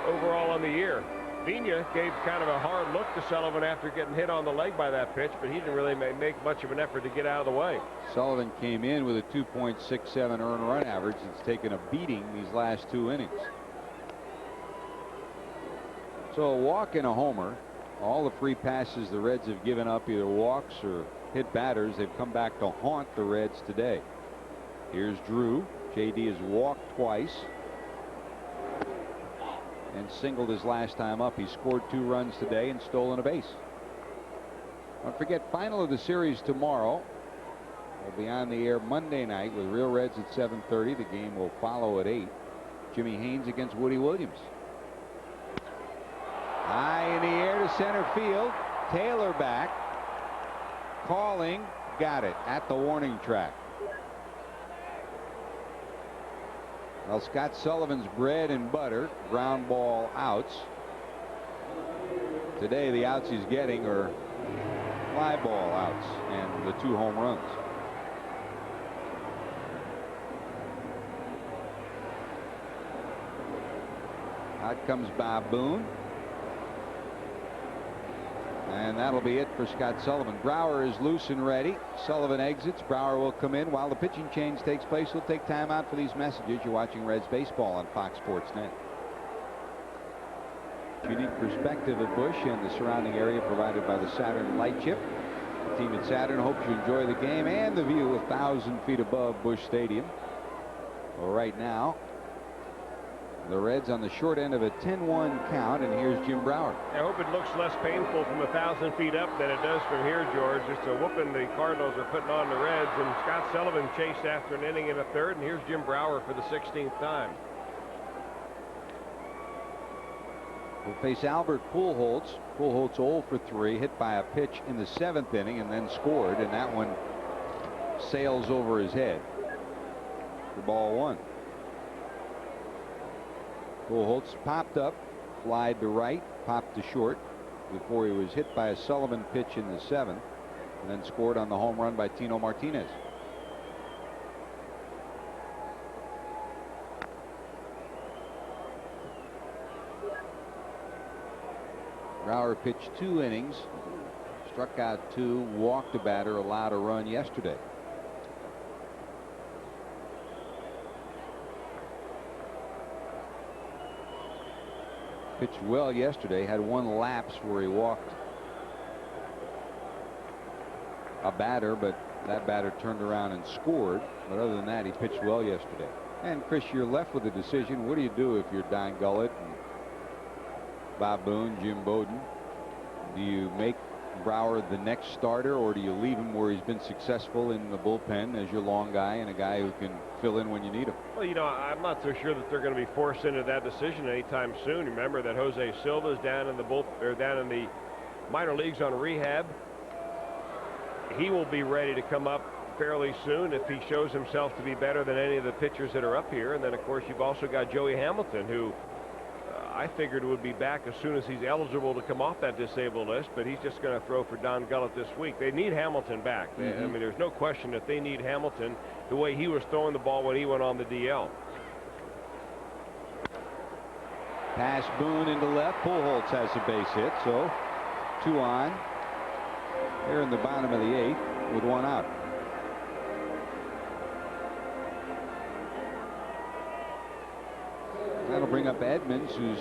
overall on the year. Vigna gave kind of a hard look to Sullivan after getting hit on the leg by that pitch, but he didn't really make much of an effort to get out of the way. Sullivan came in with a 2.67 earned run average. It's taken a beating these last 2 innings. So a walk and a homer. All the free passes the Reds have given up, either walks or hit batters, they've come back to haunt the Reds today. Here's Drew. JD has walked twice and singled his last time up. He scored 2 runs today and stolen a base. Don't forget, final of the series tomorrow. We'll be on the air Monday night with Real Reds at 7:30. The game will follow at 8. Jimmy Haynes against Woody Williams. High in the air to center field. Taylor back. Calling. Got it at the warning track. Well, Scott Sullivan's bread and butter, ground ball outs. Today the outs he's getting are fly ball outs and the 2 home runs. Out comes Bob Boone. And that'll be it for Scott Sullivan. Brower is loose and ready. Sullivan exits. Brower will come in while the pitching change takes place. We'll take time out for these messages. You're watching Reds baseball on Fox Sports Net. Unique perspective of Busch and the surrounding area provided by the Saturn light chip. The team at Saturn hopes you enjoy the game and the view 1,000 feet above Busch Stadium. Well, right now, The Reds on the short end of a 10-1 count, and here's Jim Brower. I hope it looks less painful from 1,000 feet up than it does from here, George. It's a whooping the Cardinals are putting on the Reds, and Scott Sullivan chased after an inning in a third, and here's Jim Brower for the 16th time. We'll face Albert Pujols. Pujols 0 for 3, hit by a pitch in the 7th inning and then scored, and that one sails over his head for ball 1. Pujols popped up, flied to right, popped to short before he was hit by a Sullivan pitch in the 7th, and then scored on the home run by Tino Martinez. Brower pitched 2 innings, struck out 2, walked a batter, allowed a run yesterday. Pitched well yesterday, had 1 lapse where he walked a batter, but that batter turned around and scored. But other than that, he pitched well yesterday. And Chris, you're left with a decision. What do you do if you're Don Gullett and Bob Boone, Jim Bowden? Do you make Brower the next starter, or do you leave him where he's been successful in the bullpen as your long guy and a guy who can fill in when you need him? Well, you know, I'm not so sure that they're going to be forced into that decision anytime soon. Remember that Jose Silva is down in the minor leagues on rehab. He will be ready to come up fairly soon if he shows himself to be better than any of the pitchers that are up here. And then, of course, you've also got Joey Hamilton, who I figured would be back as soon as he's eligible to come off that disabled list, but he's just going to throw for Don Gullett this week. They need Hamilton back. I mean, there's no question that they need Hamilton the way he was throwing the ball when he went on the DL. Pass Boone into left. Pujols has a base hit, so 2 on. They're in the bottom of the 8th with 1 out. That'll bring up Edmonds, who's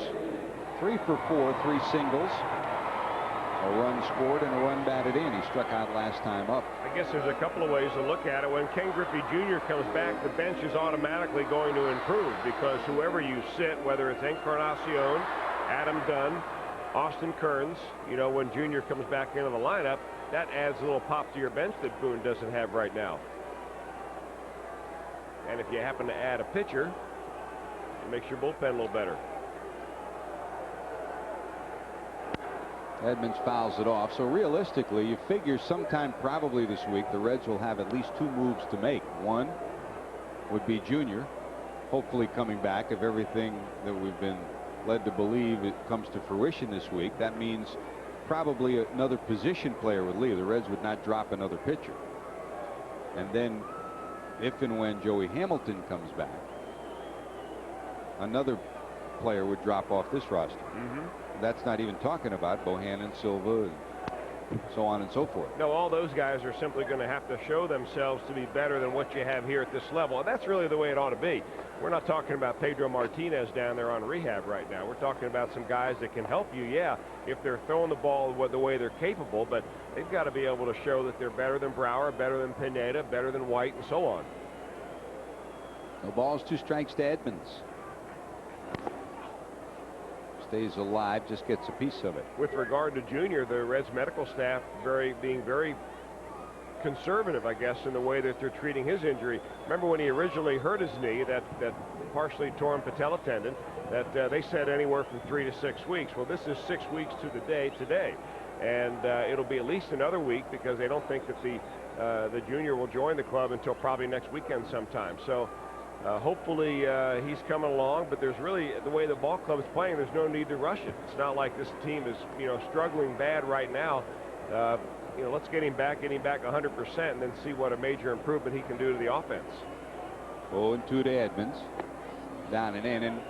3 for 4, 3 singles, a run scored and a run batted in. He struck out last time up. I guess there's a couple of ways to look at it. When Ken Griffey Jr. comes back, the bench is automatically going to improve, because whoever you sit, whether it's Encarnacion, Adam Dunn, Austin Kearns, you know, when Jr. comes back into the lineup, that adds a little pop to your bench that Boone doesn't have right now. And if you happen to add a pitcher, it makes your bullpen a little better. Edmonds fouls it off. So realistically, you figure sometime probably this week the Reds will have at least 2 moves to make. One would be Jr. hopefully coming back. If everything that we've been led to believe it comes to fruition this week, that means probably another position player would leave. The Reds would not drop another pitcher. And then if and when Joey Hamilton comes back, another player would drop off this roster. That's not even talking about Bohannon, Silva, and so on and so forth. No, all those guys are simply going to have to show themselves to be better than what you have here at this level. And that's really the way it ought to be. We're not talking about Pedro Martinez down there on rehab right now. We're talking about some guys that can help you, yeah, if they're throwing the ball the way they're capable, but they've got to be able to show that they're better than Brower, better than Pineda, better than White, and so on. No balls, 2 strikes to Edmonds. Stays alive, just gets a piece of it. With regard to Jr., the Reds medical staff being very conservative, I guess, in the way that they're treating his injury. Remember when he originally hurt his knee, that partially torn patella tendon, that they said anywhere from 3 to 6 weeks. Well, this is 6 weeks to the day today, and it'll be at least another week, because they don't think that the junior will join the club until probably next weekend sometime. So hopefully he's coming along, but there's really, the way the ball club is playing, there's no need to rush it. It's not like this team is, you know, struggling bad right now. You know, let's get him back 100%, and then see what a major improvement he can do to the offense. 0-2 to Edmonds, down and in. And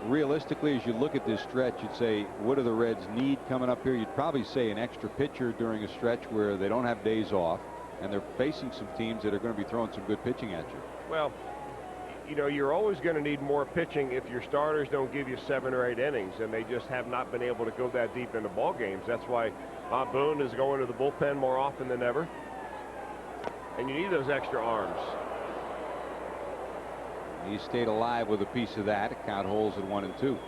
realistically, as you look at this stretch, you'd say, what do the Reds need coming up here? You'd probably say an extra pitcher during a stretch where they don't have days off, and they're facing some teams that are going to be throwing some good pitching at you. Well, you know, you're always going to need more pitching if your starters don't give you 7 or 8 innings, and they just have not been able to go that deep into ball games. That's why Bob Boone is going to the bullpen more often than ever, and you need those extra arms. He stayed alive with a piece of that. Count holes at 1 and 2.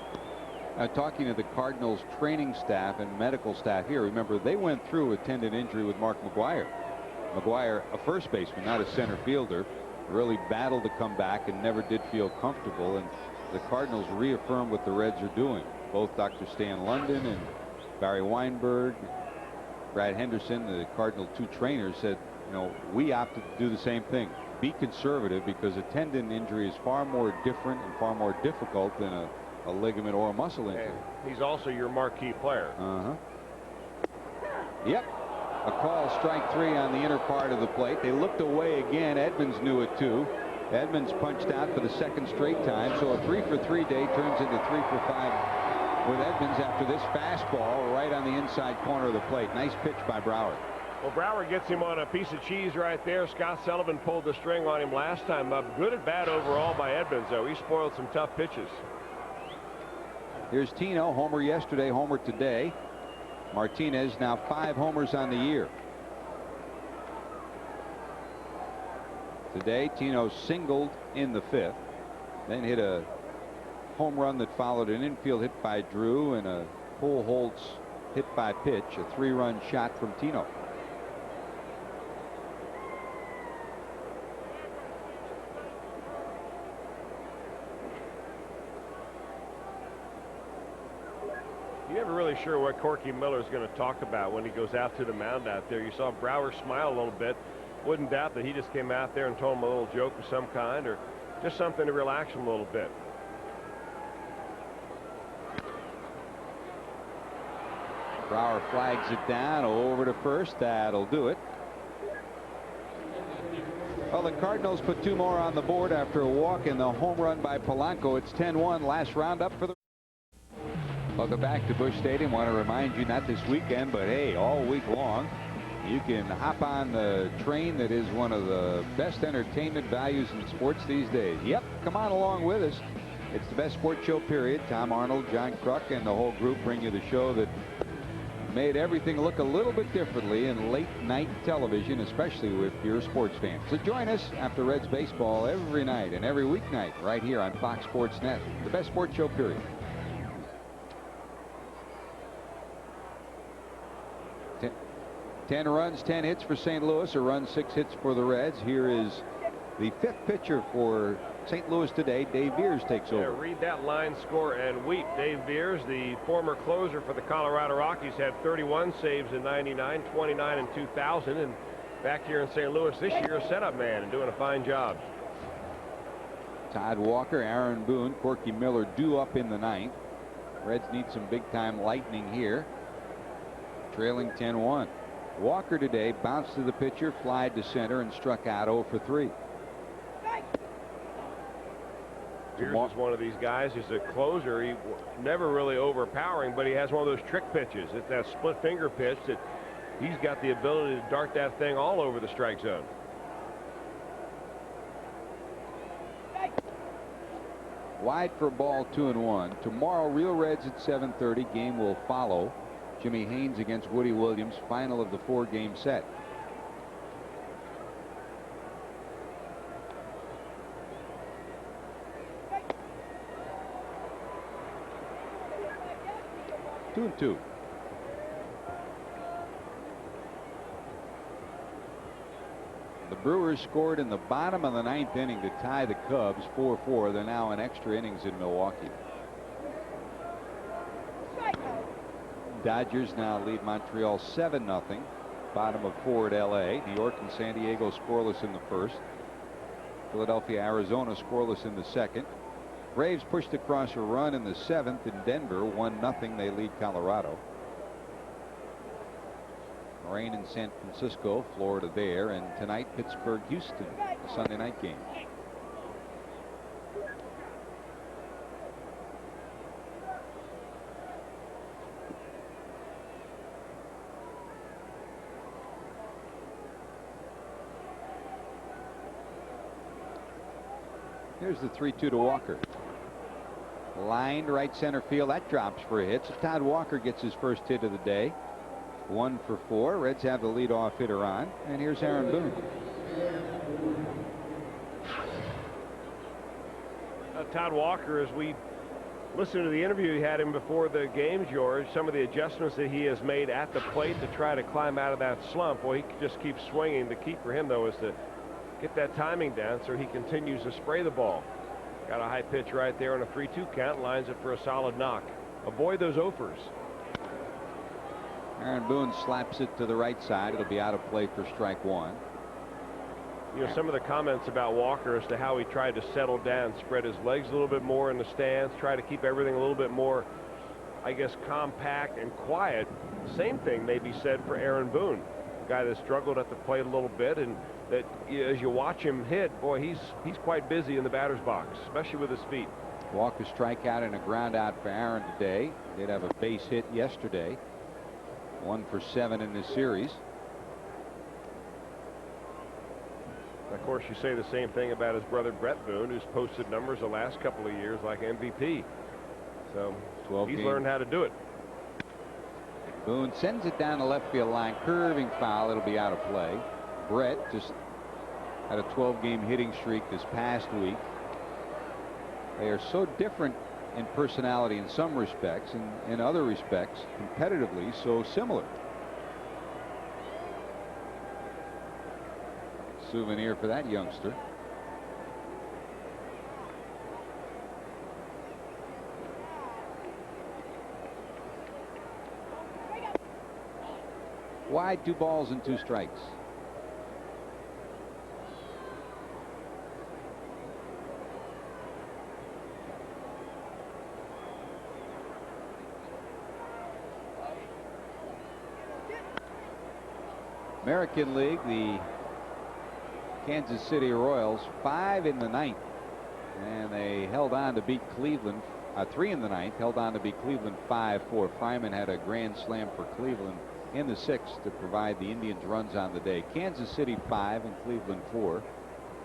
Talking to the Cardinals training staff and medical staff here, remember they went through a tendon injury with Mark McGwire. McGwire, a first baseman, not a center fielder, really battled to come back and never did feel comfortable. And the Cardinals reaffirmed what the Reds are doing. Both Dr. Stan London and Barry Weinberg, Brad Henderson, the Cardinal 2 trainers, said, you know, we opted to do the same thing. Be conservative, because a tendon injury is far more different and far more difficult than a ligament or a muscle injury. And he's also your marquee player. Yep. A call, strike 3 on the inner part of the plate. They looked away again. Edmonds knew it too. Edmonds punched out for the second straight time, so a 3-for-3 day turns into 3 for 5 with Edmonds after this fastball right on the inside corner of the plate. Nice pitch by Brower. Well, Brower gets him on a piece of cheese right there. Scott Sullivan pulled the string on him last time up. Good at bat overall by Edmonds, though. He spoiled some tough pitches. Here's Tino, homer yesterday, homer today. Martinez now 5 homers on the year. Today, Tino singled in the 5th, then hit a home run that followed an infield hit by Drew and a Pujols hit by pitch, a 3-run shot from Tino. You're never really sure what Corky Miller is going to talk about when he goes out to the mound out there. You saw Brower smile a little bit. Wouldn't doubt that he just came out there and told him a little joke of some kind, or just something to relax him a little bit. Brower flags it down over to first. That'll do it. Well, the Cardinals put 2 more on the board after a walk in the home run by Polanco. It's 10-1. Last roundup for the. Welcome back to Busch Stadium. Want to remind you, not this weekend, but hey, all week long, you can hop on the train that is one of the best entertainment values in sports these days. Yep, come on along with us. It's the best sports show, period. Tom Arnold, John Kruk, and the whole group bring you the show that made everything look a little bit differently in late night television, especially with your sports fans. So join us after Reds baseball every night and every weeknight right here on Fox Sports Net, the best sports show, period. 10 runs, 10 hits for St. Louis, a run, 6 hits for the Reds. Here is the 5th pitcher for St. Louis today. Dave Veers takes over. Read that line, score, and weep. Dave Veers, the former closer for the Colorado Rockies, had 31 saves in '99, 29 in 2000, and back here in St. Louis this year, a setup man and doing a fine job. Todd Walker, Aaron Boone, Corky Miller due up in the 9th. Reds need some big-time lightning here. Trailing 10-1. Walker today bounced to the pitcher, flied to center, and struck out 0 for 3. Veers is one of these guys. He's a closer. He never really overpowering, but he has one of those trick pitches. It's that split finger pitch that he's got the ability to dart that thing all over the strike zone. Wide for a ball, 2-1. Tomorrow, Real Reds at 7:30. Game will follow. Jimmy Haynes against Woody Williams, final of the 4-game set. Two and 2. The Brewers scored in the bottom of the 9th inning to tie the Cubs 4-4. They're now in extra innings in Milwaukee. Dodgers now lead Montreal 7-0. Bottom of 4 at LA. New York and San Diego scoreless in the 1st. Philadelphia, Arizona scoreless in the 2nd. Braves pushed across a run in the 7th in Denver. 1-0. They lead Colorado. Rain in San Francisco, Florida there, and tonight Pittsburgh, Houston, the Sunday night game. Here's the 3-2 to Walker. Lined right center field. That drops for a hit. So Todd Walker gets his first hit of the day. 1 for 4. Reds have the leadoff hitter on. And here's Aaron Boone. Todd Walker, as we listen to the interview he had him before the game, George, some of the adjustments that he has made at the plate to try to climb out of that slump. Well, he just keeps swinging. The key for him, though, is to get that timing down so he continues to spray the ball. Got a high pitch right there on a 3-2 count, lines it for a solid knock. Avoid those offers. Aaron Boone slaps it to the right side. It'll be out of play for strike one. You know, some of the comments about Walker as to how he tried to settle down, spread his legs a little bit more in the stance, try to keep everything a little bit more, I guess, compact and quiet. Same thing may be said for Aaron Boone, a guy that struggled at the plate a little bit, and that as you watch him hit, boy, he's quite busy in the batter's box, especially with his feet. Walker strikeout and a ground out for Aaron today. Did have a base hit yesterday. 1 for 7 in this series. Of course, you say the same thing about his brother Brett Boone, who's posted numbers the last couple of years like MVP. So he's learned how to do it. Boone sends it down the left field line, curving foul. It'll be out of play. Brett just had a 12-game hitting streak this past week. They are so different in personality in some respects, and in other respects, competitively, so similar. Souvenir for that youngster. Wide, 2 balls and 2 strikes. American League, the Kansas City Royals 5 in the 9th, and they held on to beat Cleveland 3 in the 9th, held on to beat Cleveland 5-4. Fryman had a grand slam for Cleveland in the 6th to provide the Indians runs on the day. Kansas City 5 and Cleveland 4.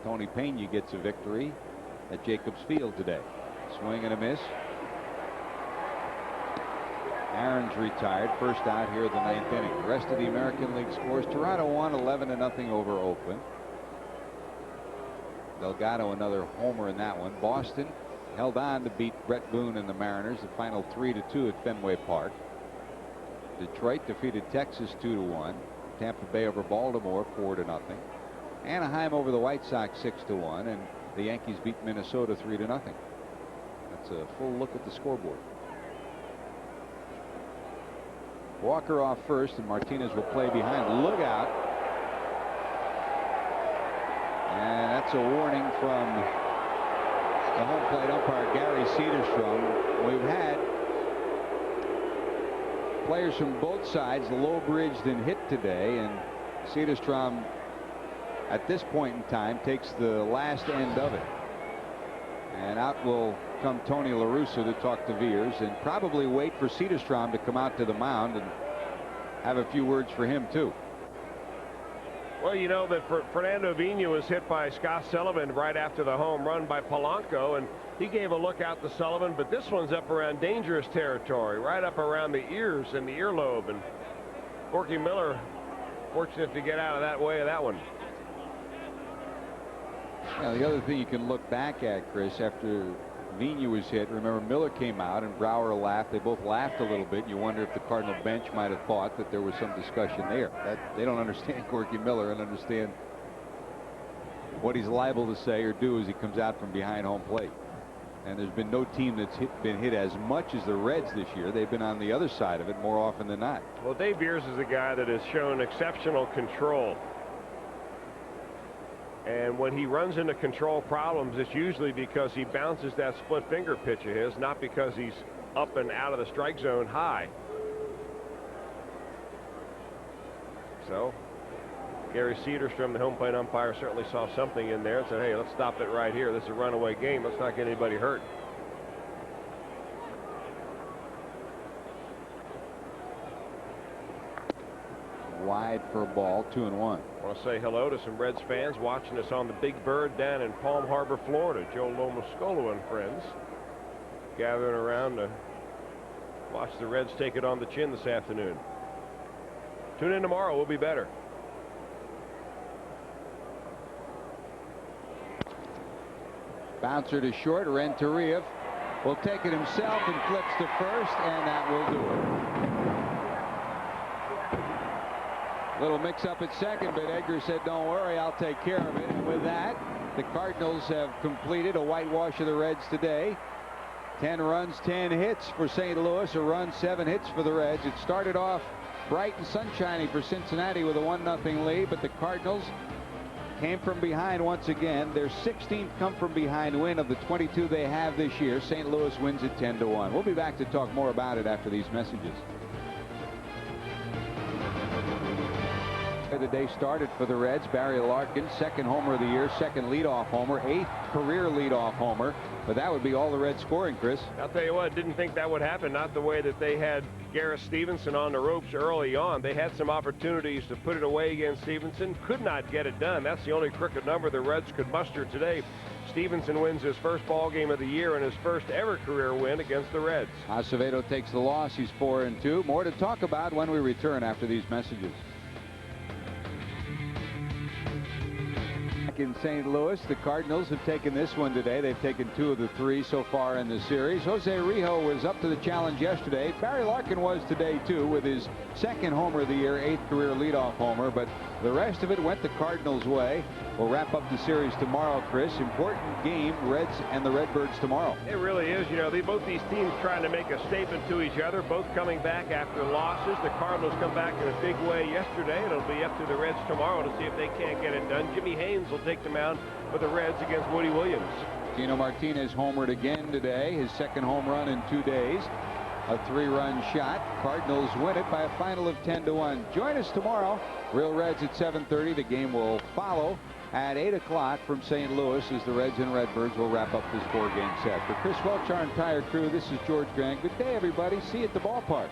Tony Pena gets a victory at Jacobs Field today. Swing and a miss. Aaron's retired. First out here in the 9th inning. The rest of the American League scores: Toronto won 11-0 over Oakland. Delgado another homer in that one. Boston held on to beat Brett Boone and the Mariners, the final 3-2 at Fenway Park. Detroit defeated Texas 2-1. Tampa Bay over Baltimore 4-0. Anaheim over the White Sox 6-1, and the Yankees beat Minnesota 3-0. That's a full look at the scoreboard. Walker off first, and Martinez will play behind. Look out. And that's a warning from the home plate umpire, Gary Cederstrom. We've had players from both sides low bridged and hit today, and Cederstrom at this point in time takes the last end of it. And out will come Tony La Russa to talk to Veers, and probably wait for Cederstrom to come out to the mound and have a few words for him too. Well, you know that Fernando Vina was hit by Scott Sullivan right after the home run by Polanco, and he gave a look out to Sullivan, but this one's up around dangerous territory, right up around the ears and the earlobe, and Corky Miller fortunate to get out of that way of that one. Now, the other thing you can look back at, Chris, after Vina was hit, remember Miller came out and Brower laughed. They both laughed a little bit. You wonder if the Cardinal bench might have thought that there was some discussion there. That they don't understand Corky Miller and understand what he's liable to say or do as he comes out from behind home plate. And there's been no team that's been hit as much as the Reds this year. They've been on the other side of it more often than not. Well, Dave Veers is a guy that has shown exceptional control. And when he runs into control problems, it's usually because he bounces that split finger pitch of his, not because he's up and out of the strike zone high. So Gary Cederstrom, the home plate umpire, certainly saw something in there and said, hey, let's stop it right here. This is a runaway game. Let's not get anybody hurt. Wide for a ball, 2-1. I want to say hello to some Reds fans watching us on the Big Bird down in Palm Harbor, Florida. Joe Lomascolo and friends gathering around to watch the Reds take it on the chin this afternoon. Tune in tomorrow. We'll be better. Bouncer to short. Renteria will take it himself and flips to first, and that will do it. Little mix up at second, but Edgar said, don't worry, I'll take care of it. And with that, the Cardinals have completed a whitewash of the Reds today. 10 runs, 10 hits for St. Louis, a run, 7 hits for the Reds. It started off bright and sunshiny for Cincinnati with a 1-0 lead, but the Cardinals came from behind once again. Their 16th come from behind win of the 22 they have this year. St. Louis wins it 10-1. We'll be back to talk more about it after these messages. The day started for the Reds. Barry Larkin, second homer of the year, second leadoff homer, 8th career leadoff homer. But that would be all the Reds scoring, Chris. I'll tell you what, didn't think that would happen. Not the way that they had Gareth Stevenson on the ropes early on. They had some opportunities to put it away against Stevenson. Could not get it done. That's the only crooked number the Reds could muster today. Stevenson wins his first ball game of the year and his first ever career win against the Reds. Acevedo takes the loss. He's 4-2. More to talk about when we return after these messages. In St. Louis, the Cardinals have taken this one today. They've taken 2 of the 3 so far in the series. Jose Rijo was up to the challenge yesterday. Barry Larkin was today too, with his second homer of the year, 8th career leadoff homer, but the rest of it went the Cardinals' way. We'll wrap up the series tomorrow, Chris. Important game, Reds and the Redbirds tomorrow. It really is. You know, both these teams trying to make a statement to each other, both coming back after losses. The Cardinals come back in a big way yesterday. It'll be up to the Reds tomorrow to see if they can't get it done. Jimmy Haynes will take the mound for the Reds against Woody Williams. Tino Martinez homered again today, his second home run in 2 days. A 3-run shot. Cardinals win it by a final of 10-1. Join us tomorrow. Real Reds at 7:30. The game will follow at 8 o'clock from St. Louis as the Reds and Redbirds will wrap up this 4-game set. For Chris Welch, our entire crew, this is George Grant. Good day, everybody. See you at the ballpark.